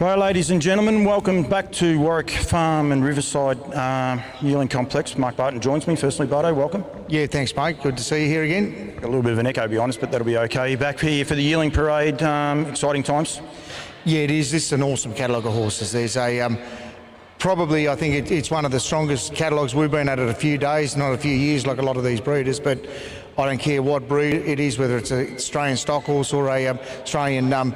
Well, ladies and gentlemen, welcome back to Warwick Farm and Riverside Yearling Complex. Mark Barton joins me. Firstly, Barto, welcome. Yeah, thanks, mate. Good to see you here again. Got a little bit of an echo, to be honest, but that'll be okay. Back here for the Yearling Parade. Exciting times. Yeah, it is. This is an awesome catalogue of horses. There's a probably, I think it's one of the strongest catalogues. We've been at it a few days, not a few years, like a lot of these breeders, but I don't care what breed it is, whether it's an Australian stock horse or a Australian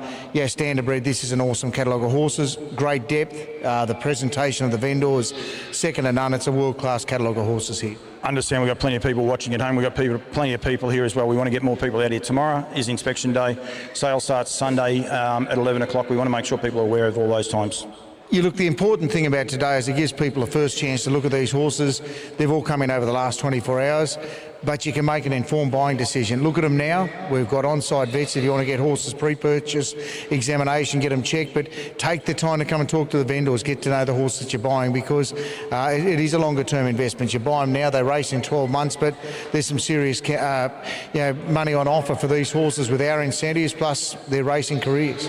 standard breed. This is an awesome catalogue of horses. Great depth. The presentation of the vendor is second to none. It's a world-class catalogue of horses here. Understand we've got plenty of people watching at home. We've got plenty of people here as well. We want to get more people out here. Tomorrow is inspection day. Sale starts Sunday at 11 o'clock. We want to make sure people are aware of all those times. You look, the important thing about today is it gives people a first chance to look at these horses. They've all come in over the last 24 hours, but you can make an informed buying decision. Look at them now. We've got on-site vets if you want to get horses pre-purchase, examination, get them checked, but take the time to come and talk to the vendors, get to know the horse that you're buying, because it is a longer-term investment. You buy them now, they race in 12 months, but there's some serious money on offer for these horses with our incentives plus their racing careers.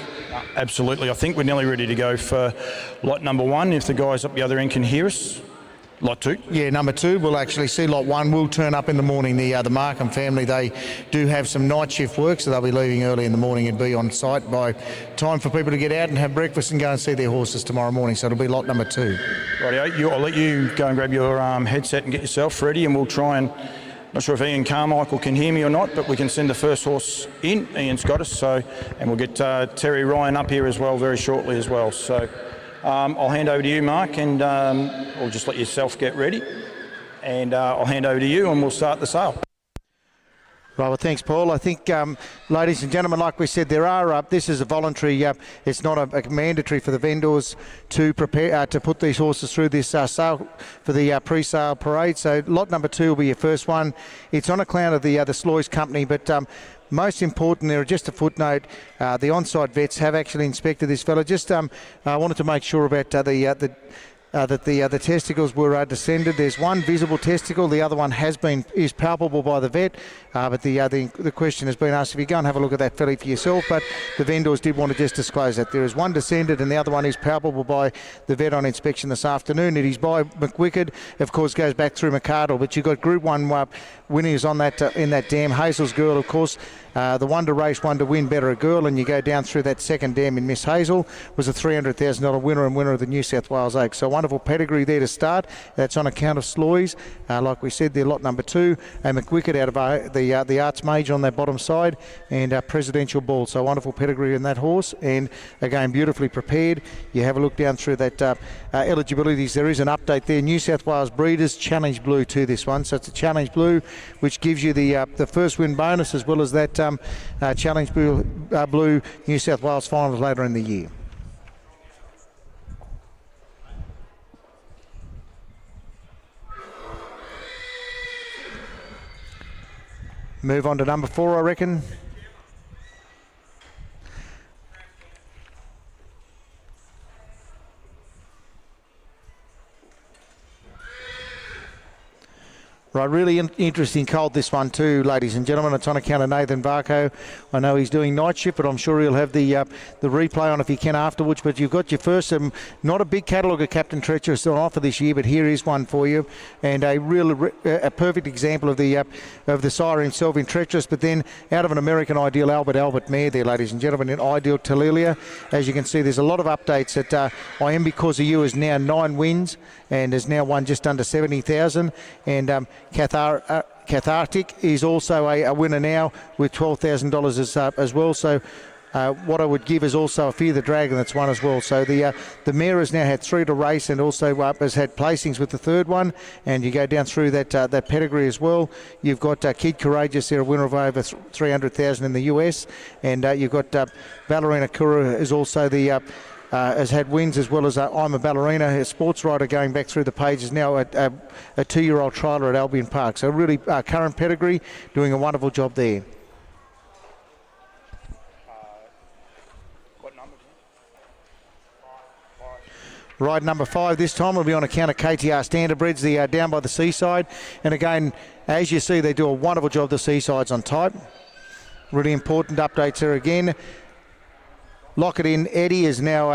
Absolutely. I think we're nearly ready to go for lot number one, if the guys up the other end can hear us. Lot two? Yeah, number two, we'll actually see lot one. We'll turn up in the morning. The Markham family, they do have some night shift work, so they'll be leaving early in the morning and be on site by time for people to get out and have breakfast and go and see their horses tomorrow morning. So it'll be lot number two. Rightio, I'll let you go and grab your headset and get yourself ready, and we'll try and, not sure if Ian Carmichael can hear me or not, but we can send the first horse in. Ian's got us, and we'll get Terry Ryan up here as well very shortly as well. So I'll hand over to you, Mark, and we'll just let yourself get ready. And I'll hand over to you and we'll start the sale. Right, well, thanks, Paul. I think, ladies and gentlemen, like we said, there are, this is a voluntary, it's not a mandatory for the vendors to prepare, to put these horses through this sale for the pre-sale parade. So lot number two will be your first one. It's on account of the Sloy's company, but most important, there, just a footnote, the on-site vets have actually inspected this fella. Just wanted to make sure about that the testicles were descended. There's one visible testicle, the other one is palpable by the vet, but the question has been asked if you go and have a look at that filly for yourself, but the vendors did want to just disclose that. There is one descended and the other one is palpable by the vet on inspection this afternoon. It is by McWicked, of course goes back through McArdle, but you've got Group 1 winners on that in that dam. Hazel's Girl, of course, the one to race, one to win, Better a Girl, and you go down through that second dam in Miss Hazel, was a $300,000 winner and winner of the New South Wales Oaks. So wonderful pedigree there to start. That's on account of Sloy's. Like we said, they're lot number two. And McWicked out of the Arts Major on that bottom side, and Presidential Ball. So wonderful pedigree in that horse, and again beautifully prepared. You have a look down through that eligibilities. There is an update there. New South Wales Breeders Challenge Blue to this one. So it's a Challenge Blue, which gives you the first win bonus as well as that Challenge Blue New South Wales finals later in the year. Move on to number four, I reckon. Right, really interesting colt this one too, ladies and gentlemen. It's on account of Nathan Varco. I know he's doing night shift, but I'm sure he'll have the replay on if he can afterwards. But you've got your first, not a big catalogue of Captain Treacherous on offer this year, but here is one for you, and a perfect example of the sire himself in Treacherous. But then out of an American Ideal Albert mare there, ladies and gentlemen, in Ideal Telelia. As you can see, there's a lot of updates. At I Am Because of You is now 9 wins and has now won just under 70,000, and Cathartic is also a winner now with $12,000 as well. So what I would give is also a Fear the Dragon that's won as well. So the mare has now had 3 to race and also has had placings with the third one. And you go down through that pedigree as well. You've got Kid Courageous there, a winner of over 300,000 in the US, and you've got Ballerina Kura is also the has had wins, as well as I'm a Ballerina, a sports writer going back through the pages now, a 2-year-old trialer at Albion Park. So really current pedigree, doing a wonderful job there. What number? Ride number 5 this time will be on account of KTR Standardbreds. They are down by the Seaside. And again, as you see, they do a wonderful job, the Seasides on type. Really important updates there again. Lock It In Eddie is now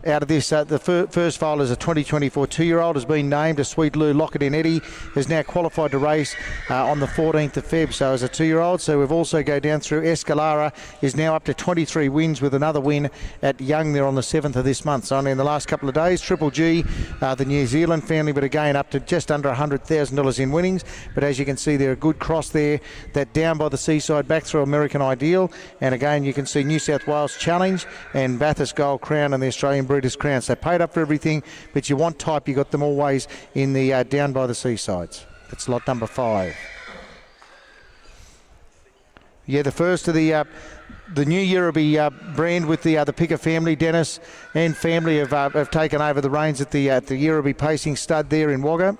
out of this, the first file is a 2024 2-year-old, has been named. A Sweet Lou Lock It In Eddie is now qualified to race on the 14th of Feb, so as a 2-year-old. So we've also go down through Escalara, is now up to 23 wins with another win at Young there on the 7th of this month. So only in the last couple of days, Triple G, the New Zealand family, but again up to just under $100,000 in winnings. But as you can see there, a good cross there, that Down by the Seaside back through American Ideal. And again, you can see New South Wales Challenge and Bathurst Gold Crown and the Australian Breeders' Crown. So paid up for everything, but you want type, you got them always in the Down by the Seasides. That's lot number 5. Yeah, the first of the new Yearby brand with the Picker family. Dennis and family have taken over the reins at the Yearby Pacing Stud there in Wagga.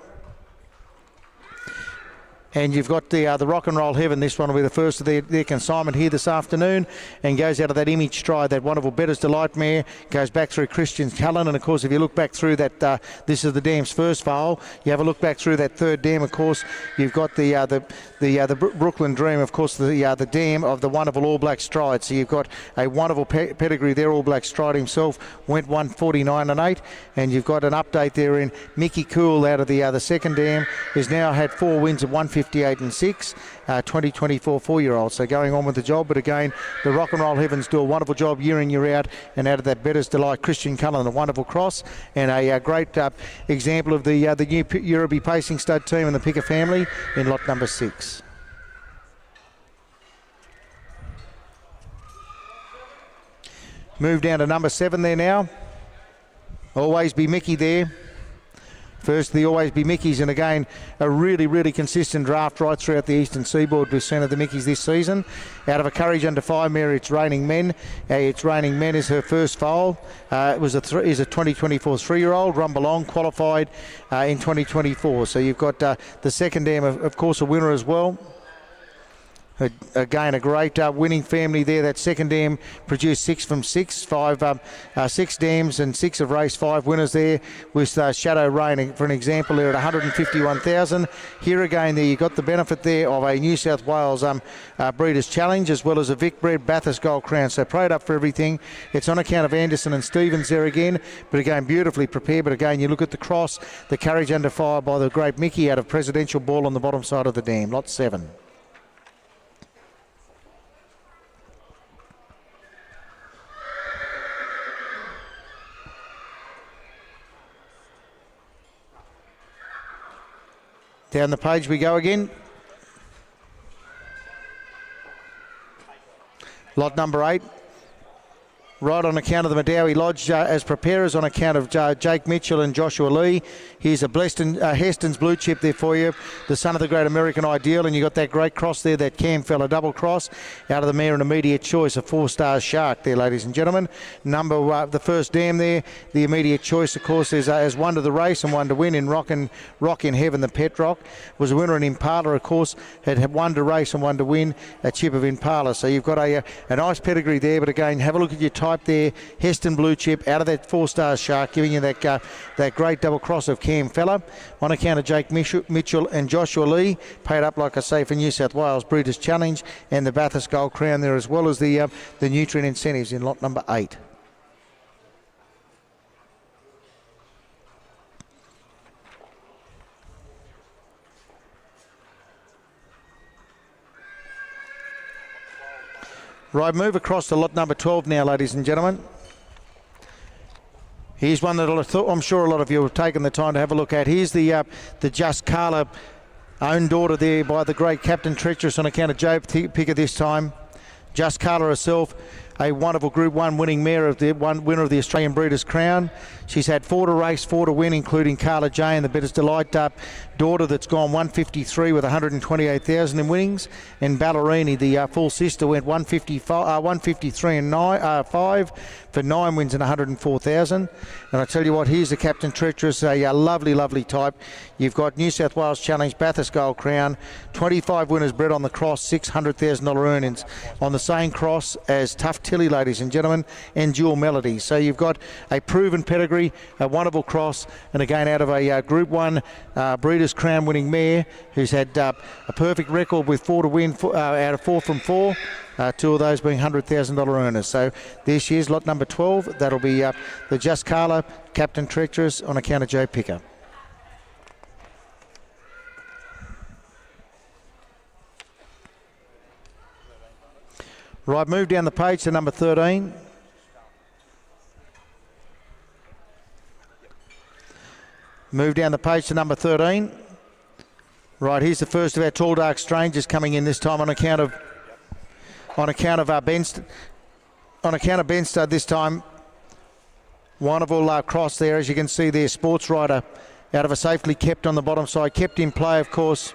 And you've got the Rock and Roll Heaven. This one will be the first of their consignment here this afternoon, and goes out of that Image Stride, that wonderful Better's Delight mare, goes back through Christian Cullen. And of course, if you look back through that, this is the dam's first file. You have a look back through that third dam. Of course, you've got the Brooklyn Dream. Of course, the dam of the wonderful All Black Stride. So you've got a wonderful pedigree there. All Black Stride himself went 149 and 8, and you've got an update there in Mickey Cool out of the second dam. Has now had 4 wins at 158 and 6, 2024 4-year-old. So going on with the job, but again, the Rock and Roll Heavens do a wonderful job year in, year out, and out of that Better's Delight, Christian Cullen, a wonderful cross, and a great example of the new Yearby Pacing Stud team and the Picker family in lot number 6. Move down to number 7 there now. Always Be Mickey there. First, the Always Be Mickeys, and again, a really, really consistent draft right throughout the Eastern Seaboard we've seen of the Mickeys this season. Out of a Courage Under Fire mare, It's Raining Men. It's Raining Men is her first foal. Is a 2024 3-year-old, run belong, qualified in 2024. So you've got the second dam, of course, a winner as well. Again, a great winning family there. That second dam produced 6 from 6, 6 dams and 6 of race 5 winners there, with Shadow Rain for an example there at 151,000. Here again, there you got the benefit there of a New South Wales Breeders' Challenge, as well as a Vic bred Bathurst Gold Crown. So prayed up for everything. It's on account of Anderson and Stevens there again, but again, beautifully prepared. But again, you look at the cross, the Courage Under Fire by the great Mickey out of Presidential Ball on the bottom side of the dam, lot 7. Down the page we go again. Lot number 8. Right on account of the Madawi Lodge as preparers, on account of Jake Mitchell and Joshua Lee. Here's a Heston's Blue Chip there for you, the son of the great American Ideal, and you got that great cross there, that Cam fella double cross out of the mare and Immediate Choice, a 4-star Shark there, ladies and gentlemen. The first dam there, the Immediate Choice, of course, is one to the race and one to win in Rock in Heaven. The Pet Rock was a winner in Impala, of course, had one to race and one to win, a chip of Impala. So you've got a nice pedigree there, but again, have a look at your type there. Heston Blue Chip out of that 4-star Shark, giving you that great double cross of Cam fella, on account of Jake Mitchell and Joshua Lee, paid up, like I say, for New South Wales Breeders' Challenge and the Bathurst Gold Crown there, as well as the Nutrien Incentives in lot number 8. Right, move across to lot number 12 now, ladies and gentlemen. Here's one that I'm sure a lot of you have taken the time to have a look at. Here's the Just Carla own daughter there by the great Captain Treacherous, on account of Joe Picker this time. Just Carla herself, a wonderful Group 1 winning mare, winner of the Australian Breeders' Crown. She's had 4 to race, 4 to win, including Carla J and the Better's Delight daughter that's gone 153 with 128,000 in winnings. And Ballerini, the full sister, went 153 and 5 for 9 wins and 104,000. And I tell you what, here's the Captain Treacherous, a lovely, lovely type. You've got New South Wales Challenge, Bathurst Gold Crown, 25 winners bred on the cross, $600,000 earnings. On the same cross as Tough Tilly, ladies and gentlemen, and Dual Melody. So you've got a proven pedigree, a wonderful cross, and again out of a Group 1 Breeders' Crown winning mare who's had a perfect record with 4 to win out of 4 from 4. 2 of those being $100,000 earners. So there she is, lot number 12. That'll be the Just Carla, Captain Treacherous on account of Joe Picker. Right, move down the page to number 13. Move down the page to number 13. Right, here's the first of our Tall Dark Strangers coming in this time on account of Benstead this time. Wonderful cross there, as you can see there. Sports Rider out of a Safely Kept on the bottom side. Kept in play, of course.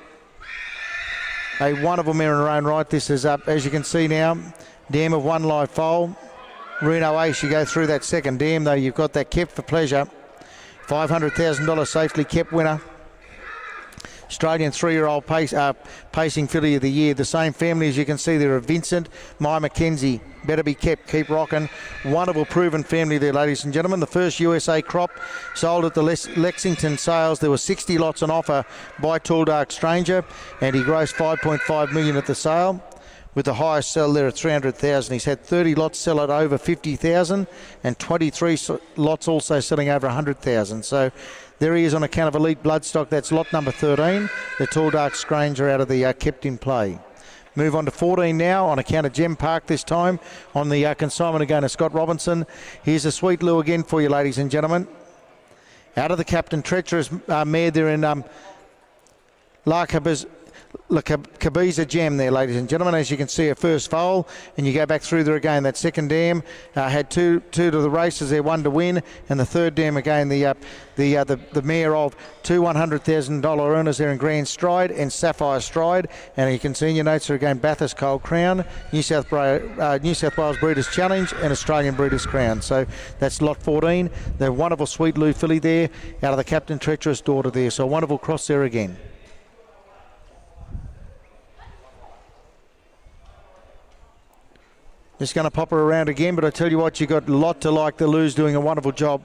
A wonderful mare in her own right. This is up, as you can see now, dam of one live foal. Reno Ace, you go through that second dam, though. You've got that Kept for Pleasure. $500,000 Safely Kept winner. Australian 3-year-old pacing filly of the year. The same family, as you can see there, of Vincent, My Mackenzie, Better Be Kept, Keep Rockin'. Wonderful proven family there, ladies and gentlemen. The first USA crop sold at the Lexington sales. There were 60 lots on offer by Tall Dark Stranger, and he grossed $5.5 million at the sale, with the highest sell there at $300,000. He's had 30 lots sell at over $50,000, and 23 lots also selling over $100,000. So there he is on account of Elite Bloodstock. That's lot number 13, the Tall Dark Stranger out of the Kept in Play. Move on to 14 now on account of Gem Park this time on the consignment again of Scott Robinson. Here's a sweet Lou again for you, ladies and gentlemen. Out of the Captain Treacherous mare there in La Cabiza Gem there, ladies and gentlemen. As you can see, a first foal, and you go back through there again. That second dam had two to the races there, 1 to win, and the third dam again, the mare of 2 $100,000 earners there in Grand Stride and Sapphire Stride. And you can see in your notes there again, Bathurst Cold Crown, New South Wales Breeders' Challenge, and Australian Breeders' Crown. So that's lot 14. The wonderful Sweet Lou filly there out of the Captain Treacherous daughter there. So a wonderful cross there again. Just going to pop her around again, but I tell you what, you got a lot to like. The Lou's doing a wonderful job.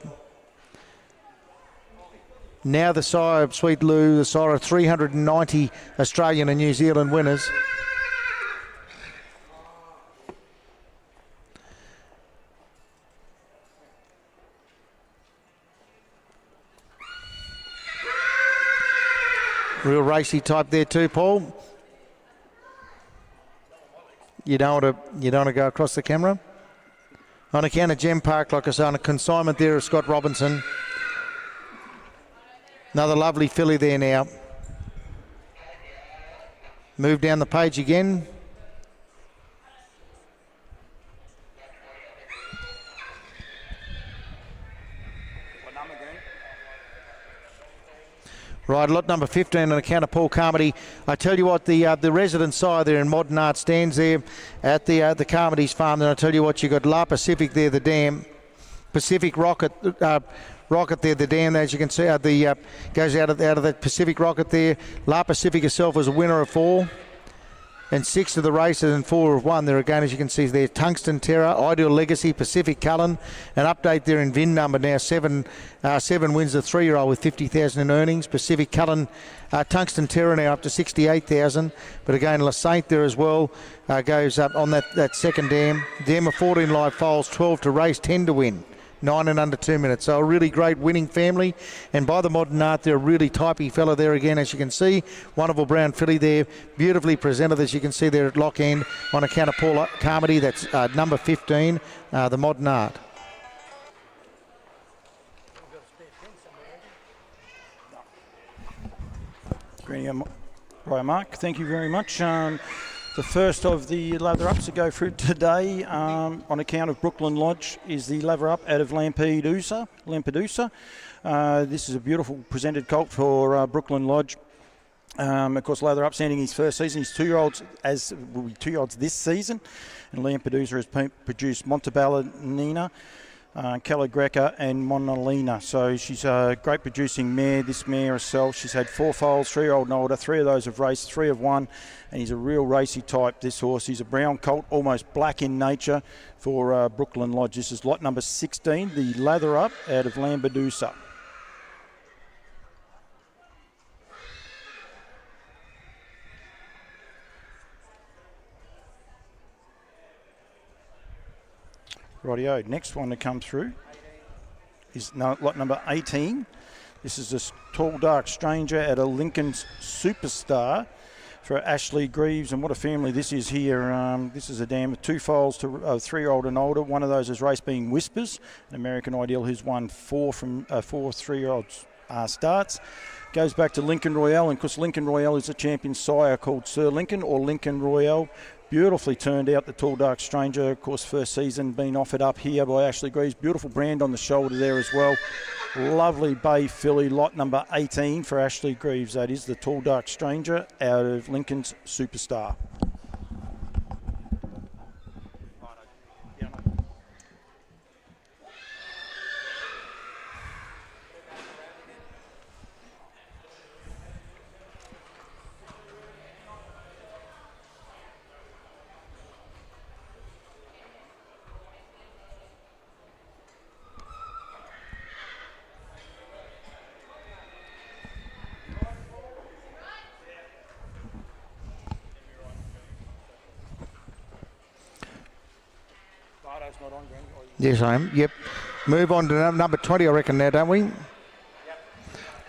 Now the sire of Sweet Lou, the sire of 390 Australian and New Zealand winners. Real racy type there too, Paul. You don't want to go across the camera. On account of Gem Park, like I say, on a consignment there of Scott Robinson. Another lovely filly there now. Move down the page again. Right, lot number 15 on account of Paul Carmody. I tell you what, the resident sire there in Modern Art stands there at the Carmody's farm. And I tell you what, you got La Pacific there, the dam. Pacific Rocket there, the dam, as you can see, goes out of that Pacific Rocket there. La Pacific herself was a winner of 4. And 6 of the races and 4 of 1 there again, as you can see there. Tungsten Terror, Ideal Legacy, Pacific Cullen. An update there in VIN number now. 7 wins, the 3-year-old with 50,000 in earnings. Pacific Cullen, Tungsten Terror now up to 68,000. But again, La Sainte there as well goes up on that second dam. Dam of 14 live foals, 12 to race, 10 to win. 9 and under 2 minutes. So a really great winning family. And by the Modern Art, they're a really typey fella there again, as you can see. Wonderful brown filly there. Beautifully presented, as you can see there at lock end on account of Paul Carmody. That's number 15, the Modern Art. Right, Mark, thank you very much. The first of the lather ups to go through today on account of Brooklyn Lodge is the lather up out of Lampedusa. This is a beautiful presented colt for Brooklyn Lodge. Of course, lather up standing his first season. He's 2-year-olds, as will be 2-year-olds this season. And Lampedusa has produced Montebello Nina, Calagreca and Monalina. So she's a great producing mare, this mare herself. She's had 4 foals, 3-year-old and older. 3 of those have raced, 3 have won, and he's a real racy type, this horse. He's a brown colt, almost black in nature for Brooklyn Lodge. This is lot number 16, the Lather Up out of Lampedusa. Rightio, next one to come through is lot number 18. This is this Tall Dark Stranger at a Lincoln's Superstar for Ashley Greaves, and what a family this is here. This is a dam with 2 foals to 3-year-old and older. One of those is race being Whispers, an American Ideal who's won 4 3-year-olds starts. Goes back to Lincoln Royale, and of course Lincoln Royale is a champion sire called Sir Lincoln or Lincoln Royale. Beautifully turned out, the Tall Dark Stranger, of course, first season being offered up here by Ashley Greaves. Beautiful brand on the shoulder there as well. Lovely bay filly, lot number 18 for Ashley Greaves. That is the Tall Dark Stranger out of Lincoln's Superstar. Yes, I am. Yep. Move on to number 20, I reckon, now, don't we? Yep.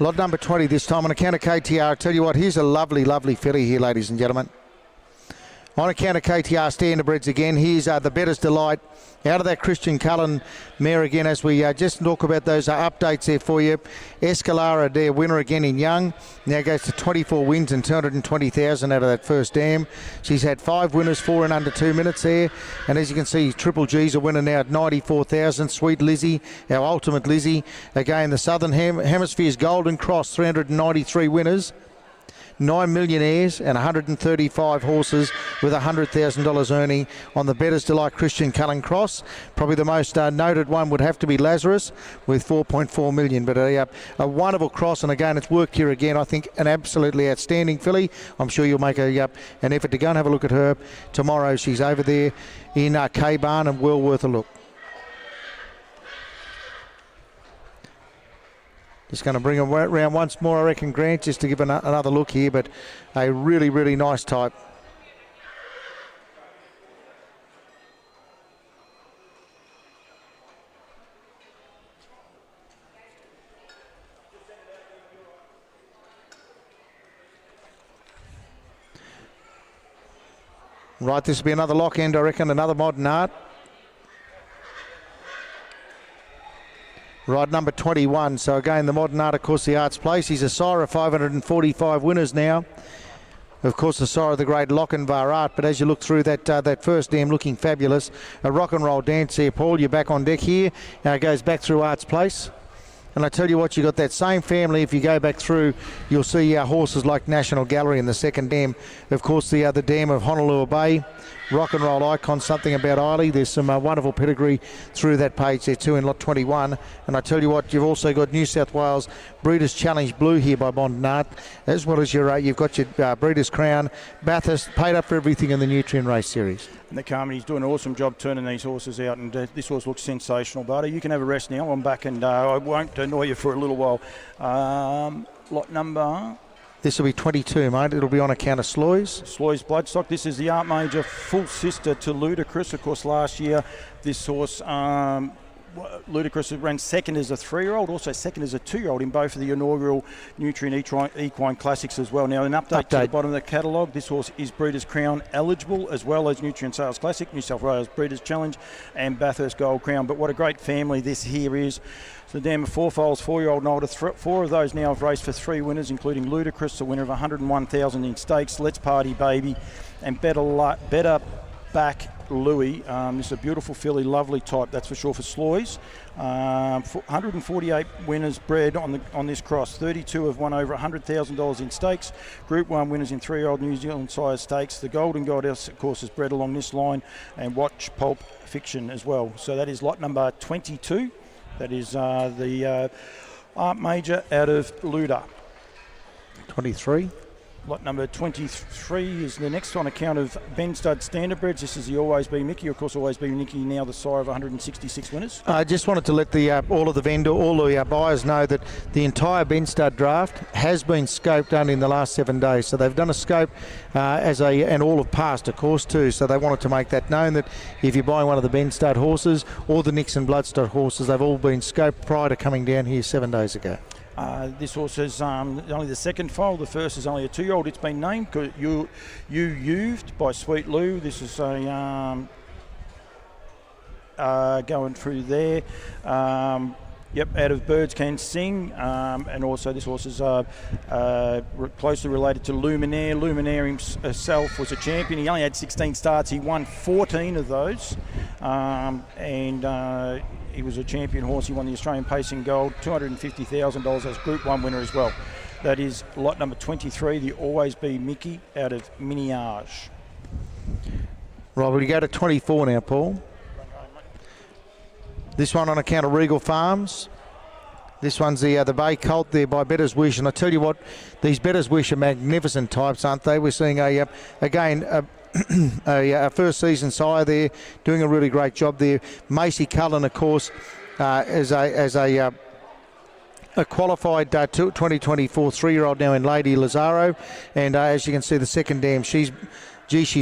Lot number 20 this time on account of KTR. I tell you what, here's a lovely, lovely filly here, ladies and gentlemen. On account of KTR Standardbreds again, here's the Bettor's Delight out of that Christian Cullen mare again, as we just talk about those updates there for you. Escalara, their winner again in young, now goes to 24 wins and 220,000 out of that first dam. She's had 5 winners, 4 in under 2 minutes there, and as you can see, Triple G's a winner now at 94,000. Sweet Lizzie, our ultimate Lizzie, again the Southern Hemisphere's Golden Cross, 393 winners. 9 millionaires and 135 horses with $100,000 earning on the Bettor's Delight Christian Cullen Cross. Probably the most noted one would have to be Lazarus with 4.4 million, but a wonderful cross, and again it's worked here again. I think an absolutely outstanding filly. I'm sure you'll make an effort to go and have a look at her tomorrow. She's over there in K-Barn and well worth a look. Just going to bring him around once more, I reckon, Grant, just to give another look here, but a really, really nice type. Right, this will be another lock end, I reckon, another Modern Art. Right, number 21. So again, the Modern Art, of course, the Arts Place. He's a sire of 545 winners now. Of course, the sire of the great Lochinvar Art. But as you look through that first dam, looking fabulous. A rock and roll dance there, Paul. You're back on deck here. Now it goes back through Arts Place. And I tell you what, you got that same family. If you go back through, you'll see horses like National Gallery in the second dam. Of course, the other dam of Honolulu Bay. Rock and roll icon, something about Eiley. There's some wonderful pedigree through that page there too in lot 21. And I tell you what, you've also got New South Wales Breeders' Challenge Blue here by Modern Art, as well as you've got your Breeders' Crown. Bathurst paid up for everything in the Nutrien Race Series. And the Carmody, he's doing an awesome job turning these horses out, and this horse looks sensational. Barty, you can have a rest now. I'm back, and I won't annoy you for a little while. Lot number... This will be 22, mate. It'll be on account of Sloy's. Sloy's Bloodstock. This is the Art Major full sister to Ludacris. Of course, last year this horse, Ludacris ran second as a 3-year-old, also second as a 2-year-old in both of the inaugural Nutrien Equine Classics as well. Now, an update to the bottom of the catalogue. This horse is Breeders' Crown eligible, as well as Nutrien Sales Classic, New South Wales Breeders' Challenge, and Bathurst Gold Crown. But what a great family this here is. So dam of 4 foals, 4-year-old and older. 4 of those now have raced for 3 winners, including Ludacris, the winner of 101,000 in stakes, Let's Party Baby, and Better back Louis. This is a beautiful filly, lovely type, that's for sure, for Sloys. 148 winners bred on this cross. 32 have won over $100,000 in stakes. Group 1 winners in 3-year-old New Zealand sire stakes. The Golden Goddess, of course, is bred along this line, and Watch Pulp Fiction as well. So that is lot number 22. That is the Art Major out of Luda. 23. Lot number 23 is the next on account of Ben Stud Standardbreds. This is the Always Be Mickey. Of course, Always Be Mickey now the sire of 166 winners. I just wanted to let all the buyers know that the entire Ben Stud draft has been scoped only in the last 7 days. So they've done a scope and all have passed, of course, too. So they wanted to make that known that if you're buying one of the Ben Stud horses or the Nixon Bloodstock horses, they've all been scoped prior to coming down here 7 days ago. This horse is only the second foal. The first is only a 2-year-old. It's been named You Used by Sweet Lou. This is a going through there. Out of Birds Can Sing, and also this horse is closely related to Luminaire. Luminaire himself was a champion. He only had 16 starts. He won 14 of those, and he was a champion horse. He won the Australian Pacing Gold, $250,000 as Group 1 winner as well. That is lot number 23, the Always Be Mickey out of Miniage. Right, we'll go to 24 now, Paul. This one on account of Regal Farms. This one's the Bay Colt there by Better's Wish. And I tell you what, these Better's Wish are magnificent types, aren't they? We're seeing a first season sire there doing a really great job there. Macy Cullen, of course, as a qualified 2024 3-year-old now in Lady Lazaro. And as you can see, the second dam, She's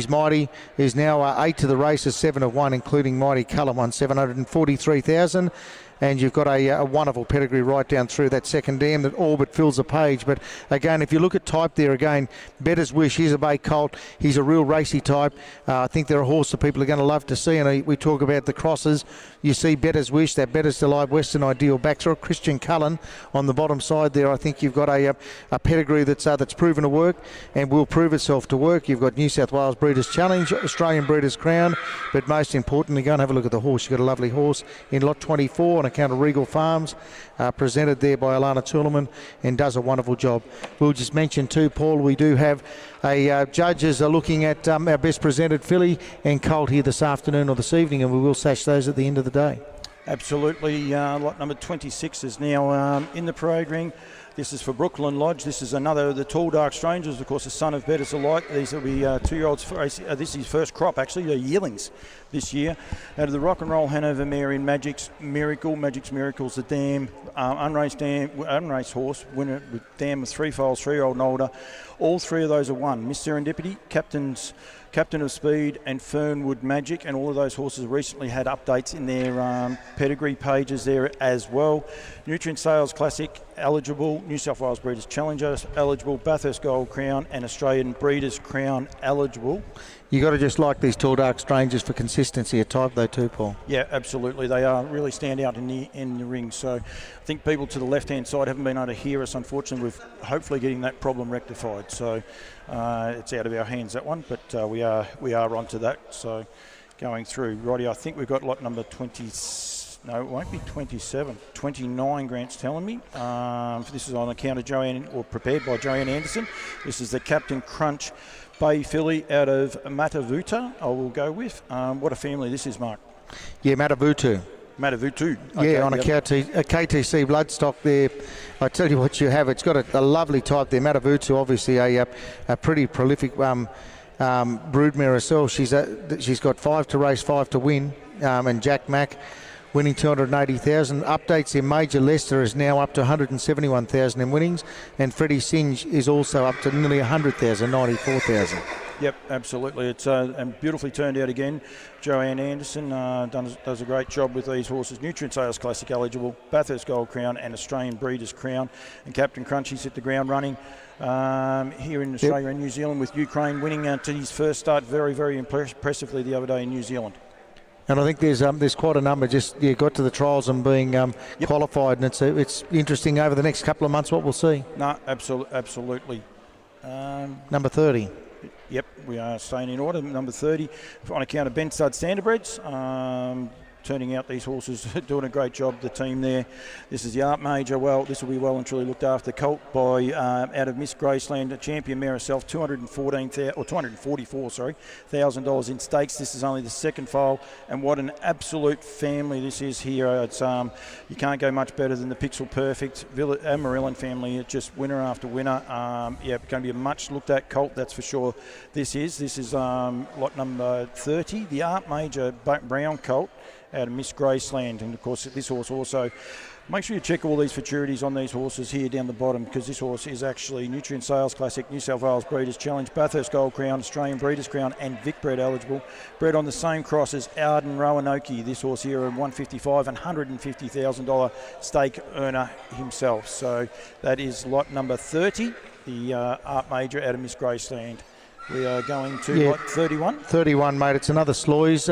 Mighty is now 8 to the races, 7 of 1, including Mighty Colour, won $743,000. And you've got a wonderful pedigree right down through that second dam that all but fills the page. But again, if you look at type there again, Better's Wish, he's a Bay Colt. He's a real racy type. I think they're a horse that people are going to love to see. And we talk about the crosses. You see Better's Wish, that Better's Delight, Western Ideal back. Christian Cullen on the bottom side there. I think you've got a pedigree that's proven to work and will prove itself to work. You've got New South Wales Breeders' Challenge, Australian Breeders' Crown. But most importantly, go and have a look at the horse. You've got a lovely horse in lot 24 on account of Regal Farms, presented there by Alana Toulaman, and does a wonderful job. We'll just mention too, Paul, we do have judges are looking at our best presented filly and colt here this afternoon or this evening, and we will sash those at the end of the day. Absolutely. Lot number 26 is now in the parade ring. This is for Brooklyn Lodge. This is another of the Tall Dark Strangers, of course, the son of Better's Delight. These will be 2-year-olds. This is his first crop, actually, the Yearlings this year. Out of the Rock and Roll Hanover Mare in Magic's Miracle. Magic's Miracle's the dam, unraced horse, winner with dam with 3 foals, 3-year-old and older. All 3 of those are won. Miss Serendipity, Captain of Speed, and Fernwood Magic, and all of those horses recently had updates in their pedigree pages there as well. Nutrien Sales Classic eligible, New South Wales Breeders' Challenger eligible, Bathurst Gold Crown and Australian Breeders' Crown eligible. You got to just like these Tall Dark Strangers for consistency of type though too, Paul. Yeah, absolutely. They are really stand out in the ring. So I think people to the left-hand side haven't been able to hear us. Unfortunately, we're hopefully getting that problem rectified. So it's out of our hands, that one, but we are onto that. So going through. Righty, I think we've got lot number 20. No, it won't be 27. 29, Grant's telling me. This is on account of Joanne, or prepared by Joanne Anderson. This is the Captain Crunch Bay filly out of Matavuta, I will go with. What a family this is, Mark. Yeah, Matavutu. Okay, Yeah, on a KTC bloodstock there. I tell you what you have. It's got a lovely type there. Matavutu, obviously a pretty prolific broodmare herself. She's got 5 to race, 5 to win. And Jack Mack winning 280,000. Updates in Major Leicester is now up to 171,000 in winnings, and Freddie Singe is also up to nearly 100,000, 94,000. Yep, absolutely. It's and beautifully turned out again. Joanne Anderson does a great job with these horses. Nutrien Sales Classic eligible, Bathurst Gold Crown and Australian Breeders' Crown. And Captain Crunchy's hit the ground running here in Australia and New Zealand, with Ukraine winning to his first start very, very impressively the other day in New Zealand. And I think there's quite a number just got to the trials and being qualified, and it's interesting over the next couple of months what we'll see. No, absolutely. Number 30. Yep, we are staying in order. Number 30 on account of Ben Stud Standardbreds. Turning out these horses, doing a great job, the team there. This is the Art Major. Well, this will be well and truly looked after. Colt by out of Miss Graceland, a champion mare herself, $244,000 in stakes. This is only the second foal, and what an absolute family this is here. It's you can't go much better than the Pixel Perfect Amarillan family. It's just winner after winner. Yeah, going to be a much looked at colt, that's for sure. This is lot number 30, the Art Major Brown colt out of Miss Graceland, and of course this horse also, make sure you check all these futurities on these horses here down the bottom, because this horse is actually Nutrien Sales Classic, New South Wales Breeders' Challenge, Bathurst Gold Crown, Australian Breeders' Crown and Vic Bred eligible, bred on the same cross as Arden Roanoke. This horse here at $155 and $150,000 stake earner himself. So that is lot number 30, the Art Major out of Miss Graceland. We are going to lot 31. 31, mate. It's another Sloys.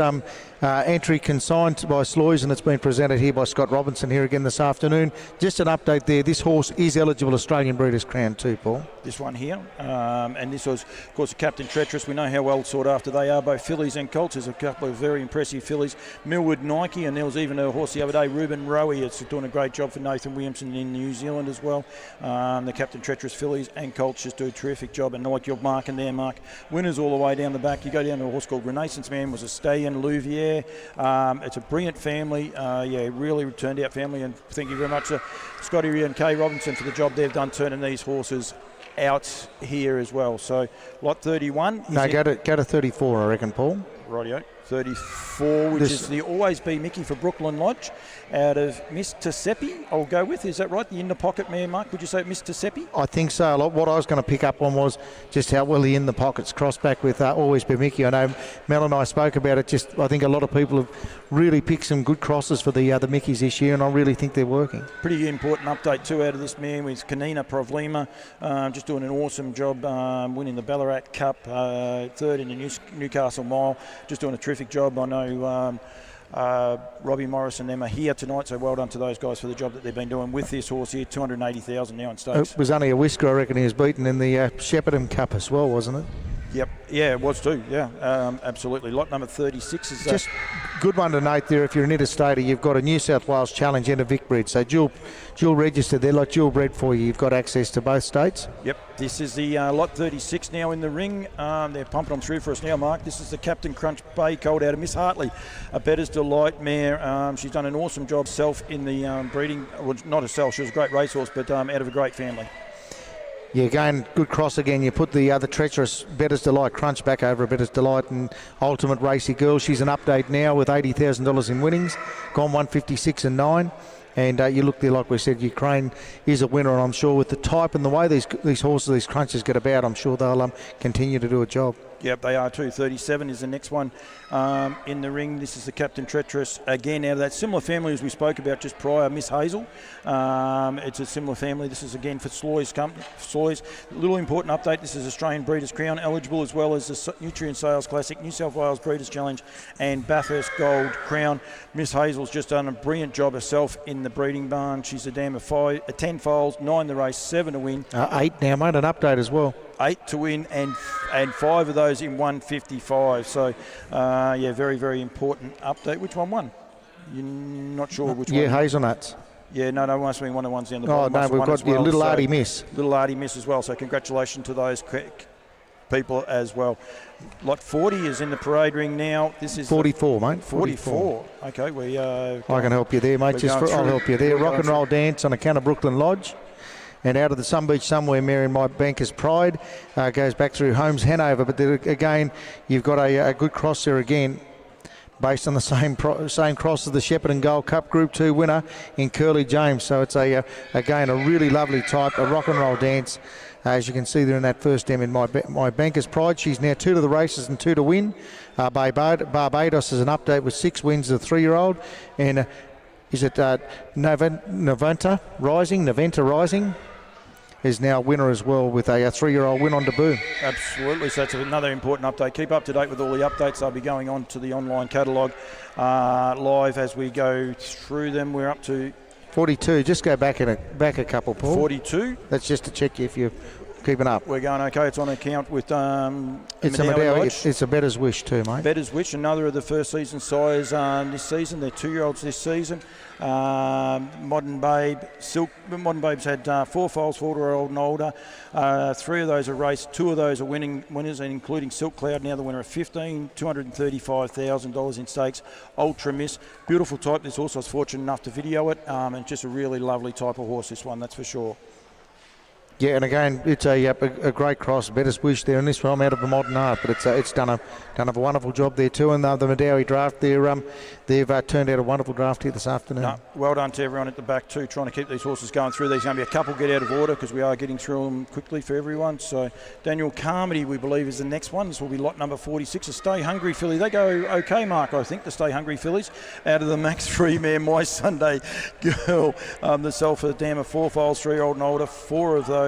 Entry consigned by Sloys, and it's been presented here by Scott Robinson here again this afternoon. Just an update there. This horse is eligible Australian Breeders' Crown too, Paul. This one here. And this was, of course, Captain Treacherous. We know how well sought after they are, both fillies and colts. There's a couple of very impressive fillies. Millwood Nike, and there was even a horse the other day, Ruben Rowie. It's doing a great job for Nathan Williamson in New Zealand as well. The Captain Treacherous fillies and colts just do a terrific job. And like you're marking there, Mark, winners all the way down the back. You go down to a horse called Renaissance Man, was a stallion, Louvier. It's a brilliant family. Yeah, really turned out family. And thank you very much to Scotty and Kay Robinson for the job they've done turning these horses out here as well. So lot 31. No, go to 34, I reckon, Paul. Rightio. 34, which is the Always Be Mickey for Brooklyn Lodge out of Mr. Seppi, I'll go with. Is that right? The in the pocket mare, Mark? Would you say Mr. Seppi? I think so. What I was going to pick up on was just how well the in the pockets cross back with Always Be Mickey. I know Mel and I spoke about it. Just I think a lot of people have really picked some good crosses for the Mickeys this year, and I really think they're working. Pretty important update too out of this mare with Kanina Provlima, just doing an awesome job, winning the Ballarat Cup, third in the Newcastle Mile, just doing a terrific job. I know Robbie Morris and them are here tonight, so well done to those guys for the job that they've been doing with this horse here. 280,000 now in stakes. It was only a whisker, I reckon. He was beaten in the Shepparton Cup as well, wasn't it? Yep, yeah, it was too. Yeah, absolutely. Lot number 36 is just good one to note there. If you're an interstater, you've got a New South Wales Challenge and a Vic Bred, so dual registered. They're like dual bred for you. You've got access to both states. Yep, this is the lot 36 now in the ring. They're pumping them through for us now, Mark. This is the Captain Crunch Bay colt out of Miss Hartley, a Better's Delight mare. She's done an awesome job self in the breeding. Well, not herself. She was a great racehorse, but out of a great family. Yeah, again, good cross again. You put the other treacherous Better's Delight Crunch back over a Better's Delight and Ultimate Racy Girl. She's an update now with $80,000 in winnings, gone 156 and 9. And you look there, like we said, Ukraine is a winner, and I'm sure with the type and the way these horses, these crunches get about, I'm sure they'll continue to do a job. Yep, they are too. 37 is the next one in the ring. This is the Captain Treacherous, again, out of that similar family as we spoke about just prior, Miss Hazel. It's a similar family. This is again for Sloys Company. Sloys. A little important update. This is Australian Breeders' Crown eligible, as well as the Nutrien Sales Classic, New South Wales Breeders' Challenge and Bathurst Gold Crown. Miss Hazel's just done a brilliant job herself in the breeding barn. She's a dam of 10 foals, 9 the race, 7 to win. 8 now, mate, an update as well. 8 to win and 5 of those in 155. So, yeah, very, very important update. Which one won? You're not sure which one? Yeah, Hazelnuts. Yeah, no, it must have been one of the ones down the bottom. Oh, no, we've got the Little Artie Miss. Little Artie Miss as well. So congratulations to those people as well. Lot 40 is in the parade ring now. This is 44, mate. 44. Okay, we. I can help you there, mate. I'll help you there. Rock and Roll Dance on account of Brooklyn Lodge. And out of the Sun Beach Somewhere mare in My Banker's Pride, goes back through Holmes Hanover. But there, again, you've got a good cross there again, based on the same cross as the Shepparton Gold Cup Group 2 winner in Curly James. So it's again a really lovely type, a Rock and Roll Dance. As you can see there in that first M in My Banker's Pride. She's now 2 to the races and 2 to win. Barbados is an update with 6 wins, the 3-year-old. And is it Noventa Rising? Is now a winner as well with a 3-year-old win on debut. Absolutely, so that's another important update. Keep up to date with all the updates. They'll be going on to the online catalogue live as we go through them. We're up to 42. Just go back a couple, Paul. 42. That's just to check if you're keeping up. We're going okay. It's on account with It's a Medowie. It's a Better's Wish too, mate. Better's Wish, another of the first season sires this season. They're 2-year-olds this season. Modern Babe, Modern Babe's had 4 foals, 4-year-old and older. 3 of those are raced, 2 of those are winners, and including Silk Cloud, now the winner of $235,000 in stakes. Ultra Miss, beautiful type. This horse, I was fortunate enough to video it, and just a really lovely type of horse, this one, that's for sure. Yeah, and again, it's a great cross. Better's Wish there in this one out of the Modern Art, but it's done a wonderful job there too. And the Medowie draft, they've turned out a wonderful draft here this afternoon. No, well done to everyone at the back too, trying to keep these horses going through. There's going to be a couple get out of order because we are getting through them quickly for everyone. So Daniel Carmody, we believe, is the next one. This will be lot number 46, a Stay Hungry filly. They go okay, Mark, I think, the Stay Hungry fillies. Out of the Max 3 mare, My Sunday Girl, the Sulphur Dam of 4 foals, 3-year-old and older. 4 of those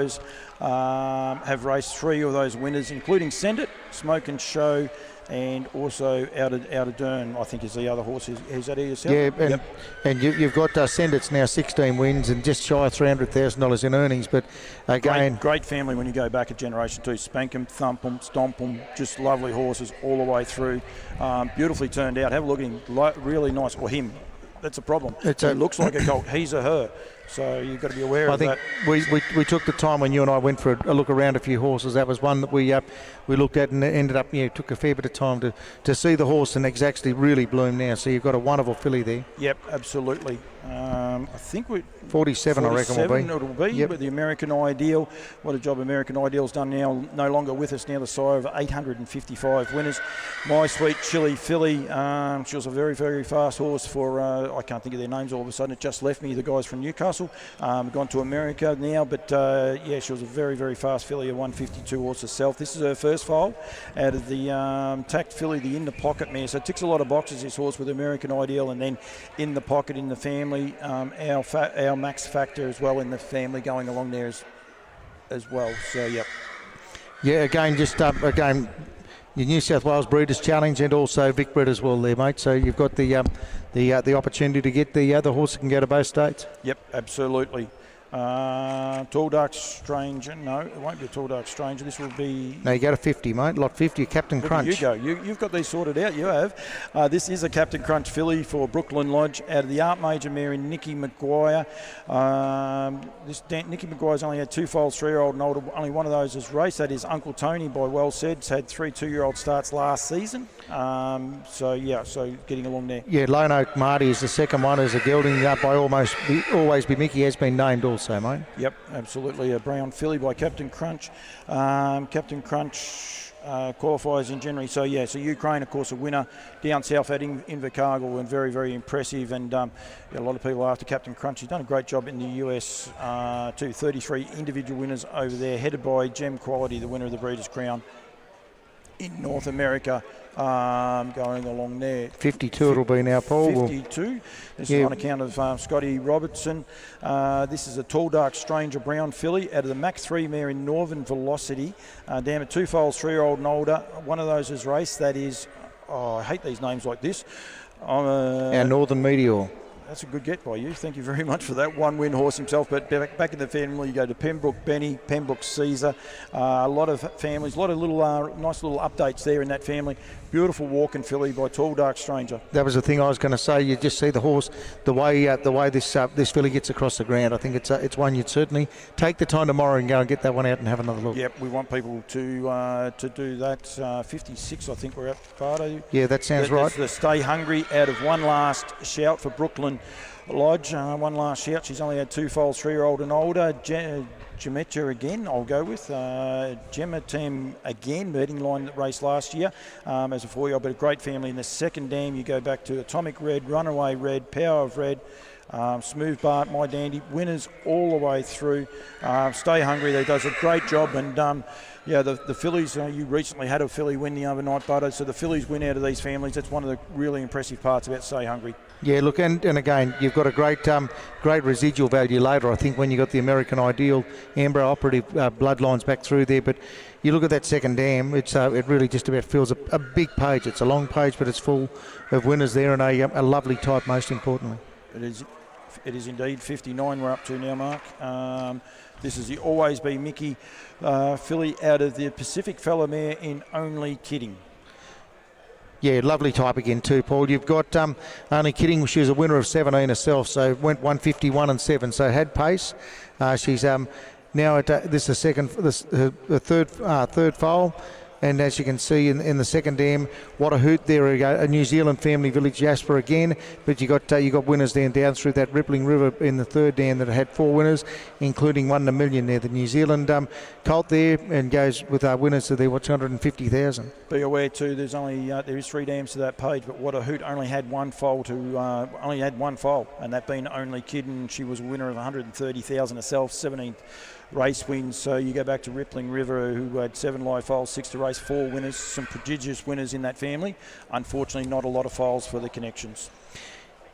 have raced, 3 of those winners, including Send It, Smoke and Show, and also Out of Dern, I think, is the other horse. Is that yourself? Yeah, and you've got Send It's now 16 wins and just shy of $300,000 in earnings. But again, great family when you go back a generation too. Spank 'em, thump 'em, stomp 'em, just lovely horses all the way through. Beautifully turned out. Have a look at him, really nice. Or him. That's a problem. It looks like a colt. He's a her. So you've got to be aware of that. I think we took the time when you and I went for a look around a few horses. That was one that we looked at and ended up, took a fair bit of time to see the horse, and it's actually really bloomed now. So you've got a wonderful filly there. Yep, absolutely. I think 47, I reckon it'll be. Yep. But the American Ideal, what a job American Ideal's done now, no longer with us, now the sire of 855 winners. My Sweet Chili filly, she was a very, very fast horse for, I can't think of their names all of a sudden, it just left me, the guys from Newcastle, gone to America now, but she was a very, very fast filly, a 152 horse herself. This is her first foal out of the tacked filly, the In the Pocket mare, so it ticks a lot of boxes, this horse, with American Ideal, and then In the Pocket in the family. Our Max Factor as well in the family going along there as well. So yep. Yeah, again, your New South Wales Breeders' Challenge and also Vic Bred as well there, mate. So you've got the opportunity to get the horse that can go to both states. Yep, absolutely. Tall Dark Stranger. No, it won't be a Tall Dark Stranger. This will be... No, you go to 50, mate. Lot 50, Captain Crunch. You go. You've got these sorted out. You have. This is a Captain Crunch filly for Brooklyn Lodge out of the Art Major mare in Nicky Maguire. Nicky Maguire's only had 2 foals, 3-year-old and older. Only one of those is raced. That is Uncle Tony by Well Said. It's had 3 2-year-old starts last season. So getting along there. Yeah, Lone Oak Marty is the second one as a gelding by Always Be Mickey has been named also, mate. Yep, absolutely. A brown filly by Captain Crunch. Captain Crunch qualifies in January. So Ukraine, of course, a winner down south at Invercargill, and very, very impressive. And a lot of people after Captain Crunch. He's done a great job in the US too. 33 individual winners over there, headed by Gem Quality, the winner of the Breeders' Crown in North America. Going along there. 52 it'll be now, Paul. 52. This is on account of Scotty Robertson. This is a Tall Dark Stranger brown filly out of the Mach 3 mare in Northern Velocity. Down at 2 foals, 3-year-old and older. One of those is raced. That is, I hate these names like this. Our Northern Meteor. That's a good get by you. Thank you very much for that. 1-win horse himself, but back in the family, you go to Pembroke Benny, Pembroke Caesar. A lot of families, a lot of little nice little updates there in that family. Beautiful walking filly by Tall Dark Stranger. That was the thing I was going to say. You just see the horse, the way this filly gets across the ground. I think it's one you'd certainly take the time tomorrow and go and get that one out and have another look. Yep, we want people to do that. 56, I think we're at, Fardo. Yeah, that sounds right. That's the Stay Hungry out of One Last Shout for Brooklyn Lodge. One Last Shout. She's only had 2 foals, 3-year-old and older. Gemetja again, I'll go with. Gematem again, betting line that raced last year as a 4-year-old, but a great family. In the second dam, you go back to Atomic Red, Runaway Red, Power of Red, Smooth Bart, My Dandy, winners all the way through. Stay Hungry, they does a great job, and the fillies, you recently had a filly win the overnight, Butto, so the fillies win out of these families. That's one of the really impressive parts about Stay Hungry. Yeah, look, and again, you've got a great residual value later, I think, when you got the American Ideal, Amber Operative bloodlines back through there. But you look at that second dam, it really just about fills a big page. It's a long page, but it's full of winners there, and a lovely type, most importantly. It is indeed 59 we're up to now, Mark. This is the Always Be Mickey filly out of the Pacific Fella mare in Only Kidding. Yeah, lovely type again too, Paul. You've got Only Kidding. She was a winner of 17 herself, so went 151 and 7, so had pace. She's now at this is her third foal. And as you can see in the second dam, what a hoot there. A New Zealand family village, Jasper again. But you got winners there and down through that Rippling River in the third dam that had 4 winners, including one in a million there. The New Zealand colt there and goes with our winners to there, 250,000. Be aware too, there is 3 dams to that page, but what a hoot only had one foal and that being Only Kidding. She was a winner of 130,000 herself, 17th race wins. So you go back to Rippling River, who had 7 live foals, 6 to race, 4 winners, some prodigious winners in that family. Unfortunately, not a lot of foals for the connections.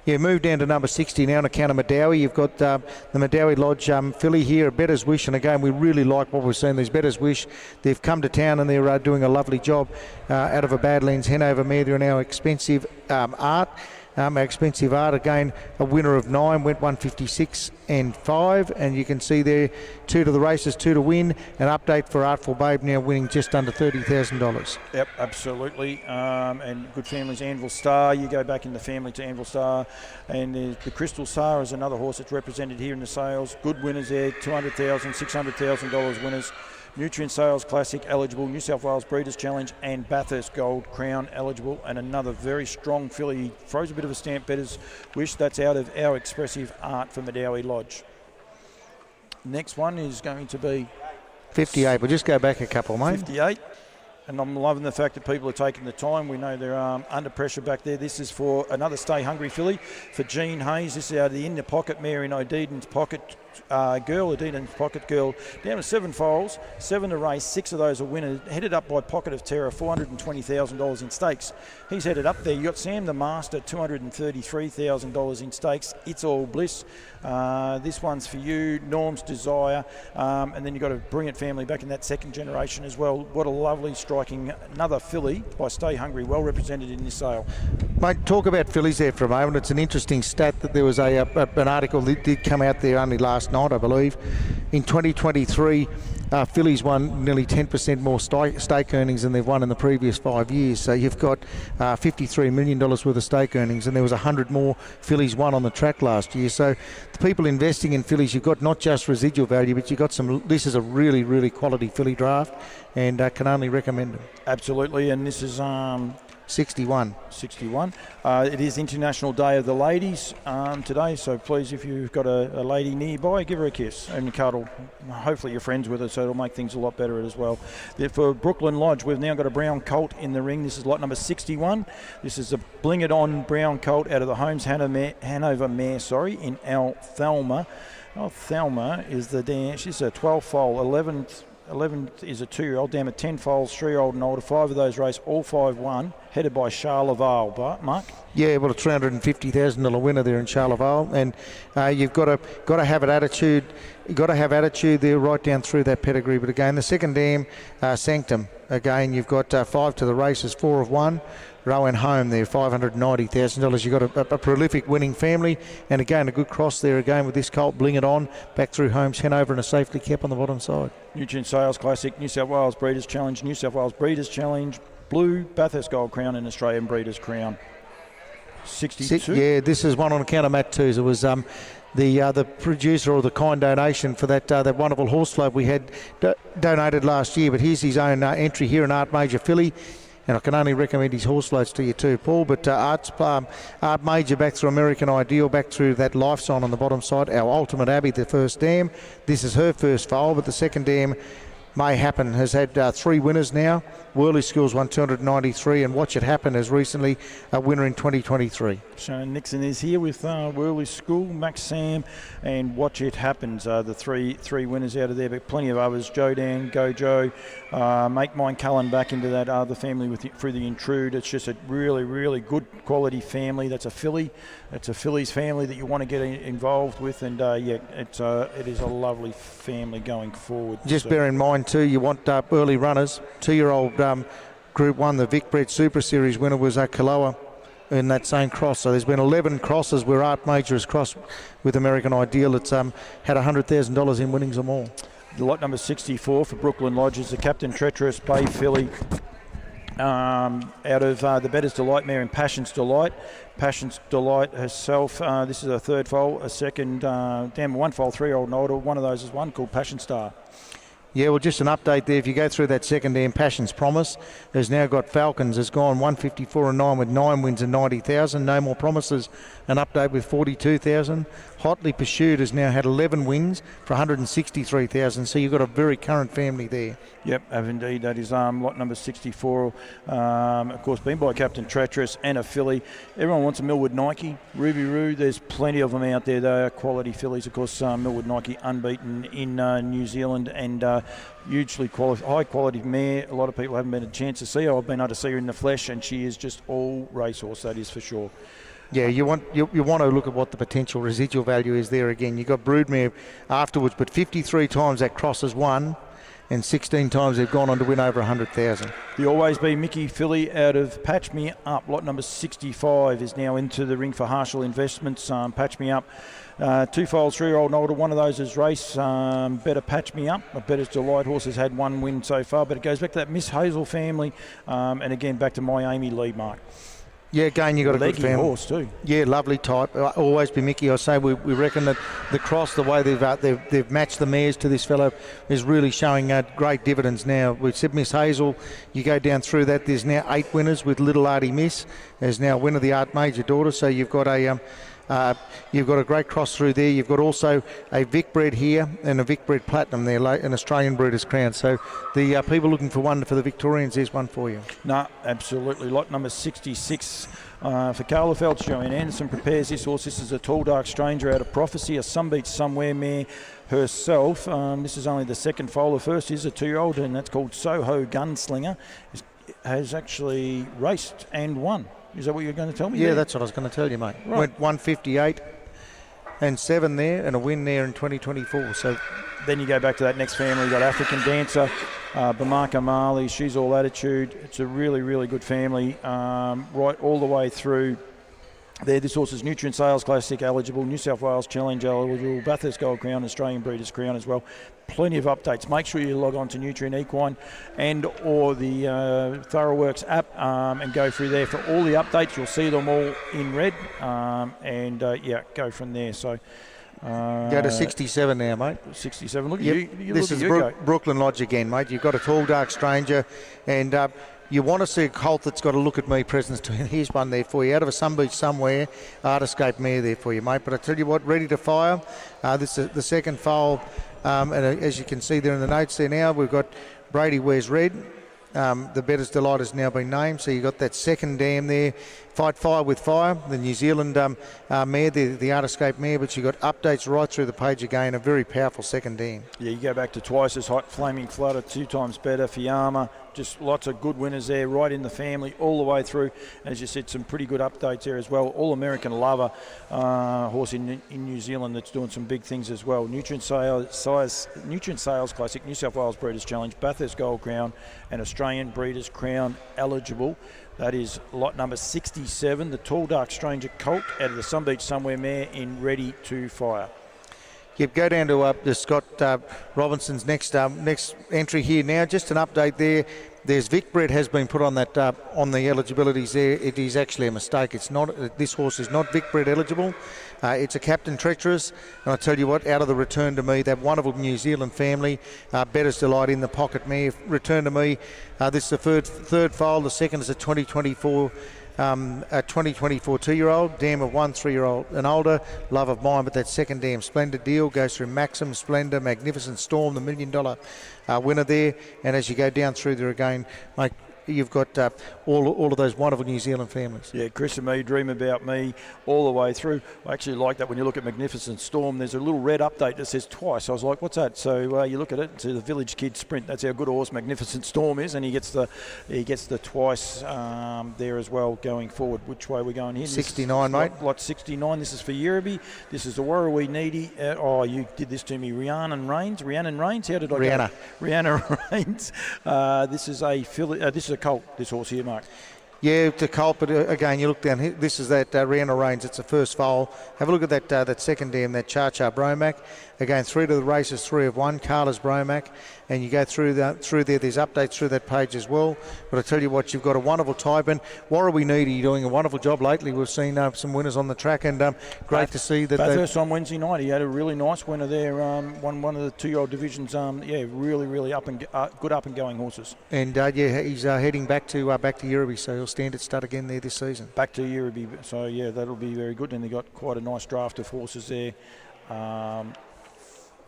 Yeah, move down to number 60 now on account of Madawi. You've got the Madawi Lodge filly here, Better's Wish, and again we really like what we've seen. These Better's Wish, they've come to town and they're doing a lovely job out of a Badlands Hanover mare. They're now Expensive Art. Expensive Art, again, a winner of 9, went 156 and 5, and you can see there 2 to the races, 2 to win. An update for Artful Babe now winning just under $30,000. Yep, absolutely. And good families, Anvil Star. You go back in the family to Anvil Star, and the Crystal Star is another horse that's represented here in the sales. Good winners there, $200,000, $600,000 winners. Nutrien Sales Classic eligible, New South Wales Breeders' Challenge and Bathurst Gold Crown eligible, and another very strong filly. Throws a bit of a stamp, Better's Wish. That's out of our Expressive Art for Madawi Lodge. Next one is going to be 58. We'll just go back a couple, mate. 58. And I'm loving the fact that people are taking the time. We know they're under pressure back there. This is for another Stay Hungry filly for Jean Hayes. This is out of the In the Pocket mare in Odeden's Pocket Odeden's Pocket Girl. Down to 7 foals, 7 to race, 6 of those are winners. Headed up by Pocket of Terror, $420,000 in stakes. He's headed up there. You got Sam the Master, $233,000 in stakes. It's All Bliss. This one's for you, Norm's Desire, and then you've got a brilliant family back in that second generation as well. What a lovely striking, another filly by Stay Hungry, well represented in this sale. Mate, talk about fillies there for a moment. It's an interesting stat that there was an article that did come out there only last night, I believe. In 2023, fillies won nearly 10% more stake earnings than they've won in the previous 5 years. So you've got $53 million worth of stake earnings, and there was 100 more fillies won on the track last year. So the people investing in fillies, you've got not just residual value, but you've got some. This is a really, really quality filly draft, and can only recommend them. Absolutely, and this is 61. It is International Day of the Ladies today, so please, if you've got a lady nearby, give her a kiss and cuddle. Hopefully you're friends with her, so it'll make things a lot better as well. For Brooklyn Lodge, we've now got a brown colt in the ring. This is lot number 61. This is a Bling It On brown colt out of the Holmes Hanover mare, in Althalma. Althalma is the dam. She's a 12 foal, 11 is a 2-year-old, down at 10 foals, 3-year-old and older. 5 of those race, all 5 won, headed by Charleville. Mark? Yeah, well, a $350,000 winner there in Charleville, and you've got to have an attitude. You've got to have attitude there right down through that pedigree. But again, the second dam, Sanctum. Again, you've got 5 to the races, 4 of 1. Rowan Home there, $590,000. You've got a prolific winning family, and again a good cross there again with this colt, Bling It On, back through Holmes Hanover and a safely kept on the bottom side. Nutrien Sales Classic, New South Wales Breeders' Challenge, New South Wales Breeders' Challenge, Blue, Bathurst Gold Crown and Australian Breeders' Crown. 62? Yeah, this is one on account of Matt Tews. It was the producer or the kind donation for that wonderful horse float we had donated last year, but here's his own entry here in Art Major filly. And I can only recommend his horse floats to you too, Paul. But Art Major back through American Ideal, back through that life sign on the bottom side. Our Ultimate Abbey, the first dam. This is her first foal, but the second dam, May Happen, has had 3 winners now. Whirly Schools won 293, and Watch It Happen is recently a winner in 2023. Shane Nixon is here with Whirly School, Max Sam, and Watch It Happens. The three winners out of there, but plenty of others. Joe Dan, Go Joe, Make Mine Cullen back into that other family through the Intrude. It's just a really, really good quality family. That's a filly. It's a filly's family that you want to get involved with, and it is a lovely family going forward. Just bear in mind too, you want early runners. 2-year-old Group 1, the Vic Brett Super Series winner was Kaloa in that same cross. So there's been 11 crosses where Art Major has crossed with American Ideal. It's had $100,000 in winnings or more. The lot number 64 for Brooklyn Lodge is the Captain Treacherous Bay filly. Out of the Better's Delight mare and Passion's Delight. Passion's Delight herself, this is a third foal, a second, one foal, 3-year-old and older. One of those is one called Passion Star. Yeah, well, just an update there. If you go through that second dam, Passion's Promise has now got Falcons, has gone 154 and 9 with 9 wins and 90,000. No More Promises, an update with 42,000. Hotly Pursued has now had 11 wins for 163,000. So you've got a very current family there. Yep, have indeed. That is lot number 64. Of course, been by Captain Treacherous and a filly. Everyone wants a Millwood Nike. Ruby Roo, there's plenty of them out there. They are quality fillies. Of course, Millwood Nike unbeaten in New Zealand and hugely high quality mare. A lot of people haven't been a chance to see her. I've been able to see her in the flesh, and she is just all racehorse, that is for sure. Yeah, you want to look at what the potential residual value is there again. You've got Broodmare afterwards, but 53 times that cross has won, and 16 times they've gone on to win over 100,000. The Always Be Mickey filly out of Patch Me Up, lot number 65, is now into the ring for Harshall Investments. Patch Me Up, 2 foals, 3-year-old and older. One of those is race. Better Patch Me Up. Better's Delight horse has had 1 win so far, but it goes back to that Miss Hazel family, and again back to my Amy Lee, Mark. Yeah, again, you got a good family. Horse too. Yeah, lovely type. Always Be Mickey. I say we reckon that the cross, the way they've matched the mares to this fellow, is really showing great dividends now. We've said Miss Hazel. You go down through that. There's now 8 winners with Little Artie Miss. There's now winner the Art Major daughter. So you've got a great cross through there. You've got also a Vic bred here and a Vic bred Platinum there, an Australian Breeders' Crown. So the people looking for one for the Victorians, there's one for you. No, absolutely. Lot number 66 for Carla Feltz. Joanne Anderson prepares this horse. This is a Tall Dark Stranger out of Prophecy, a Sunbeach Somewhere mare herself. This is only the second foal. The first is a 2-year-old, and that's called Soho Gunslinger. Has actually raced and won. Is that what you're going to tell me? Yeah, there? That's what I was going to tell you, mate. Right. Went 158 and 7 there and a win there in 2024. So then you go back to that next family. You've got African Dancer, Bamaka Marley. She's all attitude. It's a really, really good family right all the way through there. This horse is Nutrien Sales Classic eligible, New South Wales Challenge eligible, Bathurst Gold Crown, Australian Breeders' Crown as well. Plenty of updates. Make sure you log on to Nutrien Equine and or the Thoroughworks app and go through there for all the updates. You'll see them all in red go from there. So go to 67 now, mate. 67. Look at yep. you. This is Brooklyn Lodge again, mate. You've got a Tall Dark Stranger, and you want to see a colt that's got a look at me presence to him. Here's one there for you. Out of a Sunbeach Somewhere, Art Escape mare there for you, mate. But I tell you what, ready to fire. This is the second foal. And as you can see there in the notes there now, we've got Brady Wears Red. The Better's Delight has now been named, so you've got that second dam there. Fight Fire with Fire, the New Zealand mare, the Art Escape mare, but you've got updates right through the page again, a very powerful second dam. Yeah, you go back to Twice as Hot, Flaming Flutter, 2 times better, Fiamma, just lots of good winners there, right in the family, all the way through. As you said, some pretty good updates there as well. All-American Lover, horse in New Zealand that's doing some big things as well. Nutrien Sales Classic, New South Wales Breeders' Challenge, Bathurst Gold Crown, and Australian Breeders' Crown eligible. That is lot number 67, the Tall Dark Stranger colt out of the Sunbeach Somewhere mare in Ready to Fire. Yep, go down to Scott Robinson's next entry here now. Just an update there. There's Vic Bred has been put on that on the eligibilities there. It is actually a mistake. It's not. This horse is not Vic Bred eligible. It's a Captain Treacherous. And I tell you what, out of the Return to Me, that wonderful New Zealand family, Better's Delight in the pocket mare. Return to Me. This is the third foal. The second is a 2024. A 2024 2-year-old, dam of 1 3-year-old and older, Love of Mine, but that second dam, Splendid Deal, goes through Maxim, Splendor, Magnificent Storm, the $1 million winner there. And as you go down through there again, mate, you've got all of those wonderful New Zealand families. Yeah, Chris and Me, Dream About Me, all the way through. I actually like that when you look at Magnificent Storm, there's a little red update that says Twice. I was like, what's that? So you look at it, it's the Village Kid Sprint. That's how good a horse Magnificent Storm is, and he gets the Twice there as well going forward. Which way are we going here? 69, mate. Lot 69. This is for Yerriby. This is the Warrawee Needy. You did this to me. Rhiannon Rains. How did I go? Rhiannon Rains. This is a colt, this horse here, Mark. Yeah, to colt, but again, you look down here. This is that Rihanna Reigns. It's the first foal. Have a look at that second dam, that Char Bromac. Again, 3 to the races, 3 of 1. Carla's Bromac, and you go through there. There's updates through that page as well. But I tell you what, you've got a wonderful type, and Warwick Needy doing a wonderful job lately. We've seen some winners on the track, and great to see that. First on Wednesday night, he had a really nice winner there. Won one of the 2-year-old divisions. Really good up and going horses. And he's heading back to Yearby, so he'll stand at stud again there this season. Back to Yearby, so yeah, that'll be very good. And they got quite a nice draft of horses there.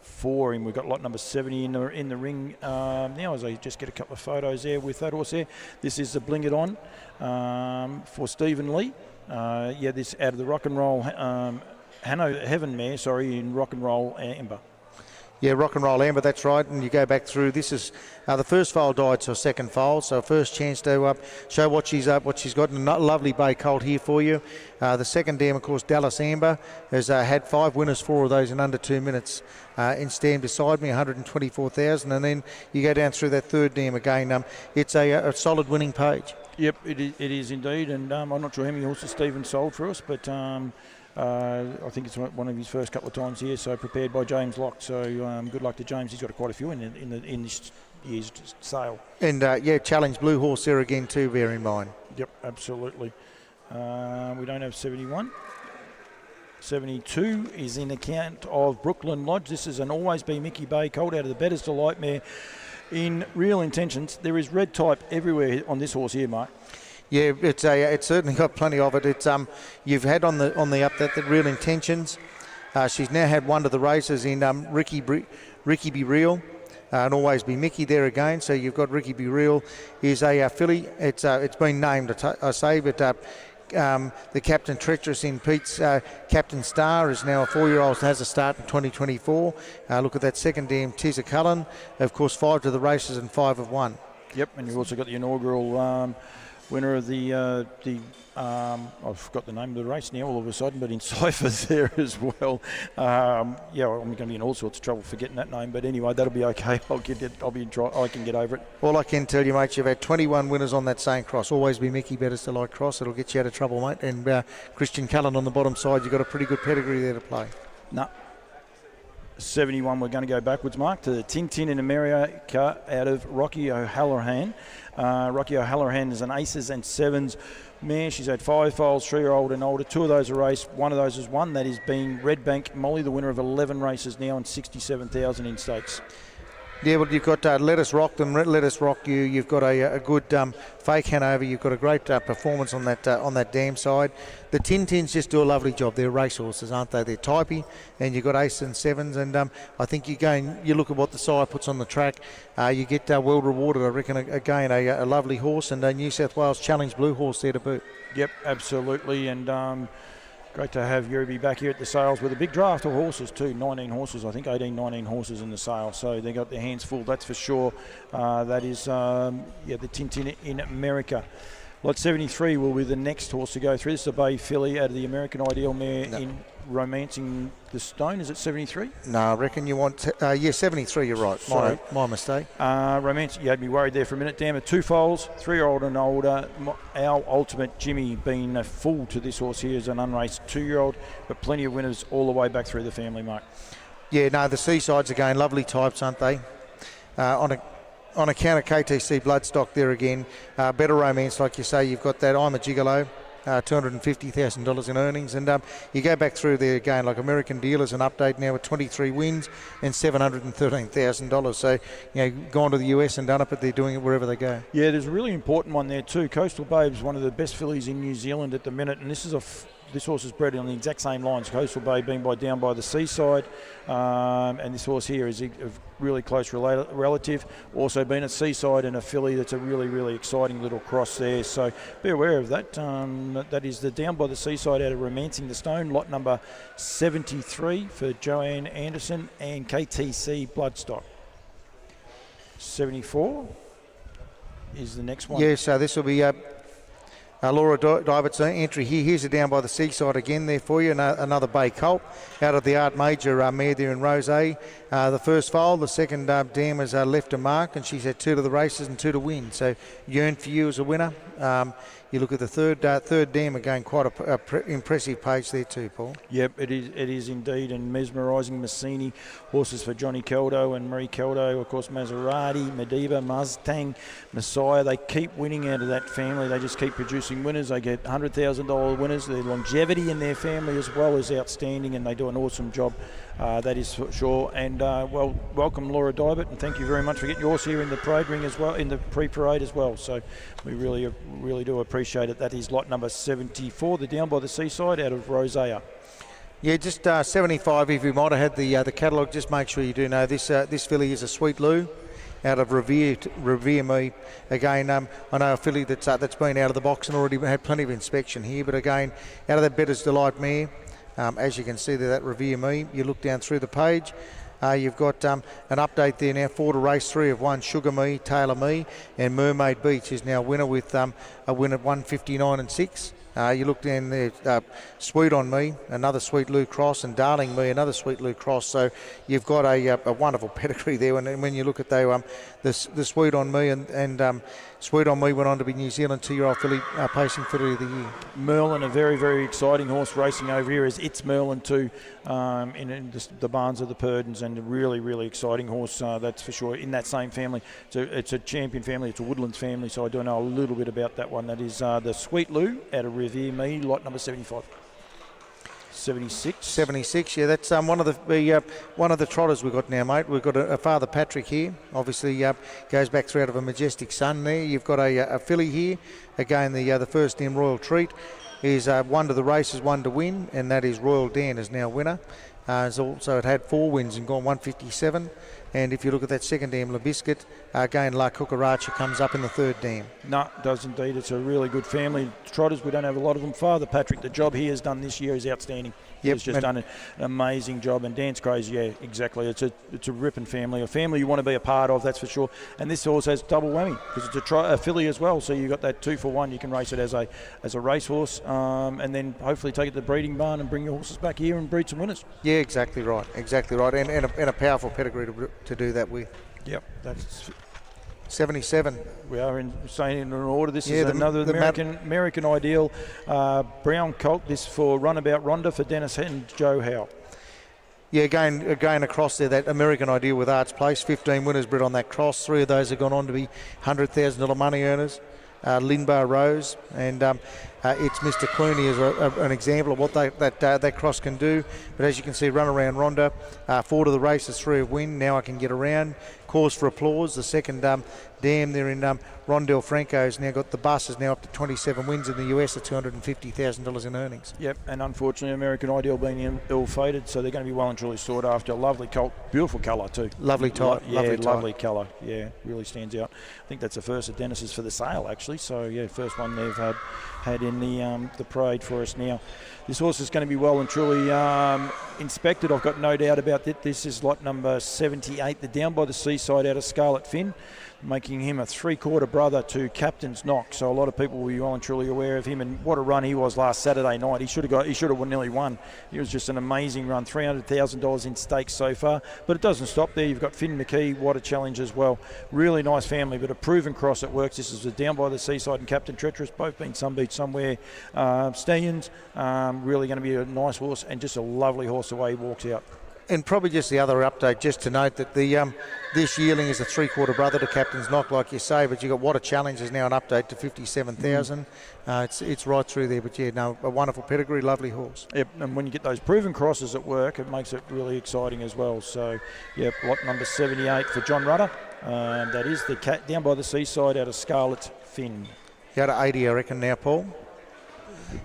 For him, we've got lot number 70 in the ring now. As I just get a couple of photos there with that horse there. This is the Bling It On for Stephen Lee. This out of the Rock and Roll Heaven mare, in Rock and Roll Amber. Yeah, Rock and Roll Amber, that's right. And you go back through. This is the first foal died, so second foal. So first chance to show what she's got. A lovely bay colt here for you. The second dam, of course, Dallas Amber, has had 5 winners, 4 of those in under 2 minutes. In stand beside me, 124,000. And then you go down through that third dam again. It's a solid winning page. Yep, it is indeed. And I'm not sure how many horses Stephen sold for us, but I think it's one of his first couple of times here, so prepared by James Locke. So good luck to James. He's got quite a few in this year's sale. And Challenge Blue Horse there again too, bear in mind. Yep, absolutely. We don't have 71. 72 is in account of Brooklyn Lodge. This is an Always Be Mickey Bay colt out of the Better's Delight mare. In Real Intentions, there is red type everywhere on this horse here, Mark. Yeah, it's certainly got plenty of it. It's you've had on the up that Real Intentions. She's now had 1 to the races in Ricky Be Real, and Always Be Mickey there again. So you've got Ricky Be Real is a filly. It's been named, I say, but the Captain Treacherous in Pete's Captain Star is now a 4-year-old, has a start in 2024. Look at that second dam, Tizza Cullen, of course, 5 to the races and 5 of 1. Yep, and you've also got the inaugural winner of the I've forgot the name of the race now all of a sudden, but in Cyphers there as well. I'm going to be in all sorts of trouble forgetting that name, but anyway, that'll be okay. I can get over it. All I can tell you, mate, you've had 21 winners on that same cross. Always Be Mickey, Better's Delight cross. It'll get you out of trouble, mate. And Christian Cullen on the bottom side, you've got a pretty good pedigree there to play. No. 71, we're going to go backwards, Mark, to the Tintin in America out of Rocky O'Halloran. Rocky O'Halloran is an aces and sevens mare. She's had 5 foals, 3-year-old and older. 2 of those are raced. 1 of those is won. That is being Red Bank Molly, the winner of 11 races now and 67,000 in stakes. Yeah, well, you've got Let Us Rock Them, Let Us Rock You. You've got a good fake Hanover. You've got a great performance on that dam side. The Tintins just do a lovely job. They're racehorses, aren't they? They're typey, and you've got aces and sevens. And I think you look at what the sire puts on the track. You get well rewarded. I reckon again a lovely horse, and a New South Wales Challenge Blue Horse there to boot. Yep, absolutely, and. Great to have Yearby back here at the sales with a big draft of horses too. 19 horses, I think 19 horses in the sale. So they got their hands full, that's for sure. That is, the Tintin in America. Lot 73 will be the next horse to go through. This is a bay filly out of the American Ideal mare in Romancing the Stone. Is it 73? No, I reckon you want 73. You're right. Sorry, my mistake. Romance. You had me worried there for a minute. Damn it, 2 foals, 3-year-old and older. Our Ultimate Jimmy being a full to this horse here is an unraced 2-year-old, but plenty of winners all the way back through the family, Mark. Yeah, no, the Seasides again, lovely types, aren't they? On account of KTC Bloodstock there again, Better Romance, like you say, you've got that I'm a Gigolo. $250,000 in earnings, and you go back through there again, like American Dealers, an update now with 23 wins and $713,000. So gone to the US and done it, but they're doing it wherever they go. Yeah, there's a really important one there too. Coastal Babe's one of the best fillies in New Zealand at the minute, and this horse is bred on the exact same lines. Coastal Babe being down by the Seaside, and this horse here is a really close relative. Also been at Seaside and a filly that's a really, really exciting little cross there. So be aware of that. That is the Down by the Seaside out of Romancing the Stone, lot number 73 for Joanne Anderson and KTC Bloodstock. 74 is the next one. Yeah, so this will be Laura Divert's entry here. Here's a Down by the Seaside again there for you. Another bay colt out of the Art Major mare there in Rose. The first foal, the second dam has left a mark, and she's had 2 to the races and 2 to win. So Yearn for You as a winner. you look at the third dam again, quite a impressive page there too, Paul. Yep, it is indeed, and mesmerising. Massini, horses for Johnny Caldo and Marie Caldo, of course Maserati, Mediba, Mustang, Messiah. They keep winning out of that family. They just keep producing winners. They get $100,000 winners. Their longevity in their family as well is outstanding, and they do an awesome job. That is for sure. And welcome Laura Dybert, and thank you very much for getting yours here in the parade ring as well, in the pre-parade as well. So we really do appreciate it. That is lot number 74, the Down by the Seaside out of Rosea. Yeah, just 75. If you might have had the catalogue, just make sure you do know this. This filly is a Sweet Lou out of Revere Me. Again, I know a filly that's been out of the box and already had plenty of inspection here, but again, out of that Better's Delight mare. As you can see there, that Revere Me, you look down through the page, you've got an update there now, 4 to race 3 of 1, Sugar Me, Taylor Me, and Mermaid Beach is now winner with a win at 159 and 6. You look down there, Sweet on Me, another Sweet Lou Cross, and Darling Me, another Sweet Lou Cross. So you've got a wonderful pedigree there. When you look at the Sweet on Me and Sweet on Me went on to be New Zealand 2-year-old filly, pacing filly of the year. Merlin, a very, very exciting horse racing over here, as It's Merlin too, in the barns of the Purdons, and a really, really exciting horse, that's for sure, in that same family. So it's a champion family, it's a Woodlands family, so I do know a little bit about that one. That is the Sweet Lou out of Revere Me, lot number 75. 76, yeah, that's one of the trotters we've got now, mate. We've got a Father Patrick here, obviously goes back through out of a Majestic Sun there. You've got a filly here, again the first name Royal Treat is 1 to the races, 1 to win, and that is Royal Dan is now winner. So it had 4 wins and gone 157. And if you look at that second dam, La Biscuit, again La Cucaracha comes up in the third dam. No, it does indeed. It's a really good family. Trotters, we don't have a lot of them. Father Patrick, the job he has done this year is outstanding. He's just done an amazing job. And Dan's crazy, yeah, exactly. It's a ripping family, a family you want to be a part of, that's for sure. And this horse has double whammy because it's a filly as well. So you've got that 2-for-1. You can race it as a racehorse, and then hopefully take it to the breeding barn and bring your horses back here and breed some winners. Yeah, exactly right. And a powerful pedigree to do that with. Yep, that's 77. We are saying in order. This is another American Ideal brown colt. This for Runabout Ronda for Dennis and Joe Howe. Yeah, again across there, that American Ideal with Arts Place. 15 winners bred on that cross. 3 of those have gone on to be $100,000 money earners. Linbar Rose, and it's Mr. Clooney as an example of what that cross can do. But as you can see, run around Ronda, 4 to the races, 3 of win. Now I can get around. Cause for applause. The second dam there in Rondell Franco's now got the bus is now up to 27 wins in the US at $250,000 in earnings. Yep, and unfortunately American Ideal being ill-fated, so they're going to be well and truly sought after. A lovely colt, beautiful colour too. Lovely type. Lovely colour. Yeah, really stands out. I think that's the first of Dennis's for the sale actually. So yeah, first one they've had in the parade for us now. This horse is going to be well and truly inspected. I've got no doubt about that. This is lot number 78, the Down by the Seaside out of Scarlet Finn, making him a 3/4 brother to Captain's Knock. So a lot of people will be well and truly aware of him, and what a run he was last Saturday night. He should have nearly won. It was just an amazing run. $300,000 in stakes so far, but it doesn't stop there. You've got Finn McKee, what a challenge as well. Really nice family, but a proven cross that works. This is the Down by the Seaside and Captain Treacherous, both been some beat somewhere. Stallions, really going to be a nice horse, and just a lovely horse the way he walks out. And probably just the other update, just to note that this yearling is a 3/4 brother to Captain's Knock, like you say, but you got What a Challenge is now an update to 57,000. It's right through there, but yeah, no, a wonderful pedigree, lovely horse. Yep, and when you get those proven crosses at work, it makes it really exciting as well. So, yeah, lot number 78 for John Rudder. That is the cat Down by the Seaside out of Scarlet Finn. You're at 80, I reckon now, Paul.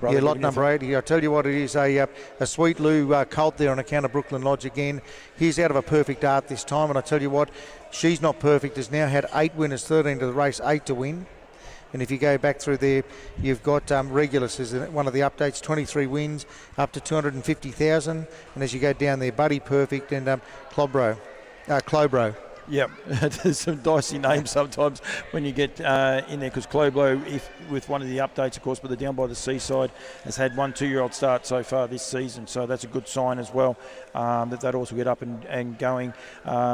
Yeah, lot number 80. I'll tell you what, it is a Sweet Lou colt there on account of Brooklyn Lodge again. He's out of a perfect art this time, and I tell you what, she's not perfect. Has now had 8 winners, 13 to the race, 8 to win. And if you go back through there, you've got Regulus is one of the updates, 23 wins, up to 250,000. And as you go down there, Buddy Perfect and Clobro. Yep, there's some dicey names sometimes when you get in there, because Cloblo, with one of the updates, of course, but they're down by the seaside, has had 1 2-year-old start so far this season, so that's a good sign as well, that also get up and going.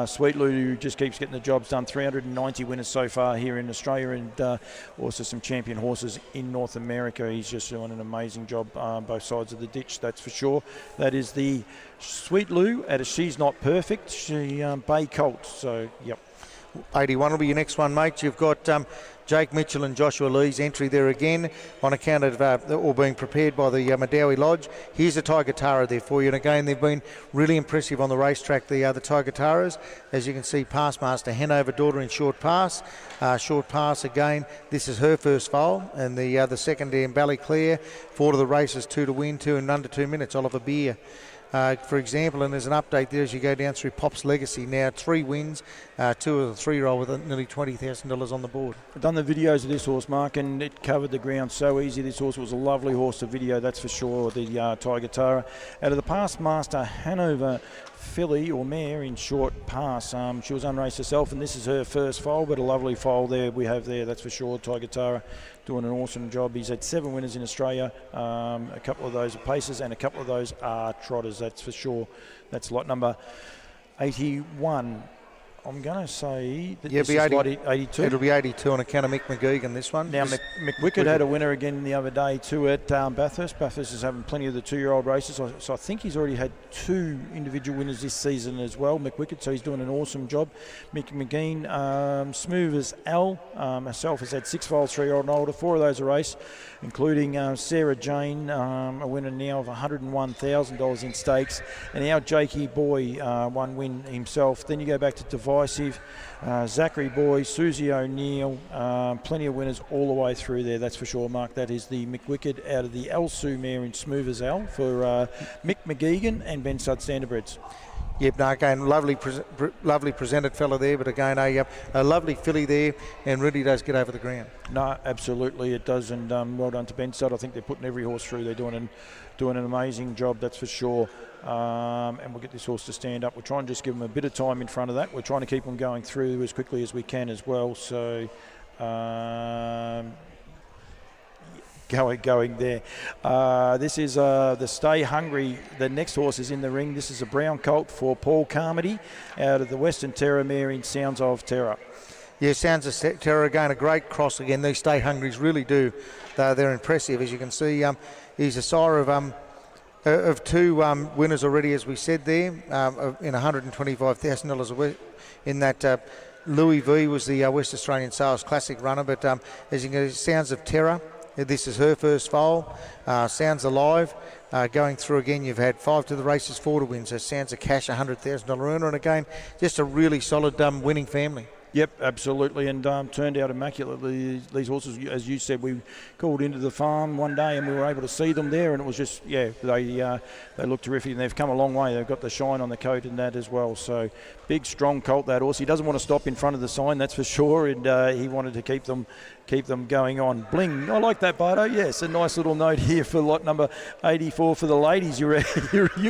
Sweet Lou just keeps getting the jobs done. 390 winners so far here in Australia, and also some champion horses in North America. He's just doing an amazing job both sides of the ditch, that's for sure. That is the Sweet Lou at a She's Not Perfect. She Bay Colt, so yep. 81 will be your next one, mate. You've got Jake Mitchell and Joshua Lee's entry there again on account of all being prepared by the Madawi Lodge. Here's a Tiger Tara there for you, and again they've been really impressive on the racetrack, the Tiger Taras. As you can see, Passmaster Hanover daughter in Short Pass. Short Pass again, this is her first foal, and the second there in Ballyclare. 4 to the races, 2 to win, 2 in under 2 minutes. Oliver Beer, for example, and there's an update there as you go down through Pop's Legacy. Now 3 wins, 2 of the 3-year-old with nearly $20,000 on the board. I've done the videos of this horse, Mark, and it covered the ground so easy. This horse was a lovely horse to video, that's for sure, the Tiger Tara. Out of the Passmaster Hanover filly or mare in Short Pass, she was unraced herself, and this is her first foal, but a lovely foal there we have there, that's for sure. Tiger Tara doing an awesome job. He's had 7 winners in Australia, a couple of those are paces and a couple of those are trotters, that's for sure. That's lot number 81. I'm going to say that this is 82. It'll be 82 on account of Mick McGeegan, this one. Now, McWicked had a winner again the other day too at Bathurst. Bathurst is having plenty of the 2-year-old races, so I think he's already had 2 individual winners this season as well, McWicked, so he's doing an awesome job. Mick McGean, smooth as L, herself has had 6 foals, 3-year-old and older, 4 of those a race, including Sarah Jane, a winner now of $101,000 in stakes, and our Jakey Boy, 1 win himself. Then you go back to Divisive, Zachary Boy, Susie O'Neill, plenty of winners all the way through there, that's for sure, Mark. That is the McWicked out of the El Sue mare in Smooth as L for Mick McGeegan and Ben Sud Standardbreds. Yep, no, again, lovely presented fella there, but again, a lovely filly there, and really does get over the ground. No, absolutely it does, and well done to Ben Sud. I think they're putting every horse through. They're doing an amazing job, that's for sure. And we'll get this horse to stand up. We'll try and just give them a bit of time in front of that. We're trying to keep them going through as quickly as we can as well. So going there. This is the Stay Hungry. The next horse is in the ring. This is a brown colt for Paul Carmody out of the Western Terror mare in Sounds of Terror. Yeah, Sounds of Terror again, a great cross again. These Stay Hungries really do. They're impressive, as you can see. He's a sire of 2 winners already, as we said there, in $125,000 in that. Louis V was the West Australian Sales Classic runner, but as you can see, Sounds of Terror, this is her first foal. Sounds Alive, going through again, you've had 5 to the races, 4 to win, so Sounds of Cash, $100,000 earner, and again, just a really solid winning family. Yep, absolutely, and turned out immaculately. These horses, as you said, we called into the farm one day and we were able to see them there, and it was just, yeah, they look terrific, and they've come a long way. They've got the shine on the coat and that as well. So big, strong colt, that horse. He doesn't want to stop in front of the sign, that's for sure, and he wanted to keep them going on. Bling, I like that, Bardo. Yes, a nice little note here for lot number 84 for the ladies. You're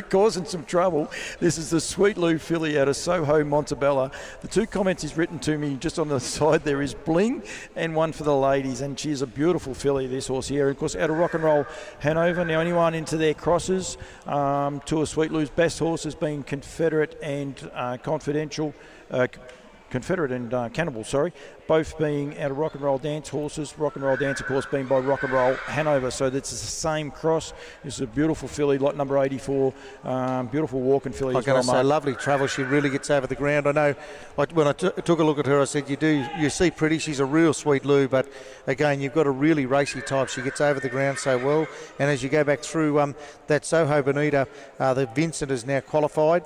causing some trouble. This is the Sweet Lou filly out of Soho, Montebello. The 2 comments he's written to me just on the side there is Bling and one for the ladies, and she's a beautiful filly, this horse here. Of course, out of Rock and Roll Hanover. Now, anyone into their crosses, 2 of Sweet Lou's best horses being Confederate and Confederate and Cannibal, both being out of Rock and Roll Dance horses. Rock and Roll Dance, of course, being by Rock and Roll Hanover, so that's the same cross. This is a beautiful filly, lot number 84, beautiful walking filly as well, Mark. Lovely travel, she really gets over the ground. I know when I took a look at her, I said, you see pretty, she's a real Sweet Lou, but again, you've got a really racy type. She gets over the ground so well, and as you go back through that Soho Bonita, the Vincent is now qualified.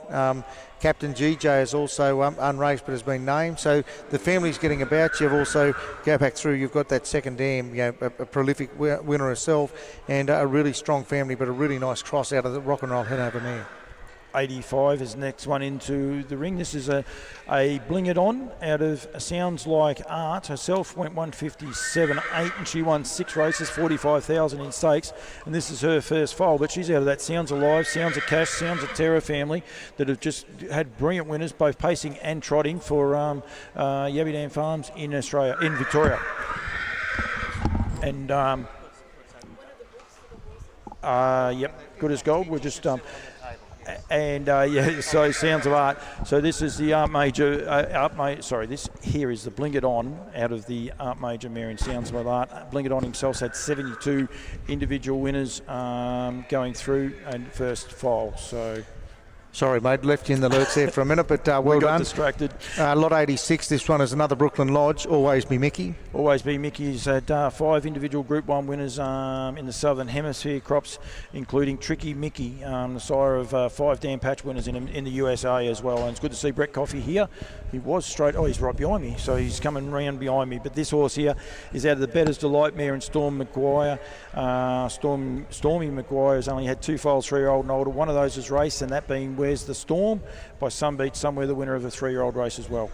Captain GJ is also unraced but has been named. So the family's getting about. You've also go back through. You've got that second dam, a prolific winner herself, and a really strong family, but a really nice cross out of the Rock and Roll Hanover mare. 85 is the next one into the ring. This is a Bling It On out of Sounds Like Art. Herself went 157.8 and she won 6 races, 45,000 in stakes. And this is her first foal, but she's out of that Sounds Alive, Sounds of Cash, Sounds of Terror family that have just had brilliant winners, both pacing and trotting for Yabby Dam Farms in Australia, in Victoria. And yep, good as gold. We're just so Sounds of Art. So this is the this here is the Bling It On out of the Art Major mare in Sounds of Art. Bling It On himself had 72 individual winners going through and first foal. So. Sorry, mate, left you in the lurch there for a minute, but well we got done. Distracted. Lot 86, this one is another Brooklyn Lodge, Always Be Mickey. Always Be Mickey's had 5 individual Group 1 winners in the Southern Hemisphere crops, including Tricky Mickey, the sire of 5 Dan Patch winners in the USA as well. And it's good to see Brett Coffey here. He was straight, he's right behind me, so he's coming round behind me. But this horse here is out of the Better's Delight mare in Storm Maguire. Stormy Maguire has only had 2 foals, 3-year-old and older. One of those is raced, and that being Where's the Storm by Some Beat Somewhere, the winner of the 3-year-old race as well.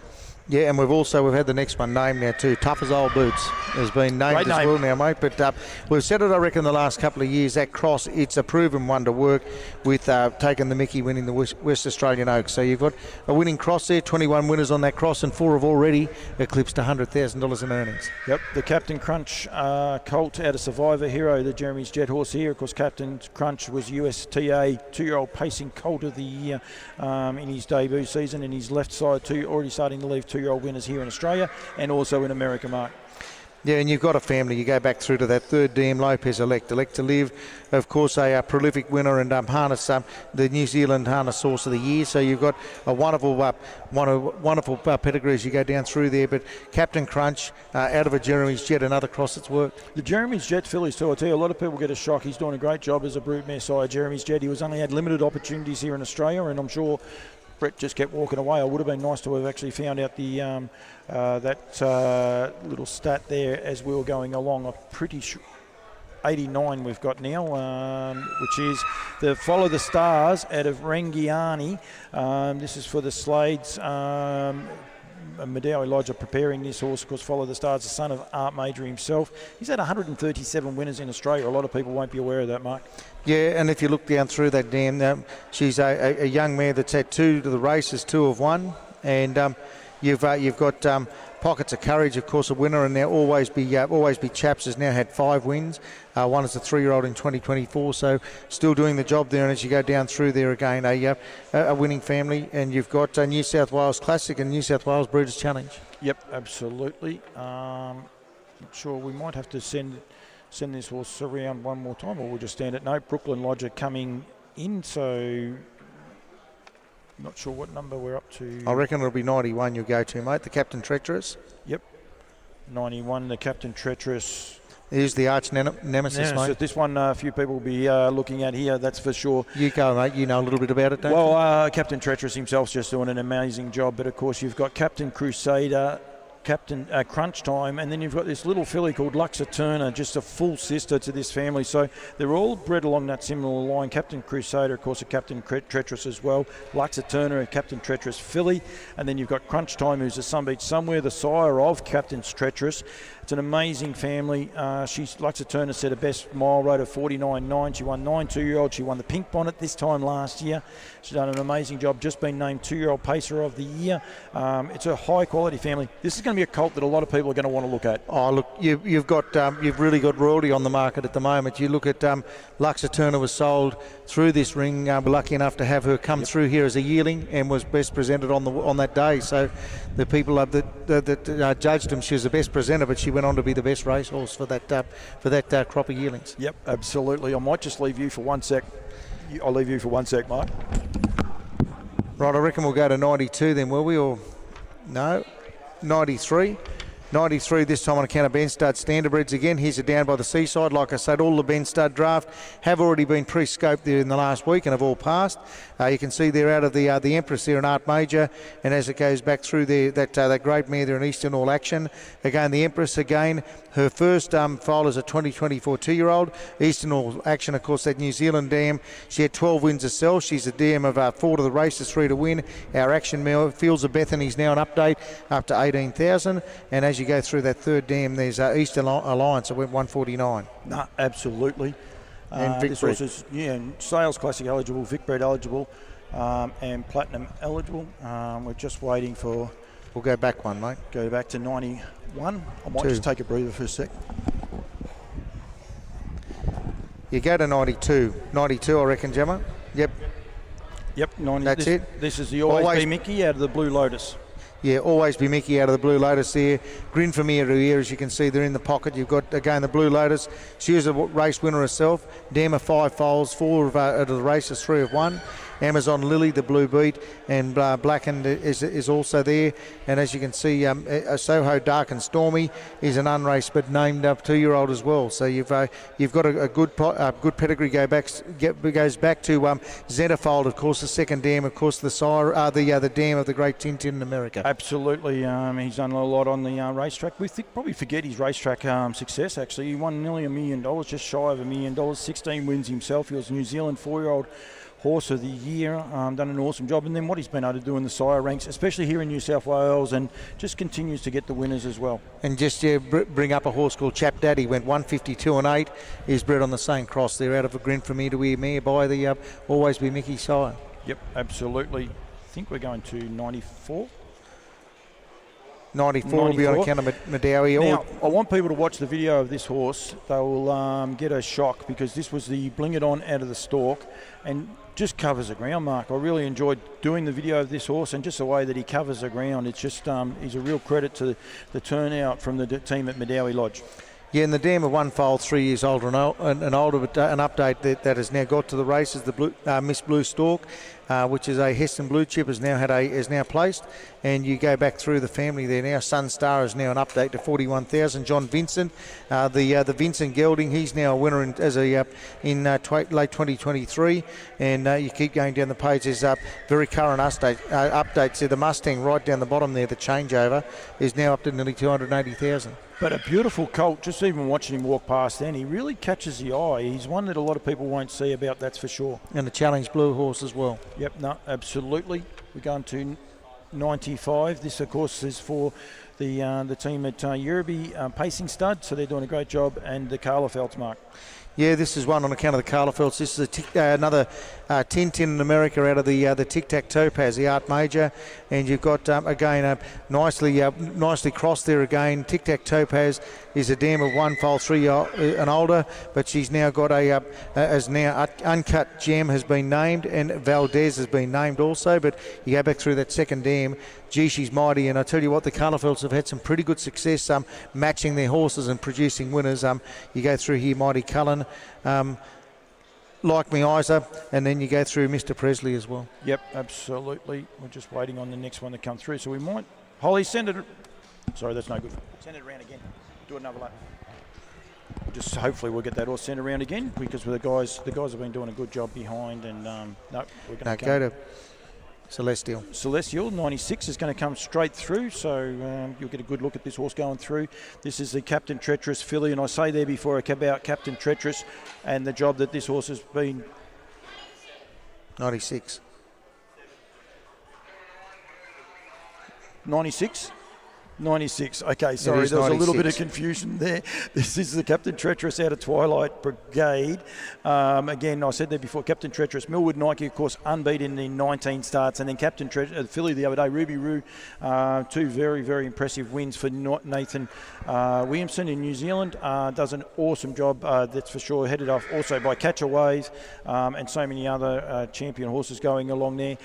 Yeah, and we've had the next one named now too. Tough as Old Boots has been named Great as name. well now, mate. But we've said it, I reckon, the last couple of years. That cross, it's a proven one to work with taking the Mickey, winning the West Australian Oaks. So you've got a winning cross there, 21 winners on that cross, and 4 have already eclipsed $100,000 in earnings. Yep, the Captain Crunch colt out of Survivor Hero, the Jeremy's Jet horse here. Of course, Captain Crunch was USTA 2-year-old pacing colt of the year in his debut season, and his left side too, already starting to leave 2-year-old winners here in Australia and also in America, Mark. Yeah, and you've got a family. You go back through to that third DM, Lopez Elect to Live, of course, a prolific winner and harness the New Zealand Harness Horse of the Year. So you've got a wonderful pedigree as you go down through there. But Captain Crunch out of a Jeremy's Jet, another cross that's worked. The Jeremy's Jet fillies too. I tell you, a lot of people get a shock. He's doing a great job as a broodmare sire. Jeremy's Jet. He was only had limited opportunities here in Australia, and I'm sure Brett just kept walking away. It would have been nice to have actually found out the little stat there as we were going along. I'm pretty sure 89 we've got now, which is the Follow the Stars out of Rangiani. This is for the Slades. Medeo Elijah preparing this horse, of course. Follow the Stars, the son of Art Major himself. He's had 137 winners in Australia. A lot of people won't be aware of that, Mark. Yeah, and if you look down through that dam, she's a young mare that's had 2 to the races, 2 have won, and you've got Pockets of Courage, of course, a winner, and now Always Be Chaps has now had 5 wins. One is a 3-year-old in 2024, so still doing the job there. And as you go down through there again, a winning family, and you've got New South Wales Classic and New South Wales Breeders' Challenge. Yep, absolutely. Not sure, we might have to send this horse around one more time, or we'll just stand it. No, Brooklyn Lodger coming in, so not sure what number we're up to. I reckon it'll be 91 you'll go to, mate. The Captain Treacherous. Yep, 91, the Captain Treacherous. Here's the arch nemesis, mate. So this one a few people will be looking at here, that's for sure. You go, mate. You know a little bit about it, don't you? Well, Captain Treacherous himself's just doing an amazing job, but of course you've got Captain Crusader, Captain Crunch Time, and then you've got this little filly called Luxa Turner, just a full sister to this family. So they're all bred along that similar line. Captain Crusader, of course, a Captain Treacherous as well. Luxa Turner, a Captain Treacherous filly. And then you've got Crunch Time, who's a Some Beat Somewhere, the sire of Captain Treacherous. It's an amazing family. Luxa Turner set a best mile rate of 49.9. She won 9 2-year-olds. She won the Pink Bonnet this time last year. She's done an amazing job, just been named 2-year-old Pacer of the Year. It's a high-quality family. This is going to be a colt that a lot of people are going to want to look at. Oh, look, you've really got royalty on the market at the moment. You look at Luxa Turner was sold through this ring. We're lucky enough to have her come through here as a yearling and was best presented on that day. So the people that judged him, she was the best presenter, but she went on to be the best racehorse for that crop of yearlings. Yep, absolutely. I might just leave you for 1 sec. I'll leave you for 1 sec, Mark. Right, I reckon we'll go to 92 then, will we? Or no, 93. 93 this time on account of Ben Stud Standardbreds again. Here's a down by the seaside. Like I said, all the Ben Stud draft have already been pre-scoped there in the last week and have all passed. You can see they're out of the Empress there in Art Major, and as it goes back through there, that great mare there in Eastern All Action. Again, the Empress again, her first foal is a 2024 2-year-old. Eastern All Action, of course, that New Zealand dam. She had 12 wins herself. She's a dam of 4 to the races, 3 to win. Our Action mare, Fields of Bethany's now an update up to 18,000, and as you go through that third dam, there's Eastern Alliance. It went 149. No, absolutely. And this horse is Sales Classic eligible, Vicbred eligible, and Platinum eligible. We're just waiting for. We'll go back one, mate. Go back to 91. I might just take a breather for a sec. You go to 92. 92, I reckon, Gemma. Yep. Yep. 90. That's it. This is the Always Be Mickey out of the Blue Lotus. Yeah, Always Be Mickey out of the Blue Lotus there. Grin from ear to ear, as you can see, they're in the pocket. You've got, again, the Blue Lotus. She was a race winner herself. Dam of 5 foals, 4 of the races, 3 of 1. Amazon Lily, the Blue Beat, and Blackened is also there. And as you can see, Soho Dark and Stormy is an unraced but named up 2-year-old as well. So you've got a good pedigree goes back to Zetafold, of course, the second dam, of course, the dam of the Great Tintin in America. Absolutely, he's done a lot on the racetrack. We probably forget his racetrack success. Actually, he won nearly $1 million, just shy of $1 million. 16 wins himself. He was New Zealand 4-year-old Horse of the Year, done an awesome job, and then what he's been able to do in the sire ranks, especially here in New South Wales, and just continues to get the winners as well. And just bring up a horse called Chap Daddy, went 152 and 8. He's bred on the same cross there, out of a Grin from ear to ear mare by the Always Be Mickey sire. Yep, absolutely. I think we're going to 94. 94 will be on account of Madawi. Now, I want people to watch the video of this horse. They will get a shock, because this was the Bling It On out of the stalk and just covers the ground, Mark. I really enjoyed doing the video of this horse, and just the way that he covers the ground. It's just, he's a real credit to the turnout from the team at Madawi Lodge. Yeah, and the dam of 1 foal, 3 years old and older, but an update that has now got to the races. The Miss Blue Stalk, which is a Heston Blue Chip, is now placed, and you go back through the family there now. Sun Star is now an update to 41,000. John Vincent, the Vincent Gelding, he's now a winner in late 2023, and you keep going down the page. There's very current updates there. The Mustang right down the bottom there, the changeover, is now up to nearly 280,000. But a beautiful colt, just even watching him walk past then, he really catches the eye. He's one that a lot of people won't see about, that's for sure. And the Challenge Blue horse as well. Yep, no, absolutely. We're going to 95. This, of course, is for the team at Yearby Pacing Stud, so they're doing a great job, and the Carla Feltz, Mark. Yeah, this is one on account of the Carla Feltz. This is another Tintin in America out of the Tic Tac Topaz, the Art Major, and you've got again nicely crossed there again. Tic Tac Topaz is a dam of 1 foal, 3 and older, but she's now got Uncut Gem has been named, and Valdez has been named also. But you go back through that second dam, gee, she's mighty, and I tell you what, the Carla Feltz have had some pretty good success matching their horses and producing winners. You go through here, Mighty Cullen, Like Me Isa, and then you go through Mr. Presley as well. Yep, absolutely. We're just waiting on the next one to come through, so we might. Holly, send it. Sorry, that's no good. Send it around again. Do another lap. Just hopefully we'll get that all sent around again, because the guys have been doing a good job behind, and no, we're going to go to Celestial. Celestial, 96, is going to come straight through, so you'll get a good look at this horse going through. This is the Captain Treacherous filly, and I say there before about Captain Treacherous and the job that this horse has been. 96. 96? 96. Okay, sorry, there was a little bit of confusion there. This is the Captain Treacherous out of Twilight Brigade. Again, I said there before, Captain Treacherous, Millwood Nike, of course, unbeaten in 19 starts, and then Captain Treacherous, filly the other day, Ruby Roo, 2 very, very impressive wins for Nathan Williamson in New Zealand. Does an awesome job, that's for sure, headed off also by Catch a Wave, and so many other champion horses going along there.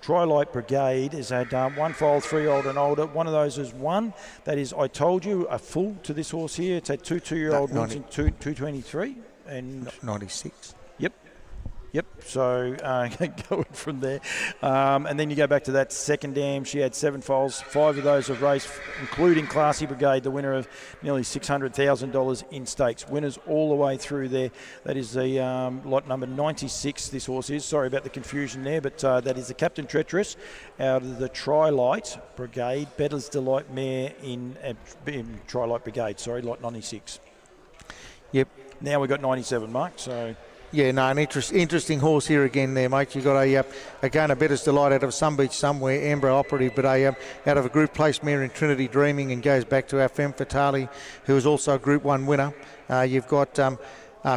Twilight Brigade has had 1 foal, 3 old and older. One of those is 1. That is, I told you, a full to this horse here. It's had 2 2-year-old wins in 223. And 96. Yep. Yep, so going from there. And then you go back to that second dam. She had 7 foals, 5 of those have raced, including Classy Brigade, the winner of nearly $600,000 in stakes. Winners all the way through there. That is the lot number 96, this horse is. Sorry about the confusion there, but that is the Captain Treacherous out of the Tri-Light Brigade, Better's Delight mare in Tri-Light Brigade, sorry, lot 96. Yep. Now we've got 97, Mark, so... Yeah, no, an interesting horse here again there, mate. You've got a Better's Delight out of Some Beach somewhere, Amber Operative, but out of a Group Place mare in Trinity Dreaming, and goes back to our Femme Fatale, who is also a Group 1 winner. You've got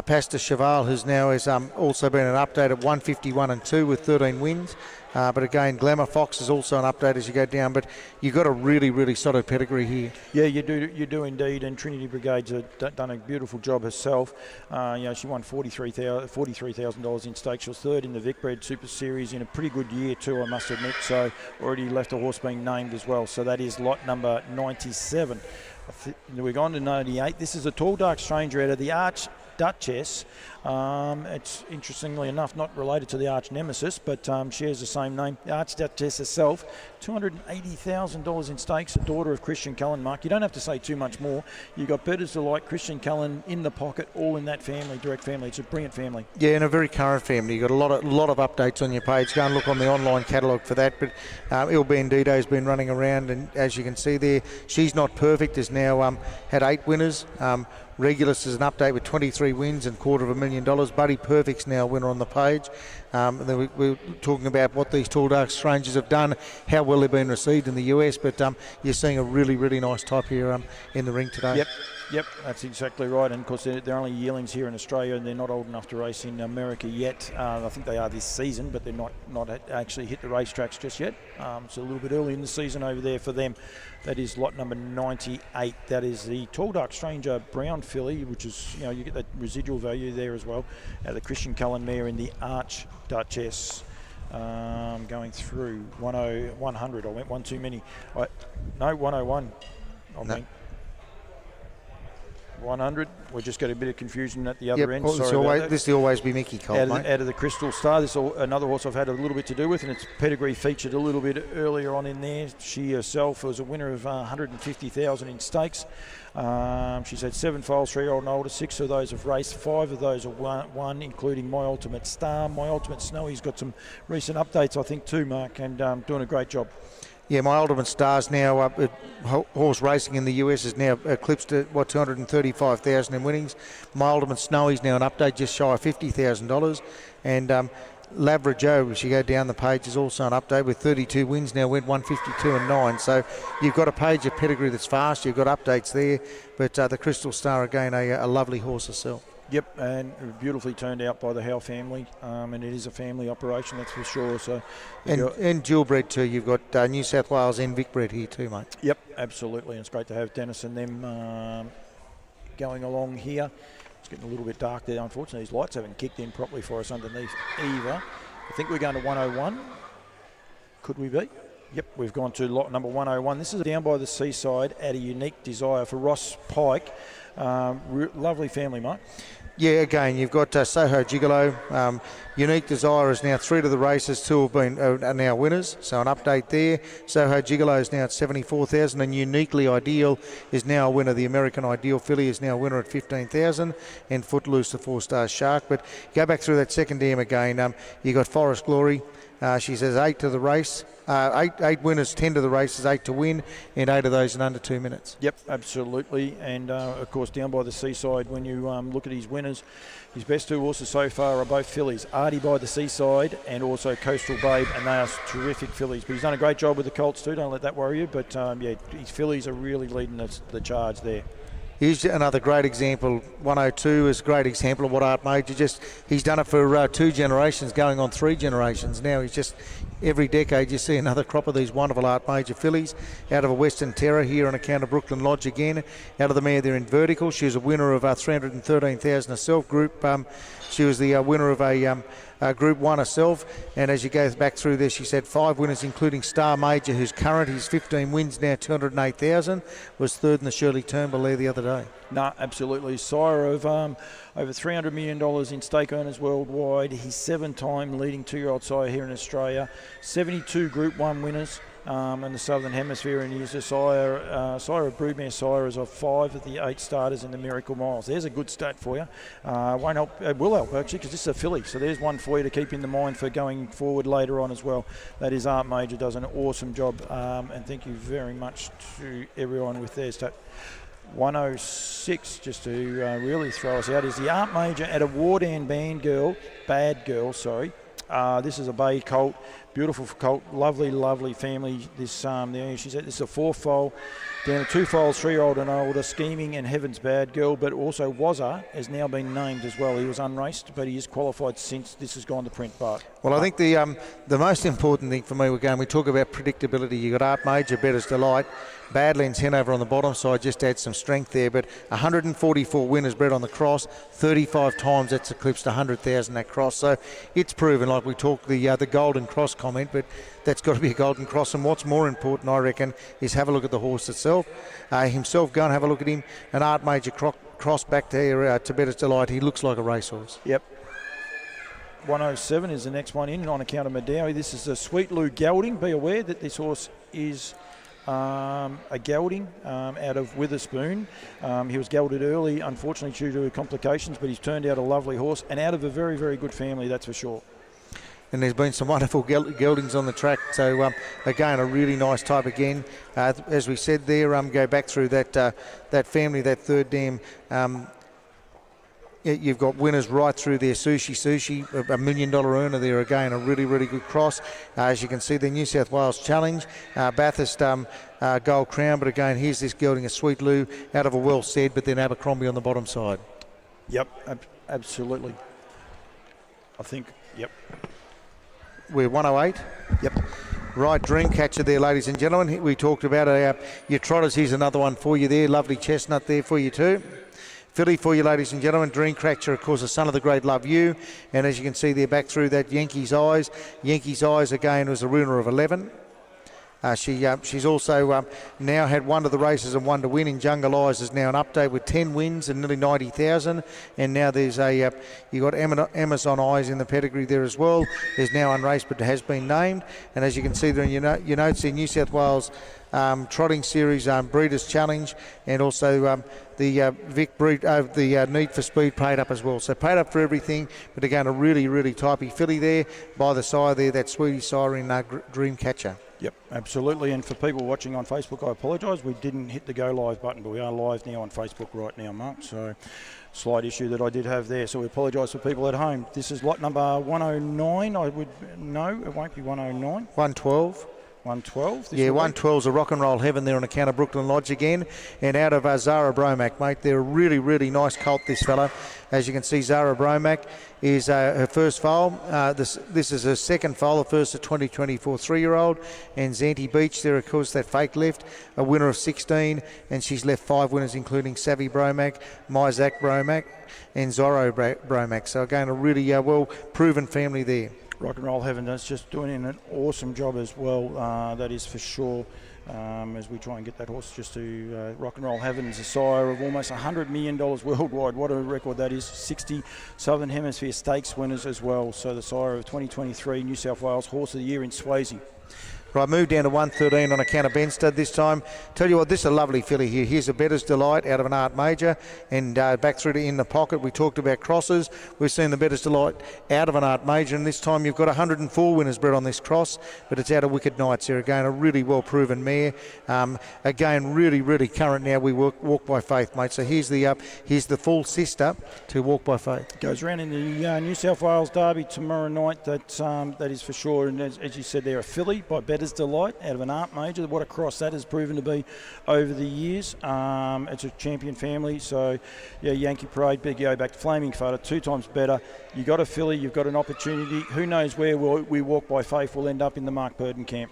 Pastor Cheval, who's now has also been an update at 151 and 2 with 13 wins. But again, Glamour Fox is also an update as you go down. But you've got a really, really solid pedigree here. Yeah, you do indeed. And Trinity Brigade's done a beautiful job herself. She won $43,000 in stakes. She was third in the Vicbred Super Series in a pretty good year too, I must admit. So already left a horse being named as well. So that is lot number 97. We're going to 98. This is a tall, dark stranger out of the Arch Duchess. It's interestingly enough not related to the Arch Nemesis, but shares the same name. The Arch Duchess herself, $280,000 in stakes, a daughter of Christian Cullen, Mark. You don't have to say too much more. You've got Better's Delight, Christian Cullen in the pocket, all in that family, direct family. It's a brilliant family. Yeah, and a very current family. You've got a lot of updates on your page. Go and look on the online catalogue for that. But Il Bandito has been running around, and as you can see there, She's Not Perfect has now had 8 winners. Regulus is an update with 23 wins and $250,000. Buddy Perfect's now a winner on the page. And then we're talking about what these tall, dark strangers have done, how well they've been received in the US. But you're seeing a really, really nice type here in the ring today. Yep, that's exactly right. And of course, they're only yearlings here in Australia, and they're not old enough to race in America yet. I think they are this season, but they're not actually hit the racetracks just yet. It's a little bit early in the season over there for them. That is lot number 98. That is the Tall Dark Stranger Brown filly, which is, you get that residual value there as well. The Christian Cullen mare in the Arch Duchess. Going through 100. I went one too many. 101. I mean 100. We just got a bit of confusion at the other end. This will always be Mickey Cole, mate. Out of the Crystal Star. This is another horse I've had a little bit to do with, and its pedigree featured a little bit earlier on in there. She herself was a winner of $150,000 in stakes. She's had 7 foals, 3-year-old and older. 6 of those have raced. 5 of those are won, including My Ultimate Star. My Ultimate Snowy's got some recent updates, I think, too, Mark, and doing a great job. Yeah, My Ultimate Star's now horse racing in the US is now eclipsed at 235,000 in winnings. My Ultimate Snowy's now an update just shy of $50,000, and Lavra Joe, as you go down the page, is also an update with 32 wins now, went 152 and 9. So you've got a page of pedigree that's fast. You've got updates there, but the Crystal Star again, a lovely horse herself. Yep, and beautifully turned out by the Howe family, and it is a family operation, that's for sure. So, and dual bred too. You've got New South Wales and Vic bred here too, mate. Yep, absolutely, and it's great to have Dennis and them going along here. It's getting a little bit dark there. Unfortunately, these lights haven't kicked in properly for us underneath either. I think we're going to 101. Could we be? Yep, we've gone to lot number 101. This is down by the seaside at a Unique Desire for Ross Pike. Lovely family, mate. Yeah, again, you've got Soho Gigolo. Unique Desire is now 3 of the races. 2 have been are now winners, so an update there. Soho Gigolo is now at 74,000, and Uniquely Ideal is now a winner. The American Ideal filly is now a winner at 15,000, and Footloose, the 4-star Shark. But go back through that second dam again. You got Forest Glory. She says 8 to the race. 8 winners, 10 to the races, 8 to win, and 8 of those in under 2 minutes. Yep, absolutely. And of course, down by the seaside, when you look at his winners, his best 2 horses so far are both fillies, Artie by the Seaside and also Coastal Babe, and they are terrific fillies. But he's done a great job with the Colts too, don't let that worry you. But yeah, his fillies are really leading the charge there. Here's another great example. 102 is a great example of what Art Major he's done it for 2 generations, going on 3 generations now. He's just, every decade you see another crop of these wonderful Art Major fillies. Out of a Western Terror here on account of Brooklyn Lodge again. Out of the mare there in Vertical. She was a winner of $313,000 herself. Group She was the winner of a Group 1 herself, and as you go back through there, she's had 5 winners, including Star Major, who's current. He's 15 wins now, 208,000. Was third in the Shirley Turnbull there the other day. No, absolutely. Sire of over $300 million in stake earners worldwide. He's 7-time leading 2-year-old sire here in Australia. 72 Group 1 winners in the Southern Hemisphere, and he's a sire of broodmare sires of 5 of the 8 starters in the Miracle Miles. There's a good stat for you. Won't help, it will help actually, because this is a filly. So there's one for you to keep in the mind for going forward later on as well. That is Art Major, does an awesome job, and thank you very much to everyone with their stat. 106, just to really throw us out, is the Art Major at a Wardan Bad Girl. This is a bay colt, beautiful colt, lovely family. This she's at this is a 4-foal, down to 2 foals, 3-year-old and older, Scheming and Heaven's Bad Girl, but also Wazza has now been named as well. He was unraced, but he is qualified since this has gone to print. But well, I think the most important thing for me, we talk about predictability. You got Art Major, Better's Delight. Badlands Hanover on the bottom side just adds some strength there, but 144 winners bred on the cross, 35 times that's eclipsed 100,000 that cross. So it's proven, like we talked the golden cross comment, but that's got to be a golden cross. And what's more important, I reckon, is have a look at the horse itself. Himself, go and have a look at him. An Art Major cross back there to Better's Delight. He looks like a racehorse. Yep. 107 is the next one in on account of Madawi. This is a Sweet Lou gelding. Be aware that this horse is a gelding out of Witherspoon. He was gelded early, unfortunately due to complications, but he's turned out a lovely horse and out of a very, very good family, that's for sure. And there's been some wonderful geldings on the track. So, again, a really nice type again. As we said there, go back through that family, that third dam. You've got winners right through there. Sushi, $1 million earner there again, a really, really good cross. As you can see, the New South Wales Challenge, Bathurst Gold Crown, but again, here's this gelding, a Sweet Lou, out of a well said, but then Abercrombie on the bottom side. Yep, absolutely. I think, yep. We're 108. Yep. Right, Dreamcatcher there, ladies and gentlemen. We talked about your trotters. Here's another one for you there. Lovely chestnut there for you too. Filly for you, ladies and gentlemen. Dreamcatcher, of course, the son of the great Love You. And as you can see there, back through that, Yankees Eyes. Yankees Eyes, again, was a winner of 11. She's also now had 1 to the races and 1 to win. In Jungle Eyes is now an update with 10 wins and nearly 90,000. And now there's you got Amazon Eyes in the pedigree there as well. There's now unraced, but has been named. And as you can see there in your notes, the New South Wales Trotting Series Breeders' Challenge, and also the Vic Breed, the Need for Speed paid up as well. So paid up for everything, but again, a really, really typey filly there by the sire there, that Sweetie sire in Dreamcatcher. Yep, absolutely. And for people watching on Facebook, I apologise. We didn't hit the go live button, but we are live now on Facebook right now, Mark. So slight issue that I did have there. So we apologise for people at home. This is lot number 109. No, it won't be 109. 112. 112. Yeah, 112's a Rock and Roll Heaven there on account of Brooklyn Lodge again. And out of Zara Bromack, mate. They're a really, really nice colt, this fella. As you can see, Zara Bromack is her first foal. This is her second foal, the first a 2024 3-year-old. And Zanti Beach there, of course, that fake left, a winner of 16. And she's left 5 winners, including Savvy Bromack, Myzak Bromack, and Zorro Bromack. So again, a really well-proven family there. Rock and Roll Heaven is just doing an awesome job as well, that is for sure, as we try and get that horse just to Rock and Roll Heaven is a sire of almost $100 million worldwide. What a record that is. 60 Southern Hemisphere Stakes winners as well. So the sire of 2023 New South Wales Horse of the Year in Swayze. Right, move down to 113 on account of Benstead this time. Tell you what, this is a lovely filly here. Here's a Better's Delight out of an Art Major, and back through to In the Pocket. We talked about crosses. We've seen the Better's Delight out of an Art Major, and this time you've got 104 winners bred on this cross, but it's out of Wicked Knights here. Again, a really well-proven mare. Again, really, really current now. We walk by faith, mate. So here's the full sister to Walk by Faith. Goes around in the New South Wales Derby tomorrow night. That is for sure. And as you said, they're a filly by Better's Delight out of an Art Major. What a cross that has proven to be over the years. It's a champion family. So, yeah, Yankee Parade, big go back to Flaming Flutter, 2 times better. You got a filly, you've got an opportunity. Who knows where we Walk by Faith will end up in the Mark Purdon camp.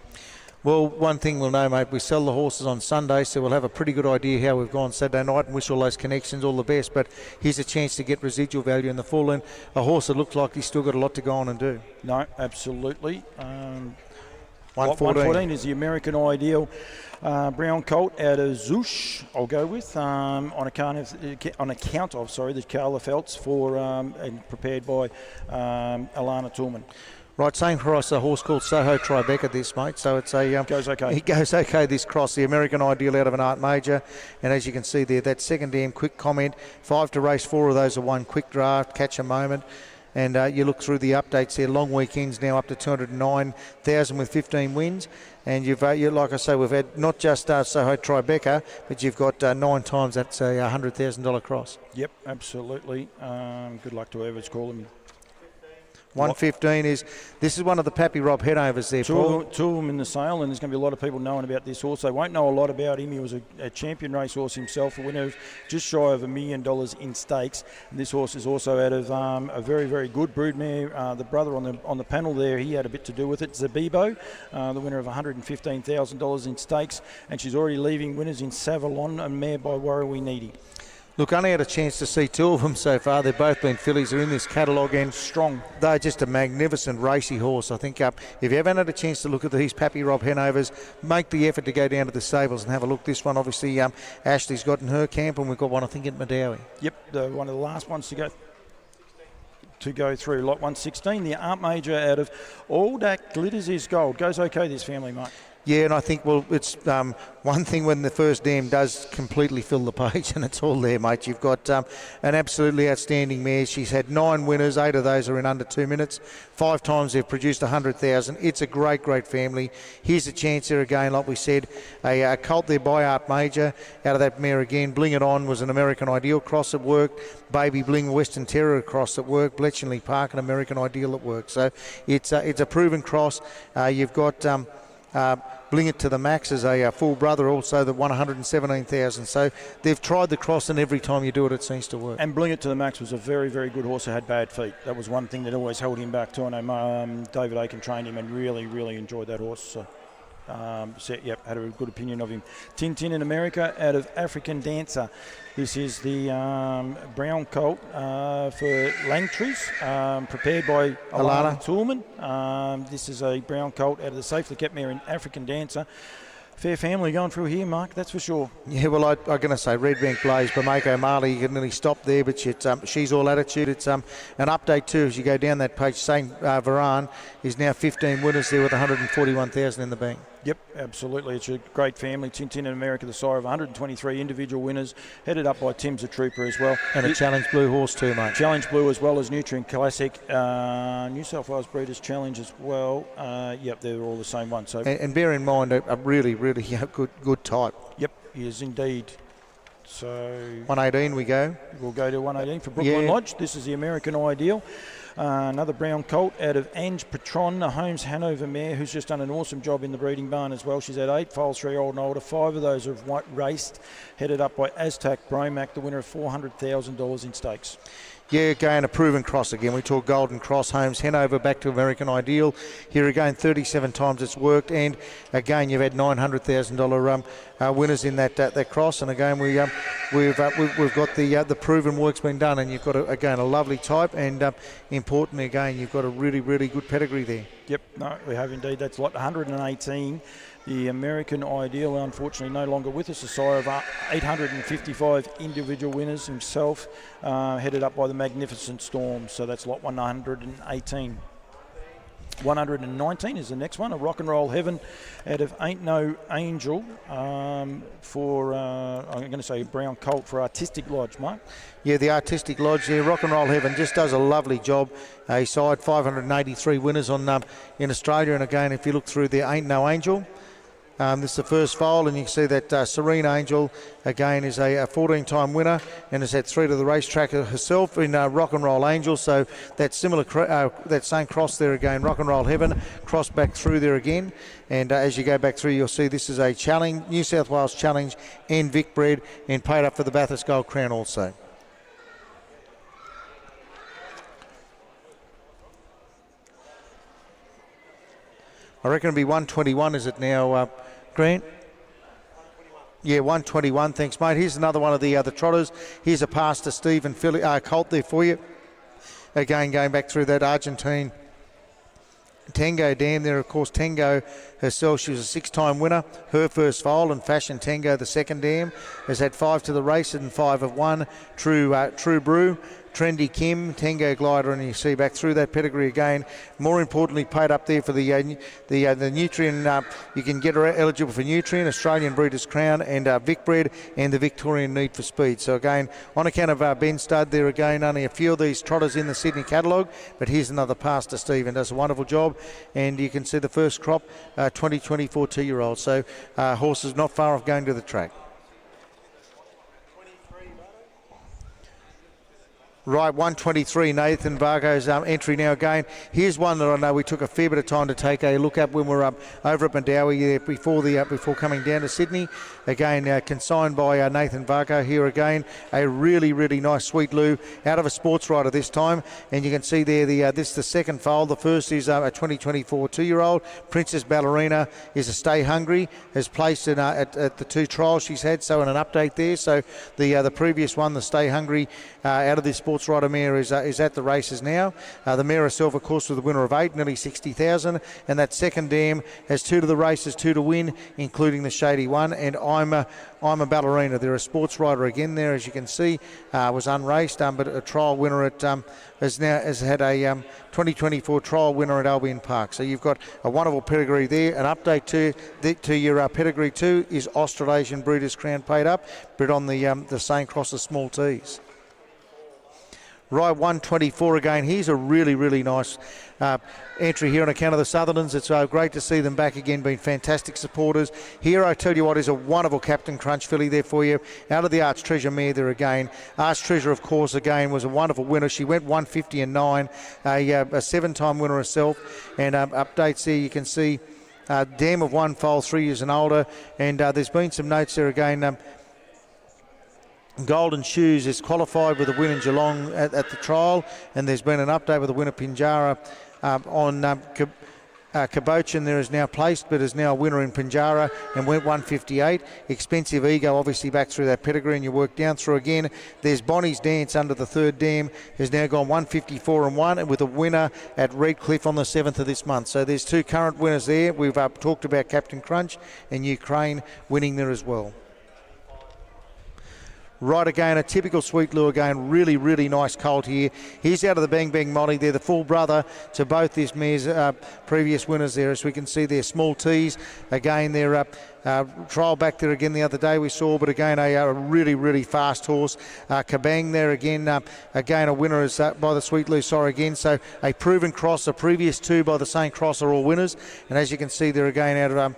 Well, one thing we'll know, mate, we sell the horses on Sunday, so we'll have a pretty good idea how we've gone Saturday night and wish all those connections all the best. But here's a chance to get residual value in the full, and a horse that looks like he's still got a lot to go on and do. No, absolutely. 114 is the American Ideal brown colt out of Zouche, I'll go with, on account of the Carla Felts and prepared by Alana Toolman. Right, same cross, a horse called Soho Tribeca, this, mate. So it's a... goes okay. He goes okay, this cross. The American Ideal out of an Art Major. And as you can see there, that second dam, quick comment. 5 to race, 4 of those are one quick draft, catch a moment. And you look through the updates there, long weekends now up to 209,000 with 15 wins. And like I say, we've had not just Soho Tribeca, but you've got 9 times that's a $100,000 cross. Yep, absolutely. Good luck to whoever's calling me. 115 this is one of the Pappy Rob headovers there, Paul. Two of them in the sale, and there's going to be a lot of people knowing about this horse. They won't know a lot about him. He was a champion racehorse himself, a winner of just shy of $1 million in stakes. And this horse is also out of a very, very good broodmare. The brother on the panel there, he had a bit to do with it. Zabibo, the winner of $115,000 in stakes, and she's already leaving winners in Savalon and mare by Warwick Needy. Look, only had a chance to see 2 of them so far. They've both been fillies. They're in this catalogue and strong. They're just a magnificent racy horse. I think if you haven't had a chance to look at these Pappy Rob Hanovers, make the effort to go down to the stables and have a look. This one, obviously, Ashley's got in her camp, and we've got one, I think, at Madawi. Yep, one of the last ones to go through. Lot 116, the Art Major out of All That Glitters Is Gold. Goes okay, this family, mate. Yeah, and I think, well, it's one thing when the first dam does completely fill the page, and it's all there, mate. You've got an absolutely outstanding mare. She's had 9 winners. 8 of those are in under 2 minutes. 5 times they've produced 100,000. It's a great, great family. Here's a chance there again, like we said. A colt there by Art Major out of that mare again. Bling It On was an American Ideal cross at work. Baby Bling Western Terror cross at work. Bletchley Park, an American Ideal at work. So it's a proven cross. You've got... Bling It to the Max is a full brother also that won 117,000. So they've tried the cross, and every time you do it, it seems to work. And Bling It to the Max was a very, very good horse who had bad feet. That was one thing that always held him back too. I know David Aiken trained him and really, really enjoyed that horse. So, had a good opinion of him. Tintin in America out of African Dancer. This is the brown colt for Langtries, prepared by Alana Toolman. This is a brown colt out of the safely kept mare in African Dancer. Fair family going through here, Mark, that's for sure. Yeah, well, I'm going to say Red Bank Blaze, Bamako Marley, you can nearly stop there, but she's all attitude. It's an update too as you go down that page. St. Varan is now 15 winners there with 141,000 in the bank. Yep, absolutely. It's a great family. Tintin in America, the sire of 123 individual winners, headed up by Tim's a Trooper as well. And a Challenge Blue horse too, mate. Challenge Blue as well as Nutrien Classic. New South Wales Breeders' Challenge as well. Yep, they're all the same one. So and bear in mind, a really, really good type. Yep, he is indeed. So 118 we go. We'll go to 118 for Brooklyn Lodge. This is the American Ideal. Another brown colt out of Ange Patron, a Holmes Hanover mare who's just done an awesome job in the breeding barn as well. She's had 8 foals, 3-year-old and older. 5 of those have raced, headed up by Aztac Bromac, the winner of $400,000 in stakes. Yeah, again, a proven cross again. We talk Golden Cross, Holmes, Hanover, back to American Ideal. Here again, 37 times it's worked. And again, you've had $900,000 winners in that cross. And again, we've got the proven work's been done. And you've got, a lovely type. And importantly, again, you've got a really, really good pedigree there. Yep, no, we have indeed. That's lot 118. The American Ideal, unfortunately, no longer with us. A sire of 855 individual winners himself, headed up by the Magnificent Storm. So that's lot 118. 119 is the next one, a Rock and Roll Heaven out of Ain't No Angel for, I'm going to say brown colt for Artistic Lodge, Mark. Yeah, the Artistic Lodge there, Rock and Roll Heaven, just does a lovely job. He side 583 winners on in Australia. And again, if you look through there, Ain't No Angel. This is the first foal, and you can see that Serene Angel, again, is a 14-time winner and has had 3 to the racetrack herself in Rock and Roll Angel. So that that same cross there again, Rock and Roll Heaven, cross back through there again. And as you go back through, you'll see this is a challenge, New South Wales Challenge and Vic bred, and paid up for the Bathurst Gold Crown also. I reckon it'll be 121, is it now, Grant? Yeah, 121. Thanks, mate. Here's another one of the trotters. Here's a pass to Stephen Colt there for you. Again, going back through that Argentine Tango dam there. Of course, Tango herself, she was a 6-time winner. Her first foal, and Fashion Tango, the second dam, has had 5 to the race and 5 have won. True Brew, Trendy Kim, Tango Glider, and you see back through that pedigree again. More importantly, paid up there for the Nutrien. You can get her eligible for Nutrien, Australian Breeders' Crown, and Vic Bred, and the Victorian Need for Speed. So again, on account of Ben Studd, there again only a few of these trotters in the Sydney catalogue. But here's another pass to Stephen. Does a wonderful job, and you can see the first crop, 2024 2-year-old. So horses not far off going to the track. Right, 123, Nathan Vargo's entry now again. Here's one that I know we took a fair bit of time to take a look at when we were over at Mandowie before coming down to Sydney. Again, consigned by Nathan Vargo here again. A really, really nice Sweet Lou out of a sports rider this time. And you can see there, this is the second foal. The first is a 2024 2-year-old. Princess Ballerina is a Stay Hungry, has placed in, at the 2 trials she's had, so in an update there. So the previous one, the Stay Hungry, out of this sports rider mare is at the races now. The mare herself, of course, was the winner of 8, nearly 60,000, and that second dam has 2 to the races, 2 to win, including the Shady One. And I'm a Ballerina. They're a sports rider again there, as you can see, was unraced, but a trial winner at has had a 2024 trial winner at Albion Park. So you've got a wonderful pedigree there. An update to your pedigree too is Australasian Breeders' Crown paid up, but on the same cross as small T's. Right, 124 again. Here's a really, really nice entry here on account of the Sutherlands. It's great to see them back again, being fantastic supporters. Here, I tell you what, is a wonderful Captain Crunch filly there for you. Out of the Arch Treasure mare there again. Arch Treasure, of course, again, was a wonderful winner. She went 150 and 9, a 7-time winner herself. And updates there, you can see dam of 1 foal, 3 years and older. And there's been some notes there again. Golden Shoes is qualified with a win in Geelong at the trial, and there's been an update with the winner Pinjarra on Cabochin. There is now placed, but is now a winner in Pinjarra and went 158. Expensive Ego, obviously back through that pedigree, and you work down through again. There's Bonnie's Dance under the 3rd dam, has now gone 154 and 1, and with a winner at Redcliffe on the 7th of this month. So there's 2 current winners there. We've talked about Captain Crunch and Ukraine winning there as well. Right, again, a typical Sweet Lou again. Really, really nice colt here. He's out of the Bang Bang Molly. They're the full brother to both this mare's previous winners there. As we can see there, Small T's. Again, they're trial back there again the other day we saw, but again, a really, really fast horse. Kabang there again. Again, a winner is by the Sweet Lou, sorry, again. So a proven cross. The previous 2 by the same cross are all winners. And as you can see there again, out of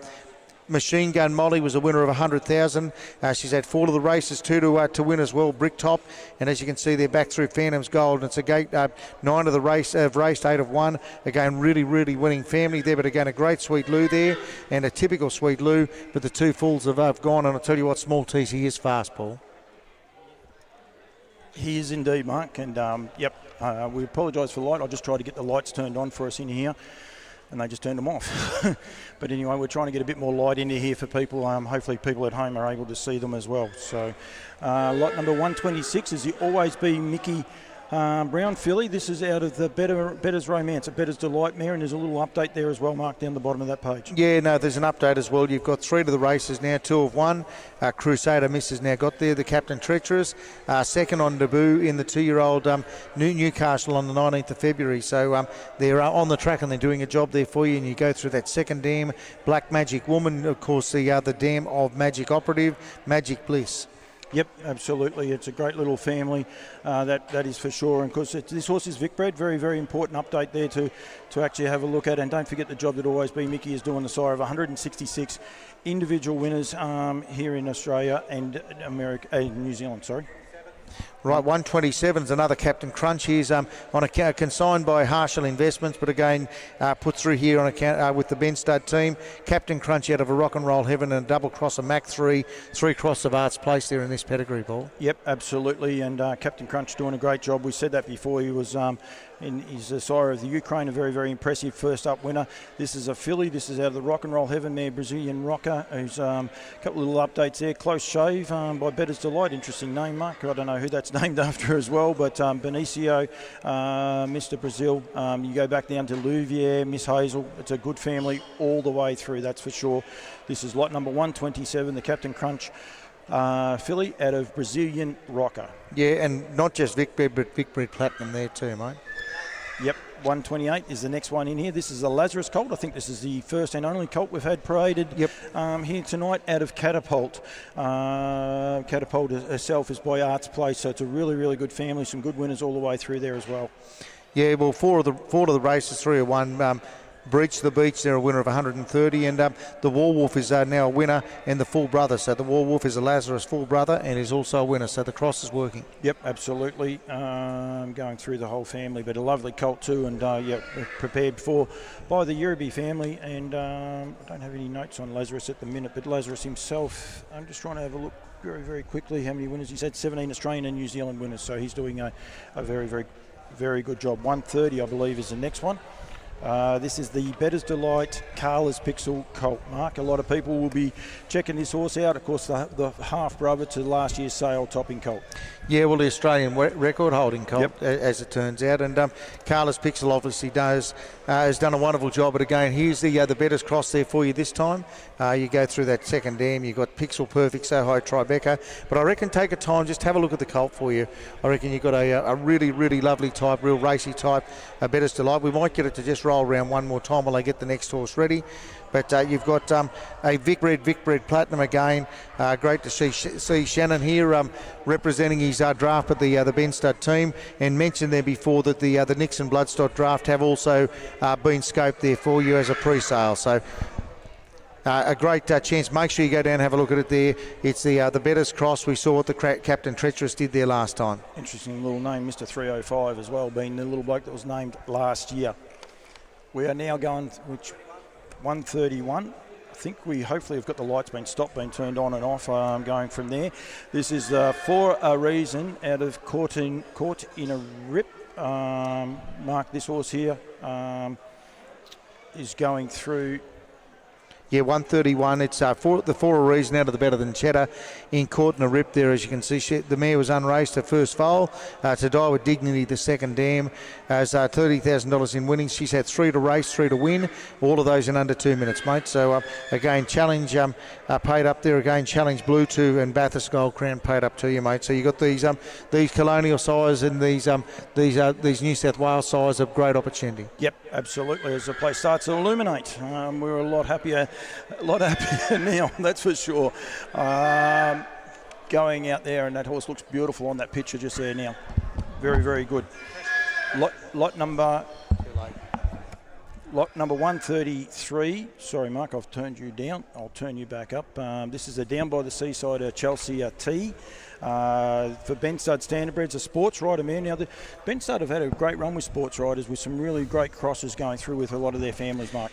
Machine Gun Molly was a winner of 100,000. She's had 4 of the races, 2 to win as well. Bricktop, and as you can see, they're back through Phantom's Gold. And it's a gate 9 of the race have raced, 8 of 1. Again, really, really winning family there. But again, a great Sweet Lou there, and a typical Sweet Lou. But the 2 fulls have gone, and I'll tell you what, Small T's, he is fast, Paul. He is indeed, Mark. And we apologise for the light. I'll just try to get the lights turned on for us in here, and they just turned them off. But anyway, we're trying to get a bit more light into here for people. Hopefully people at home are able to see them as well. So lot number 126 is the Always Be Mickey Brown filly. This is out of the Better's Romance, a Better's Delight mare, and there's a little update there as well, Mark, down the bottom of that page. Yeah, no, there's an update as well. You've got 3 to the races now, 2 of 1. Crusader Miss has now got there. The Captain Treacherous, second on debut in the 2-year-old Newcastle on the 19th of February. So they're on the track and they're doing a job there for you. And you go through that second dam, Black Magic Woman, of course, the dam of Magic Operative, Magic Bliss. Yep, absolutely. It's a great little family, that is for sure. And of course, this horse is Vic Bred. Very, very important update there to actually have a look at. And don't forget the job that Always Be Mickey is doing, the sire of 166 individual winners here in Australia and New Zealand. Sorry. Right, 127 is another Captain Crunch. He's on a consigned by Harshal Investments, but again put through here on account with the Ben Stud team. Captain Crunch out of a Rock and Roll Heaven and a double cross of Mac 3 cross of Arts Place there in this pedigree, Paul. Yep, absolutely, and Captain Crunch doing a great job. We said that before. He was he's a sire of the Ukraine, a very, very impressive first up winner. This is a filly. This is out of the Rock and Roll Heaven mare, Brazilian Rocker, who's a couple of little updates there. Close Shave by Better's Delight. Interesting name, Mark. I don't know who that's named after as well, but Benicio, Mr. Brazil. You go back down to Louvier, Miss Hazel. It's a good family all the way through, that's for sure. This is lot number 127, the Captain Crunch filly out of Brazilian Rocker. Yeah, and not just Vicbred, but Vicbred Platinum there too, mate. Yep, 128 is the next one in here. This is a Lazarus colt. I think this is the first and only colt we've had paraded here tonight out of Catapult. Catapult herself is by Arts Place, so it's a really, really good family. Some good winners all the way through there as well. Yeah, well, four of the races, 3 are won. Breach the Beach, they're a winner of 130, and the War Wolf is now a winner, and the full brother. So the War Wolf is a Lazarus full brother and is also a winner, so the cross is working. Yep, absolutely. Going through the whole family, but a lovely colt too, and prepared for by the Yearby family. And I don't have any notes on Lazarus at the minute, but Lazarus himself, I'm just trying to have a look very, very quickly how many winners. He's had 17 Australian and New Zealand winners, so he's doing a very, very, very good job. 130, I believe, is the next one. This is the Better's Delight Carla's Pixel colt, Mark. A lot of people will be checking this horse out. Of course, the half-brother to last year's sale topping colt. Yeah, well, the Australian record-holding colt, as it turns out. And Carla's Pixel obviously has done a wonderful job. But again, here's the Better's cross there for you this time. You go through that second dam. You've got Pixel Perfect, So High, Tribeca. But I reckon take a time, just have a look at the colt for you. I reckon you've got a really, really lovely type, real racy type, Better's Delight. We might get it to just roll around one more time while they get the next horse ready. But you've got a Vicbred Platinum again. Great to see Shannon here representing his draft with the Ben Stud team, and mentioned there before that the Nixon Bloodstock draft have also been scoped there for you as a pre-sale. So a great chance. Make sure you go down and have a look at it there. It's the Better's cross. We saw what the Captain Treacherous did there last time. Interesting little name, Mr. 305 as well, being the little bloke that was named last year. We are now going, which 131. I think we hopefully have got the lights been turned on and off. Going from there. This is For a Reason out of Caught in a Rip. Mark, this horse here is going through. Yeah, 131. It's For a Reason out of the Better Than Cheddar in Caught in a Rip there. As you can see, the mare was unraced her first foal. To Die With Dignity, the second dam, has $30,000 in winnings. She's had 3 to race, 3 to win. All of those in under 2 minutes, mate. So again, Challenge paid up there. Again, Challenge Blue 2 and Bathurst Gold Crown paid up to you, mate. So you got these colonial sires and these New South Wales sires of great opportunity. Yep, absolutely. As the place starts to illuminate, we're a lot happier now, that's for sure. Going out there, and that horse looks beautiful on that picture just there now. Very, very good. Lot number 133. Sorry, Mark, I've turned you down. I'll turn you back up. This is a Down by the Seaside Chelsea T. For Ben Stud Standardbreds, a sports rider mare. Now, Ben Stud have had a great run with sports riders with some really great crosses going through with a lot of their families, Mark.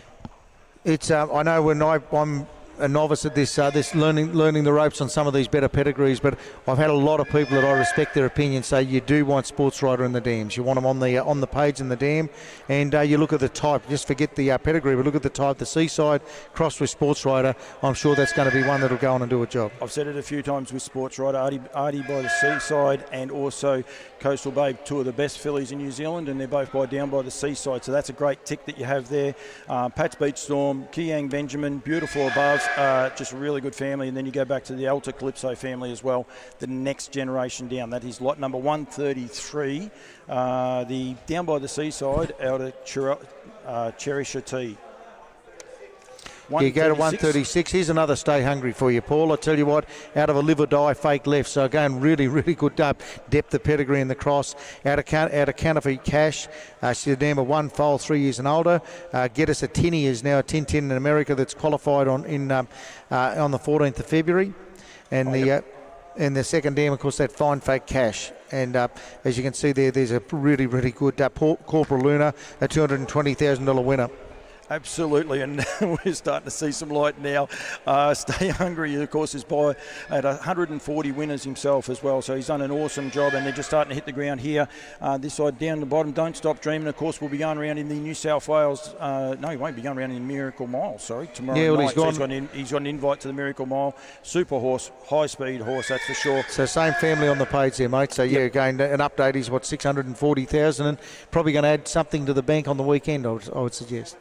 It's I know when I'm a novice at this learning the ropes on some of these better pedigrees, but I've had a lot of people that I respect their opinion say you do want sports rider in the dams. You want them on the page in the dam, and you look at the type. Just forget the pedigree, but look at the type. The Seaside crossed with sports rider. I'm sure that's going to be one that'll go on and do a job. I've said it a few times with sports rider, Artie by the Seaside, and also Coastal Babe, 2 of the best fillies in New Zealand, and they're both Down by the Seaside. So that's a great tick that you have there. Pat's Beach Storm, Kiang Benjamin, beautiful above. Just a really good family, and then you go back to the Alta Calypso family as well, the next generation down. That is lot number 133, the Down by the Seaside out of Cherisher T. You go to 136. Here's another Stay Hungry for you, Paul. I tell you what, out of a Live or Die fake left. So again, really, really good depth of pedigree in the cross. Out of Canopy Cash. She's a dam of 1 foal, 3 years and older. Get Us a Tinny is now a Tin in America that's qualified on the 14th of February. And in the second dam, of course, that Fine Fake Cash. And as you can see there's a really, really good Corporal Luna, a $220,000 winner. Absolutely, and we're starting to see some light now. Stay Hungry, of course, is by at 140 winners himself as well, so he's done an awesome job, and they're just starting to hit the ground here. This side down the bottom, Don't Stop Dreaming, of course, will be going around in the New South Wales. No, he won't be going around in Miracle Mile, tomorrow night. He's got an invite to the Miracle Mile. Super horse, high-speed horse, that's for sure. So same family on the page there, mate. So, yeah, again, an update is, 640,000, and probably going to add something to the bank on the weekend, I would suggest.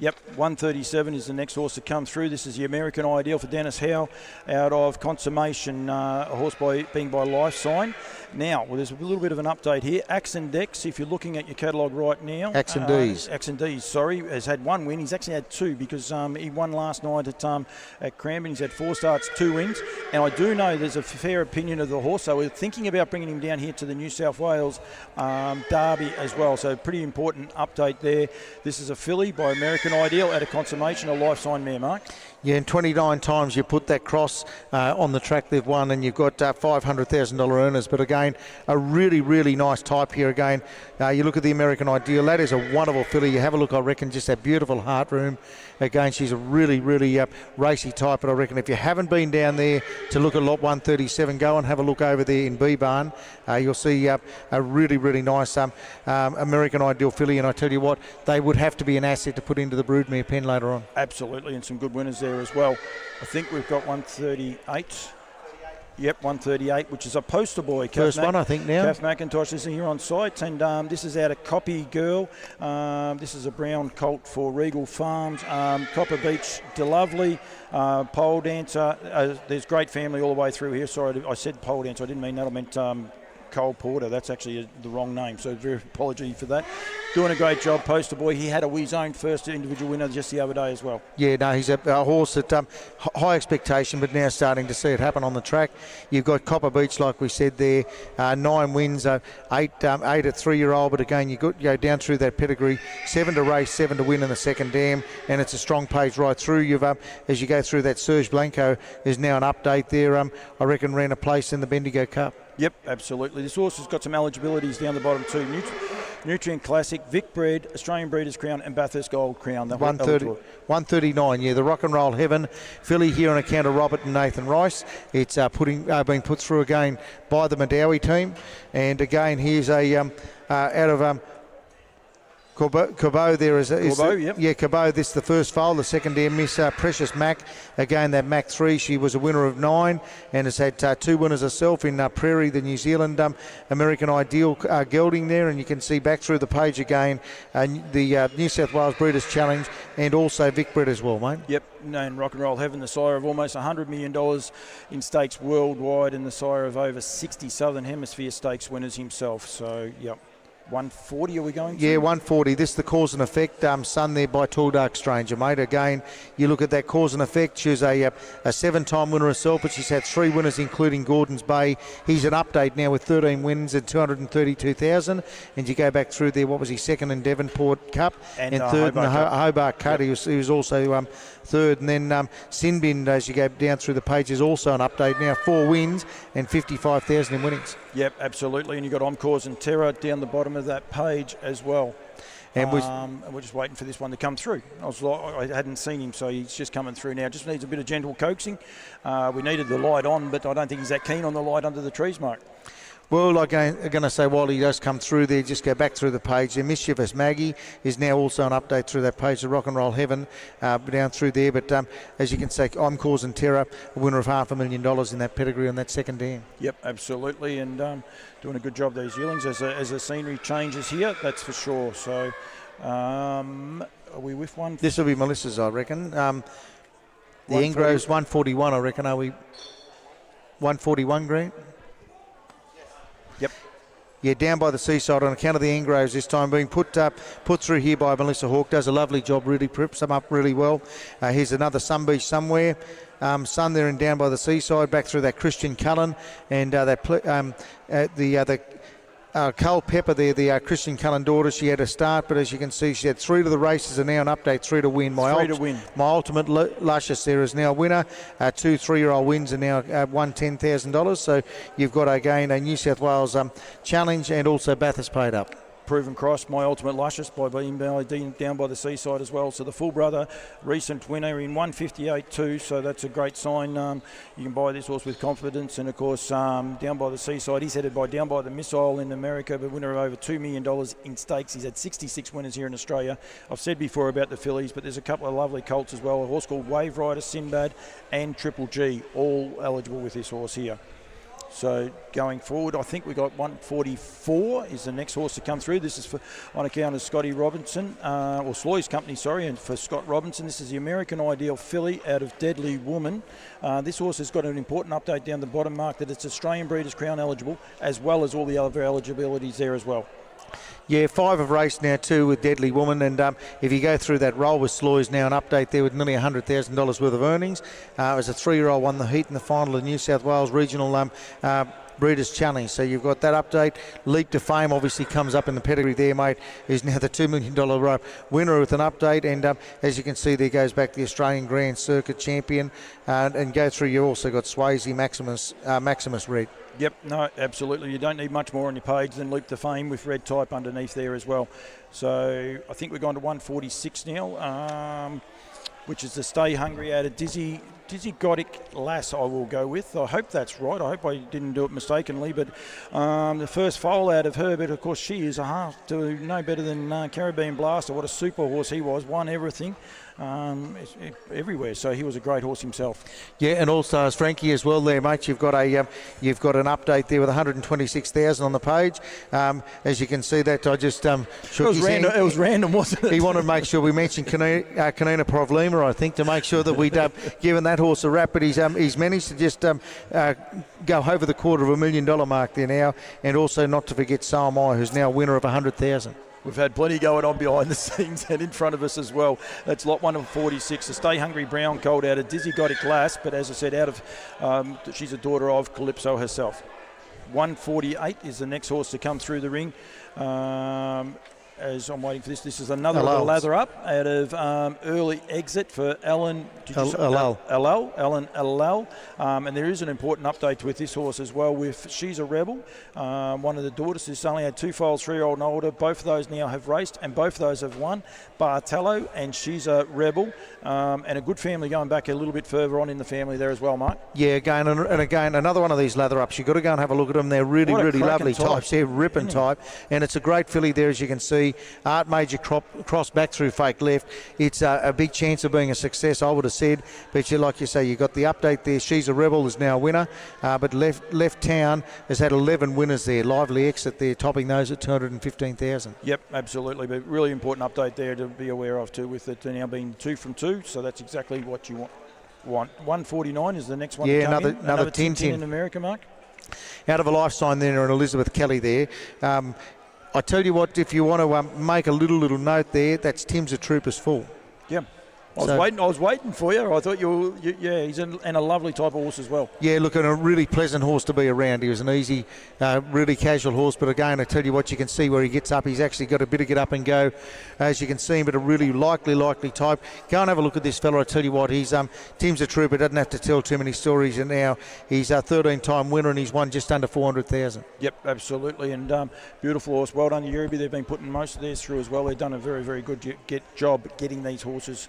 Yep, 137 is the next horse to come through. This is the American Ideal for Dennis Howe out of Consummation, a horse being by Life Sign. Now, there's a little bit of an update here. Axon Dex, if you're looking at your catalogue right now. Axon D's, has had one win. He's actually had two because he won last night at Cranbourne. He's had 4 starts, 2 wins. And I do know there's a fair opinion of the horse, so we're thinking about bringing him down here to the New South Wales Derby as well. So pretty important update there. This is a filly by American Ideal at a Consummation, a Life Sign mare, Mark. Yeah, and 29 times you put that cross on the track they've won, and you've got $500,000 earners. But again, a really, really nice type here again. You look at the American Ideal, that is a wonderful filly. You have a look, I reckon, just that beautiful heart room. Again, she's a really, really racy type, but I reckon if you haven't been down there to look at lot 137, go and have a look over there in B-Barn. You'll see a really, really nice American Ideal filly, and I tell you what, they would have to be an asset to put into the broodmare pen later on. Absolutely, and some good winners there as well. I think we've got 138. Yep, 138, which is a poster boy. First one, I think, now. Kath McIntosh is here on site, and this is out of Copy Girl. This is a brown colt for Regal Farms. Copper Beach, DeLovely, Pole Dancer. There's great family all the way through here. Sorry, I said Pole Dancer. I didn't mean that. I meant Cole Porter. That's actually the wrong name, so very apology for that. Doing a great job, poster boy. He had his own first individual winner just the other day as well. Yeah, no, he's a horse that high expectation, but now starting to see it happen on the track. You've got Copper Beach, like we said there, 9 wins, 8 at 3-year-old, but again, you go down through that pedigree, 7 to race, 7 to win in the second dam, and it's a strong page right through. You've as you go through that, Serge Blanco is now an update there. I reckon ran a place in the Bendigo Cup. Yep, absolutely. This horse has got some eligibilities down the bottom too. Nutrien Classic, Vic Bred, Australian Breeders' Crown and Bathurst Gold Crown. 139, yeah, the Rock and Roll Heaven filly here on account of Robert and Nathan Rice. It's being put through again by the Madawi team. And again, here's a out of Corbeau there is yep. Yeah, Corbeau, this is the first foal. The second dam miss, Precious Mac. Again, that Mac 3, she was a winner of 9 and has had 2 winners herself in Prairie, the New Zealand American Ideal gelding there. And you can see back through the page again the New South Wales Breeders' Challenge and also Vic Bred as well, mate. Yep, and Rock and Roll Heaven, the sire of almost $100 million in stakes worldwide and the sire of over 60 Southern Hemisphere stakes winners himself. So, yep. 140 are we going to? Yeah, 140. This is the Cause and Effect son there by Tall Dark Stranger, mate. Again, you look at that Cause and Effect. She's a 7-time winner herself, but she's had 3 winners, including Gordon's Bay. He's an update now with 13 wins and 232,000. And you go back through there, what was he, second in Devonport Cup and third in the Hobart Cup. Yep. He was also third. And then Sinbin, as you go down through the pages, also an update now. 4 wins and 55,000 in winnings. Yep, absolutely. And you've got Omcause and Terror down the bottom of that page as well. And we're just waiting for this one to come through. I hadn't seen him, so he's just coming through now. Just needs a bit of gentle coaxing. We needed the light on, but I don't think he's that keen on the light under the trees, Mark. Well, I'm going to say while he does come through there, just go back through the page. The Mischievous Maggie is now also an update through that page. The Rock and Roll Heaven down through there. But as you can say, I'm Causing Terror, a winner of $500,000 in that pedigree on that second dam. Yep, absolutely. And doing a good job, those yearlings, as the scenery changes here, that's for sure. So are we with one? This will be Melissa's, I reckon. The Ingrove's 141, I reckon. Are we 141, Green? Yep. Yeah, down by the seaside on account of the Ingroves this time being put through here by Melissa Hawke. Does a lovely job, really preps them up really well. Here's another Sun Beach somewhere. Sun there and down by the seaside, back through that Christian Cullen and the Cole Pepper there, the Christian Cullen daughter, she had a start, but as you can see, she had 3 to the races and now an update, 3 to win. My ultimate Luscious there is now a winner. 2 3-year-old wins are now won $10,000. So you've got again a New South Wales challenge, and also Bathurst paid up. Proven Cross, My Ultimate Luscious by BMD down by the seaside as well. So the full brother, recent winner in 158.2, so that's a great sign. You can buy this horse with confidence, and of course down by the seaside, he's headed by Down by the Missile in America, but winner of over $2 million in stakes. He's had 66 winners here in Australia. I've said before about the fillies, but there's a couple of lovely colts as well. A horse called Wave Rider, Sinbad, and Triple G, all eligible with this horse here. So going forward, I think we got 144 is the next horse to come through. This is on account of Scotty Robinson, or Sloy's company, sorry, and for Scott Robinson. This is the American Ideal filly out of Deadly Woman. This horse has got an important update down the bottom, Mark, that it's Australian Breeders' Crown eligible, as well as all the other eligibilities there as well. Yeah, 5 have raced now too with Deadly Woman, and if you go through that roll with Sloy's now an update there with nearly $100,000 worth of earnings. As a 3-year-old won the heat in the final of the New South Wales Regional Breeders' Challenge. So you've got that update. Leap to Fame obviously comes up in the pedigree there, mate, who's now the $2 million winner with an update. And as you can see, there goes back the Australian Grand Circuit champion. And go through, you also got Swayze, Maximus Red. Yep, no, absolutely. You don't need much more on your page than Leap to Fame with red type underneath there as well. So I think we're going to 146 now, which is the Stay Hungry out of Dizzy Gothic Lass, I will go with. I hope that's right. I hope I didn't do it mistakenly. But the first foal out of her, but of course she is a half to no better than Caribbean Blaster. What a super horse he was. Won everything. Everywhere, so he was a great horse himself. Yeah, and All Stars Frankie as well there, mate. You've got an update there with 126,000 on the page. As you can see, that I just shook his hand. It was random, wasn't it? He wanted to make sure we mentioned Kanina Provlima, I think, to make sure that we'd given that horse a rap. But he's managed to just go over the $250,000 mark there now, and also not to forget So Am I, who's now a winner of 100,000. We've had plenty going on behind the scenes and in front of us as well. That's lot 1 of 46. The Stay Hungry Brown Colt out of Dizzy Gothic Lass, but as I said, out of she's a daughter of Calypso herself. 148 is the next horse to come through the ring. As I'm waiting for this is another little lather up out of Early Exit for Ellen Alal. And there is an important update with this horse as well. With She's a Rebel, one of the daughters who's only had 2 foals, 3-year-old and older. Both of those now have raced, and both of those have won. Bartello and She's a Rebel, and a good family going back a little bit further on in the family there as well, Mark. Yeah, again, and again, another one of these lather ups. You've got to go and have a look at them. They're really lovely types. They're ripping type, and it's a great filly there, as you can see. Art Major cross back through fake left. It's a big chance of being a success, I would have said. But like you say, you got the update there. She's a Rebel is now a winner, but Left Town has had 11 winners there. Lively Exit there, topping those at 215,000. Yep, absolutely. But really important update there to be aware of too, with it now being 2 from 2. So that's exactly what you want. 149 is the next one. Yeah, another 10 in America, Mark. Out of a life sign there, and Elizabeth Kelly there. I tell you what, if you want to make a little note there, that's Tim's a Trooper's Full. Yeah. I was waiting for you. I thought he's a lovely type of horse as well. Yeah, look, and a really pleasant horse to be around. He was an easy, really casual horse. But again, I tell you what, you can see where he gets up. He's actually got a bit of get up and go, as you can see, but a really likely type. Go and have a look at this fella. I tell you what, he's Tim's a Trooper. Doesn't have to tell too many stories. And now he's a 13-time winner, and he's won just under 400,000. Yep, absolutely. And beautiful horse. Well done, Yearby. They've been putting most of theirs through as well. They've done a very, very good job getting these horses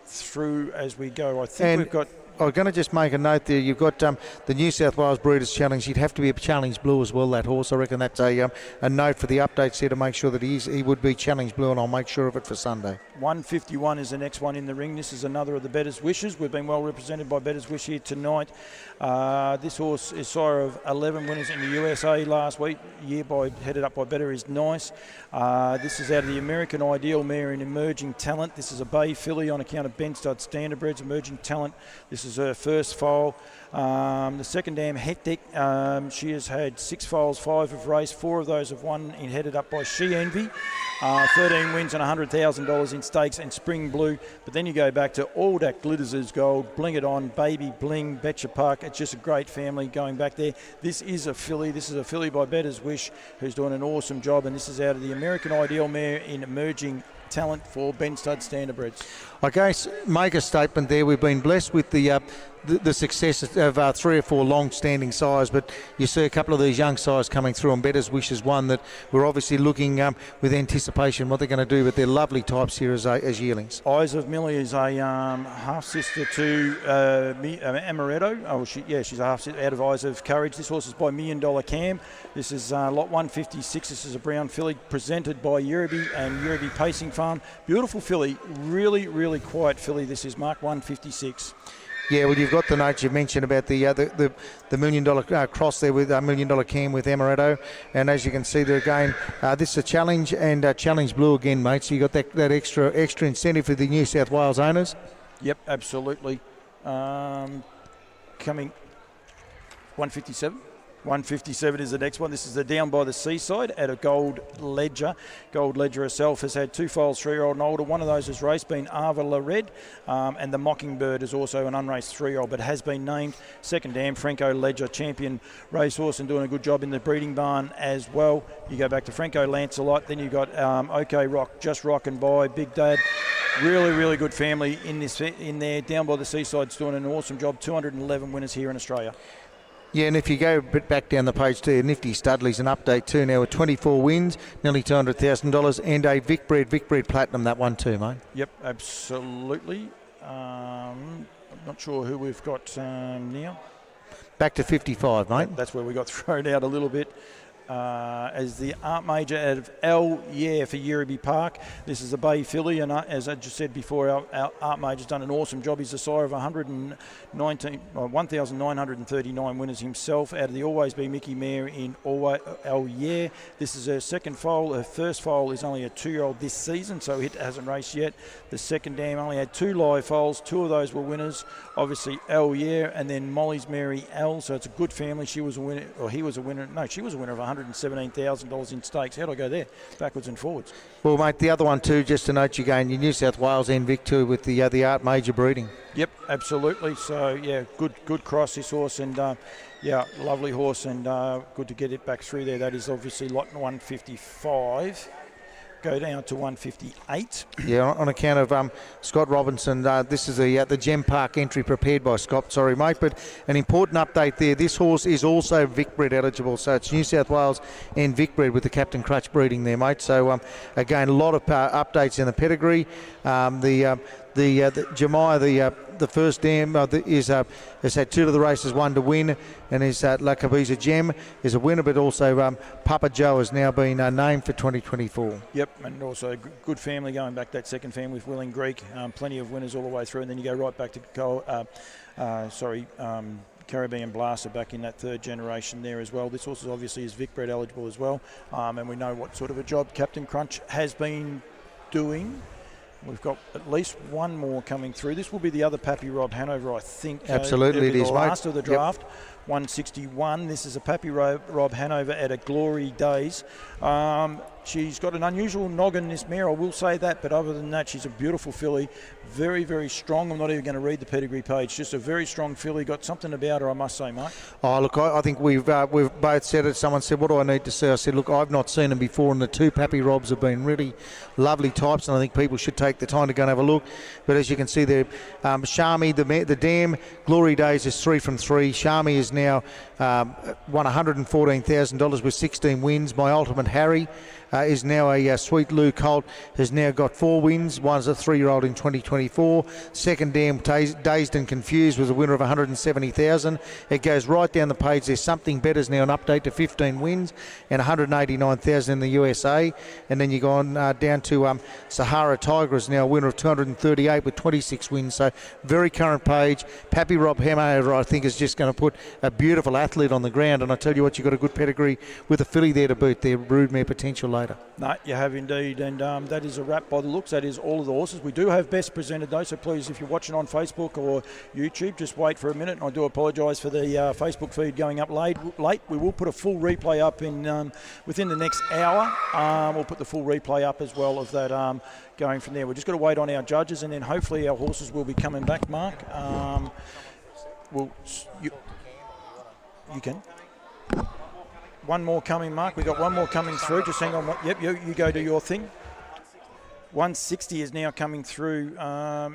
through as we go. I think we've got... I'm going to just make a note there. You've got the New South Wales Breeders' Challenge. He'd have to be a Challenge Blue as well, that horse. I reckon that's a note for the updates here to make sure that he would be Challenge Blue, and I'll make sure of it for Sunday. 151 is the next one in the ring. This is another of the Bettor's Wishes. We've been well represented by Bettor's Wish here tonight. This horse is sire of 11 winners in the USA last week. Headed up by Bettor is Nice. This is out of the American Ideal mare in Emerging Talent. This is a bay filly on account of Ben Stud Standardbreds, Emerging Talent. This This is her first foal. The second dam, Hectic, she has had 6 foals, 5 have raced, 4 of those have won and headed up by She Envy. 13 wins and $100,000 in stakes and Spring Blue. But then you go back to All That Glitters is Gold, Bling It On, Baby Bling, Betcha Park. It's just a great family going back there. This is a filly. This is a filly by Better's Wish, who's doing an awesome job. And this is out of the American Ideal mare in Emerging Talent for Ben Stud Standardbreds. Okay, make a statement there. We've been blessed with the success of 3 or 4 long-standing sires, but you see a couple of these young sires coming through, and Better's Wish is one that we're obviously looking with anticipation what they're going to do, but they're lovely types here as yearlings. Eyes of Millie is a half-sister to Amaretto. Oh, she's a half-sister out of Eyes of Courage. This horse is by $1 Million Cam. This is lot 156. This is a brown filly presented by Yerriby and Yerriby Pacing Farm. Beautiful filly, really, really quiet filly. This is mark 156. Yeah, well, you've got the notes you mentioned about the $1 million cross there with $1 million Cam with Amaretto, and as you can see there again, this is a challenge and Challenge Blue again, mate. So you got that extra incentive for the New South Wales owners. Yep, absolutely. Coming 157. 157 is the next one. This is the Down by the Seaside at a Gold Ledger. Gold Ledger herself has had 2 foals, 3-year-old and older. One of those has raced, been Ava La Red, and the Mockingbird is also an unraced 3-year-old, but has been named. Second dam, Franco Ledger, champion racehorse and doing a good job in the breeding barn as well. You go back to Franco Lancelot, then you got OK Rock, Just Rockin' By, Big Dad. Really, really good family in there. Down by the Seaside's doing an awesome job. 211 winners here in Australia. Yeah, and if you go a bit back down the page to Nifty Studley's an update too now with 24 wins, nearly $200,000, and a Vic Bred Platinum, that one too, mate. Yep, absolutely. I'm not sure who we've got now. Back to 55, mate. That's where we got thrown out a little bit. As the Art Major out of for Yerriby Park. This is a Bay filly, and as I just said before, our Art Major's done an awesome job. He's the sire of 1,939 winners himself out of the Always Be Mickey mare in This is her second foal. Her first foal is only a 2-year-old this season, so it hasn't raced yet. The second dam only had 2 live foals. 2 of those were winners. Obviously, and then Molly's Mary L. So it's a good family. She was a winner, or he was a winner. No, she was a winner of $117,000 in stakes. How do I go there? Backwards and forwards. Well, mate, the other one too, just to note you going, your New South Wales and Vic too with the Art Major breeding. Yep, absolutely. So, yeah, good cross, this horse, and, lovely horse, and good to get it back through there. That is obviously lot 155. Go down to 158. Yeah, on account of Scott Robinson. This is the Gem Park entry prepared by Scott. Sorry, mate, but an important update there. This horse is also Vic Bred eligible, so it's New South Wales and Vic Bred with the Captain Crutch breeding there, mate. So again, a lot of updates in the pedigree. The Jemiah, the first dam has had 2 to the races, 1 to win, and is La Cabeza Gem is a winner, but also Papa Joe has now been named for 2024. Yep, and also good family going back, that second family with Willing Greek, plenty of winners all the way through, and then you go right back to Caribbean Blaster back in that 3rd generation there as well. This horse obviously is Vic Bred eligible as well, and we know what sort of a job Captain Crunch has been doing. We've got at least one more coming through. This will be the other Pappy Rob Hanover, I think. Absolutely, it is, the last mate. of the draft. Yep. 161. This is a Pappy Rob Hanover at a Glory Days. She's got an unusual noggin, this mare, I will say that, but other than that, she's a beautiful filly. Very, very strong. I'm not even going to read the pedigree page. Just a very strong filly. Got something about her, I must say, Mike. Oh, look, I think we've both said it. Someone said, what do I need to see? I said, look, I've not seen them before, and the 2 Pappy Robs have been really lovely types, and I think people should take the time to go and have a look. But as you can see there, Shami, the dam, Glory Days is 3 from 3. Shami is now won $114,000 with 16 wins. My Ultimate Harry is now a Sweet Lou Colt, has now got 4 wins. One's a 3-year-old in 2024. Second dam, Dazed and Confused, was a winner of $170,000. It goes right down the page. There's Something Better's now an update to 15 wins and $189,000 in the USA. And then you go on down to Sahara Tiger is now a winner of $238 with 26 wins. So very current page. Pappy Rob Hanover, I think, is just going to put a beautiful athlete on the ground. And I tell you what, you've got a good pedigree with a filly there to boot there, Broodmare Potential, ladies. later. No, you have indeed, and that is a wrap by the looks. That is all of the horses. We do have best presented though, so please, if you're watching on Facebook or YouTube, just wait for a minute. And I do apologise for the Facebook feed going up late. We will put a full replay up in within the next hour. We'll put the full replay up as well of that going from there. We've just got to wait on our judges, and then hopefully our horses will be coming back, Mark. You can. One more coming, Mark. We've got one more coming through. Just hang on. Yep, you go do your thing. 160 is now coming through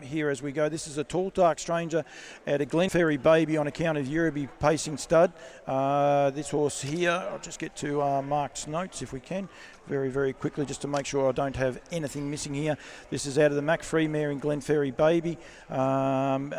here as we go. This is a tall, dark stranger out of Glenferrie Baby on account of Yearling pacing stud. This horse here, I'll just get to Mark's notes if we can. Very, very quickly, just to make sure I don't have anything missing here. This is out of the Mac Free mare in Glenferrie Baby. And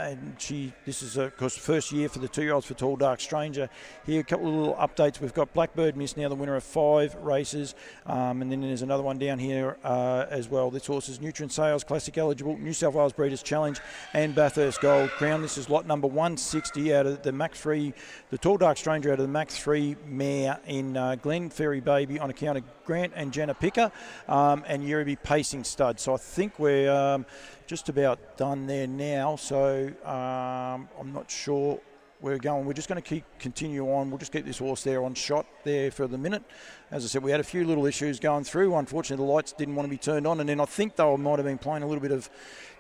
this is, of course, first year for the 2-year-olds for Tall Dark Stranger. Here, a couple of little updates. We've got Blackbird Miss now, the winner of 5 races. And then there's another one down here as well. This horse is Nutrien Sales Classic eligible, New South Wales Breeders' Challenge, and Bathurst Gold Crown. This is lot number 160 out of the Mac Free, the Tall Dark Stranger out of the Mac 3 mare in Glenferrie Baby on account of Grant and Jenna Picker and Yearling pacing stud. So I think we're just about done there now. So I'm not sure where we're going. We're just going to continue on. We'll just keep this horse there on shot there for the minute. As I said, we had a few little issues going through. Unfortunately, the lights didn't want to be turned on. And then I think they might have been playing a little bit of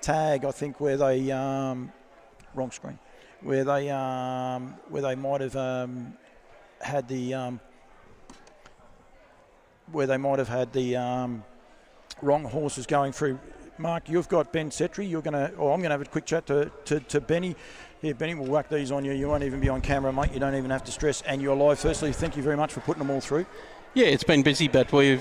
tag, I think, where they, wrong screen, where they might have had the, wrong horses going through. Mark, you've got Ben Setri. I'm going to have a quick chat to Benny. Yeah, Benny, we'll whack these on you. You won't even be on camera, mate. You don't even have to stress. And you're live. Firstly, thank you very much for putting them all through. Yeah, it's been busy, but we're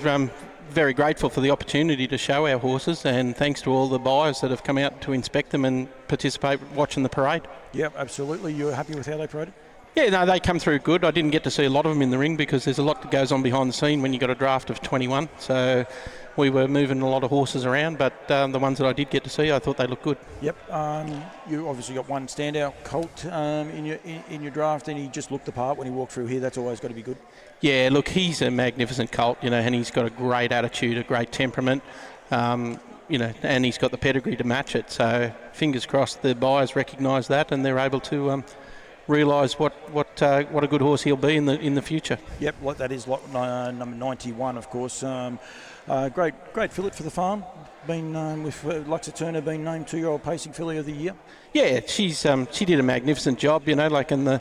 very grateful for the opportunity to show our horses, and thanks to all the buyers that have come out to inspect them and participate watching the parade. Yep, absolutely. You're happy with how they paraded? Yeah, no, they come through good. I didn't get to see a lot of them in the ring because there's a lot that goes on behind the scene when you've got a draft of 21. So we were moving a lot of horses around, but the ones that I did get to see, I thought they looked good. Yep. You obviously got one standout colt in your draft, and he just looked the part when he walked through here. That's always got to be good. Yeah, look, he's a magnificent colt, and he's got a great attitude, a great temperament, and he's got the pedigree to match it. So fingers crossed the buyers recognise that and they're able to realise what a good horse he'll be in the future. Yep, that is lot number 91, of course. Great fillet for the farm. Been with Luxa Turner, been named 2-year-old pacing filly of the year. Yeah, she did a magnificent job, and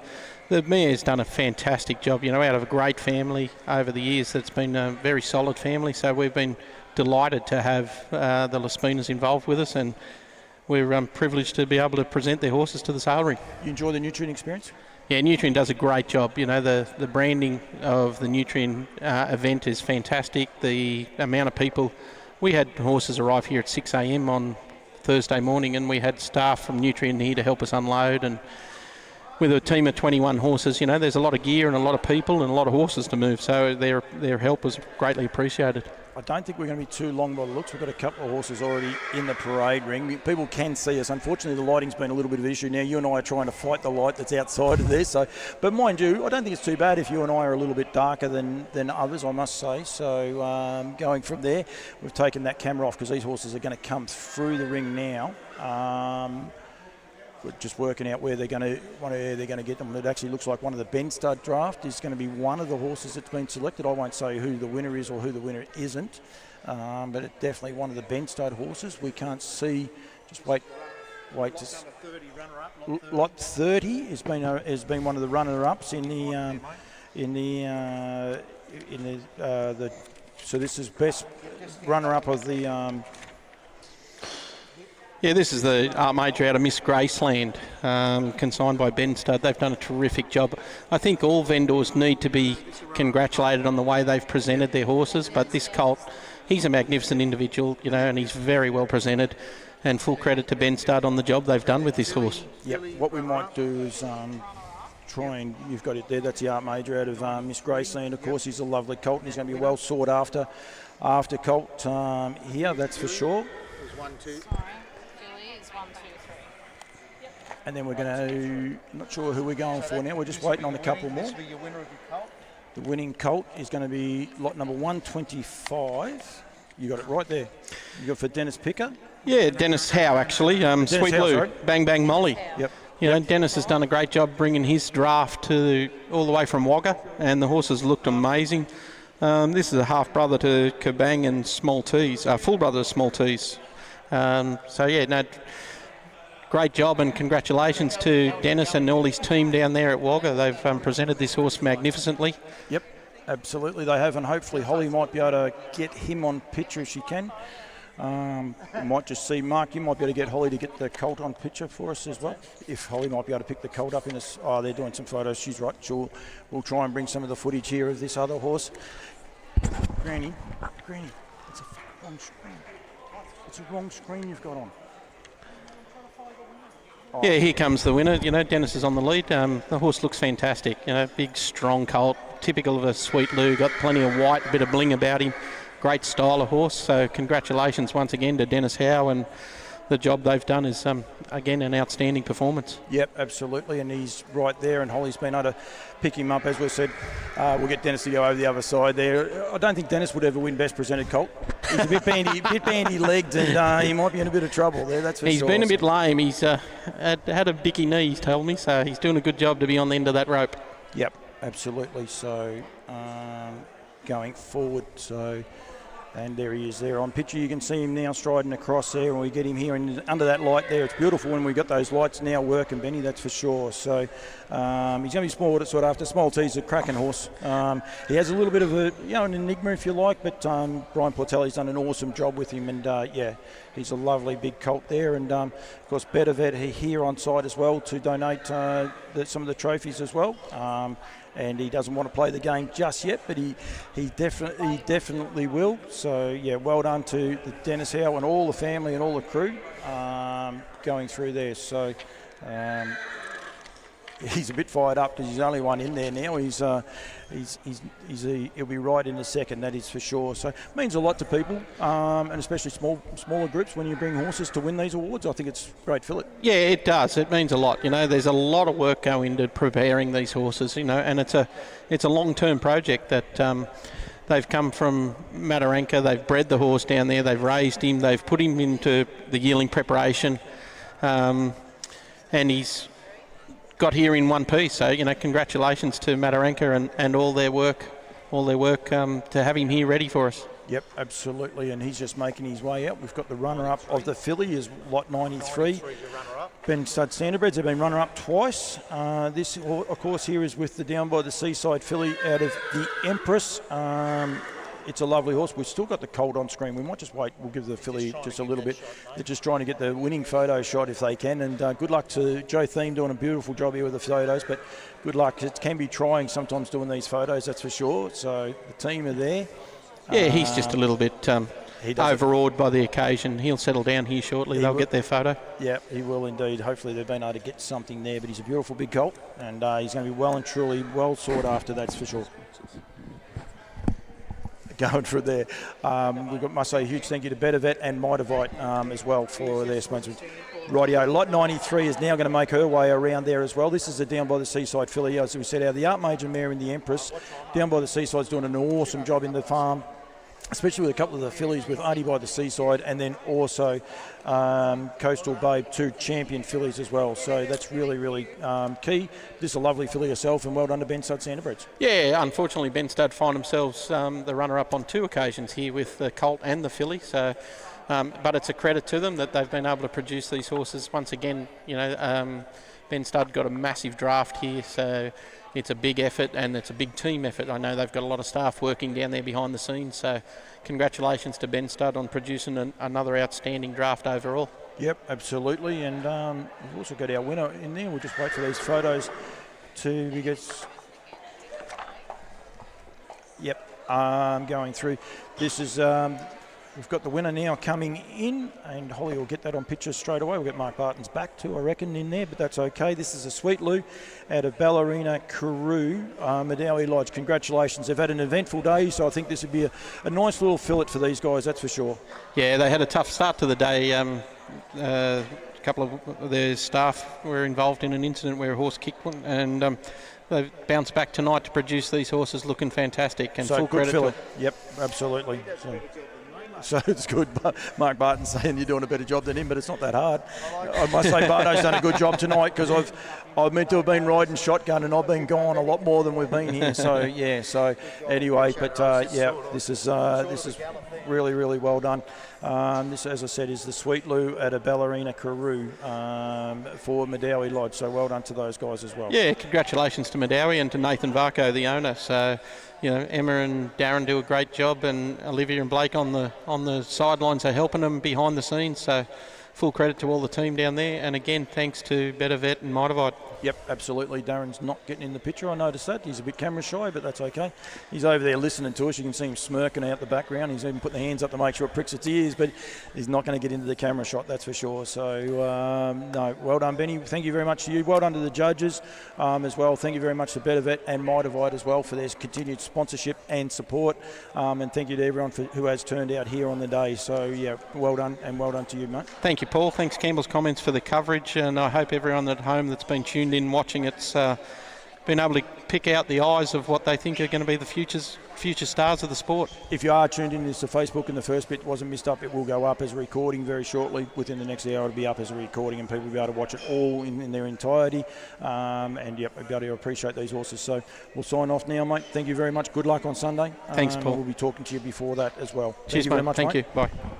the mare's done a fantastic job, out of a great family over the years. It's been a very solid family, so we've been delighted to have the Laspinas involved with us, and we're privileged to be able to present their horses to the sale ring. You enjoy the Nutrien experience? Yeah, Nutrien does a great job. The branding of the Nutrien event is fantastic. The amount of people. We had horses arrive here at 6 a.m. on Thursday morning, and we had staff from Nutrien here to help us unload. And with a team of 21 horses, there's a lot of gear and a lot of people and a lot of horses to move. So their help was greatly appreciated. I don't think we're going to be too long by the looks. We've got a couple of horses already in the parade ring. People can see us. Unfortunately, the lighting's been a little bit of an issue now. You and I are trying to fight the light that's outside of there. But mind you, I don't think it's too bad if you and I are a little bit darker than others, I must say. So going from there, we've taken that camera off because these horses are going to come through the ring now. We're just working out where they're going to get them. It actually looks like one of the Ben Stud draft is going to be one of the horses that's been selected. I won't say who the winner is or who the winner isn't, but it's definitely one of the Ben Stud horses. We can't see. Just wait. Lot 30 has been one of the runner-ups in the So this is best runner-up of the. Yeah, this is the Art Major out of Miss Graceland, consigned by Ben Stud. They've done a terrific job. I think all vendors need to be congratulated on the way they've presented their horses, but this colt, he's a magnificent individual, and he's very well presented, and full credit to Ben Stud on the job they've done with this horse. Yep, what we might do is try and, you've got it there, that's the Art Major out of Miss Graceland. Of course, he's a lovely colt, and he's going to be well sought after colt here, that's for sure. There's 1, 2. And then we're going to, not sure who we're going for now. We're just waiting on a couple more. The winning colt is going to be lot number 125. You got it right there. You got for Dennis Picker. Yeah, Dennis Howe, actually. Sweet Howe, Lou, sorry. Bang Bang Molly. Yep. You know, Dennis has done a great job bringing his draft all the way from Wagga, and the horses looked amazing. This is a half brother to Kabang and Small Tees, full brother to Small Tees. Great job, and congratulations to Dennis and all his team down there at Wagga. They've presented this horse magnificently. Yep, absolutely they have, and hopefully Holly might be able to get him on picture if she can. Might just see Mark, you might be able to get Holly to get the colt on picture for us as well. If Holly might be able to pick the colt up in this. Oh, they're doing some photos. She's right. We'll try and bring some of the footage here of this other horse. Granny, it's a wrong screen. It's a wrong screen you've got on. Oh. Yeah, here comes the winner. You know, Dennis is on the lead. The horse looks fantastic. You know, big, strong colt, typical of a Sweet Lou. Got plenty of white, a bit of bling about him. Great style of horse. So congratulations once again to Dennis Howe, and the job they've done is, again, an outstanding performance. Yep, absolutely, and he's right there, and Holly's been able to pick him up. As we said, we'll get Dennis to go over the other side there. I don't think Dennis would ever win Best Presented Colt. He's a bit bandy-legged, and he might be in a bit of trouble there, that's for sure. He's been a bit lame. He's had a dicky knee, he's told me, so he's doing a good job to be on the end of that rope. Yep, absolutely. So going forward, and there he is there on picture. You can see him now striding across there, and we get him here and under that light there. It's beautiful when we got those lights now working, Benny, that's for sure. So he's going to be sort of after. Small T's a cracking horse. He has a little bit of an enigma, if you like, but Brian Portelli's done an awesome job with him, and he's a lovely big colt there. And of course, Better Vet here on site as well to donate some of the trophies as well. And he doesn't want to play the game just yet, but he definitely will. So yeah, well done to the Dennis Howe and all the family and all the crew going through there. So he's a bit fired up because he's the only one in there now. He'll be right in a second, that is for sure. So it means a lot to people, and especially smaller groups when you bring horses to win these awards. I think it's great, Philip. Yeah, it does. It means a lot. You know, there's a lot of work going into preparing these horses. You know, and it's a long-term project that. They've come from Mataranka, they've bred the horse down there, they've raised him, they've put him into the yearling preparation, and he's got here in one piece. So, you know, congratulations to Mataranka and all their work to have him here ready for us. Yep, absolutely, and he's just making his way out. We've got the runner-up of the filly is lot 93. Ben Stud Standardbreds have been runner-up twice. This, of course, here is with the Down by the Seaside filly out of the Empress. It's a lovely horse. We've still got the colt on screen. We might just wait. We'll give the filly just a little bit. They're just trying to get the winning photo shot if they can. And good luck to Joe Thiem doing a beautiful job here with the photos. But good luck. It can be trying sometimes doing these photos, that's for sure. So the team are there. Yeah, he's just a little bit overawed by the occasion. He'll settle down here shortly. They'll get their photo. Yeah, he will indeed. Hopefully they've been able to get something there. But he's a beautiful big colt. And he's going to be well and truly well sought after, that's for sure. Going through there. Must say a huge thank you to Better Vet and Mitavite as well for their sponsors. Rightio, lot 93 is now going to make her way around there as well. This is a Down by the Seaside filly, as we said, out of the Art Major mare in the Empress. Down by the Seaside's doing an awesome job in the farm, especially with a couple of the fillies with Auntie by the Seaside, and then also Coastal Babe, two champion fillies as well. So that's really, really key. This is a lovely filly herself, and well done to Ben Stud Standardbreds. Yeah, unfortunately Ben Stud find themselves the runner-up on two occasions here with the colt and the filly. So, but it's a credit to them that they've been able to produce these horses once again. You know, Ben Stud got a massive draft here, so it's a big effort and it's a big team effort. I know they've got a lot of staff working down there behind the scenes, so congratulations to Ben Stud on producing another outstanding draft overall. Yep, absolutely, and we've also got our winner in there. We'll just wait for these photos to be going through. This is we've got the winner now coming in, and Holly will get that on picture straight away. We'll get Mark Barton's back too, I reckon, in there, but that's okay. This is a Sweet Lou out of Ballerina Karoo, Madawi Lodge. Congratulations. They've had an eventful day, so I think this would be a nice little fillet for these guys, that's for sure. Yeah, they had a tough start to the day. A couple of their staff were involved in an incident where a horse kicked one, and they've bounced back tonight to produce these horses looking fantastic, and so full good credit filly. to Yep, absolutely. So it's good. Mark Barton's saying you're doing a better job than him, but it's not that hard. I must say Barto's done a good job tonight, because I've meant to have been riding shotgun and I've been gone a lot more than we've been here. So yeah. So anyway, but this is really, really well done. This, as I said, is the Sweet Lou at a Ballerina Karoo for Medowie Lodge. So well done to those guys as well. Yeah, congratulations to Medowie and to Nathan Varco, the owner. So, you know, Emma and Darren do a great job, and Olivia and Blake on the sidelines are helping them behind the scenes. So full credit to all the team down there, and again thanks to Better Vet and Mitavite. Yep, absolutely. Darren's not getting in the picture. I noticed that. He's a bit camera shy, but that's okay. He's over there listening to us. You can see him smirking out the background. He's even putting the hands up to make sure it pricks its ears, but he's not going to get into the camera shot, that's for sure. So, no, well done, Benny. Thank you very much to you. Well done to the judges as well. Thank you very much to Better Vet and Mitavite as well for their continued sponsorship and support. And thank you to everyone who has turned out here on the day. So, yeah, well done, and well done to you, mate. Thank you, Paul. Thanks, Campbell's Comments, for the coverage, and I hope everyone at home that's been tuned in watching it's been able to pick out the eyes of what they think are going to be the future stars of the sport. If you are tuned in to Facebook and the first bit wasn't missed up, it will go up as a recording very shortly. Within the next hour, it'll be up as a recording, and people will be able to watch it all in their entirety. And yep, we'll be able to appreciate these horses. So we'll sign off now, mate. Thank you very much. Good luck on Sunday. Thanks, Paul. We'll be talking to you before that as well. Cheers, Thank you very much, Thank mate. you. Bye.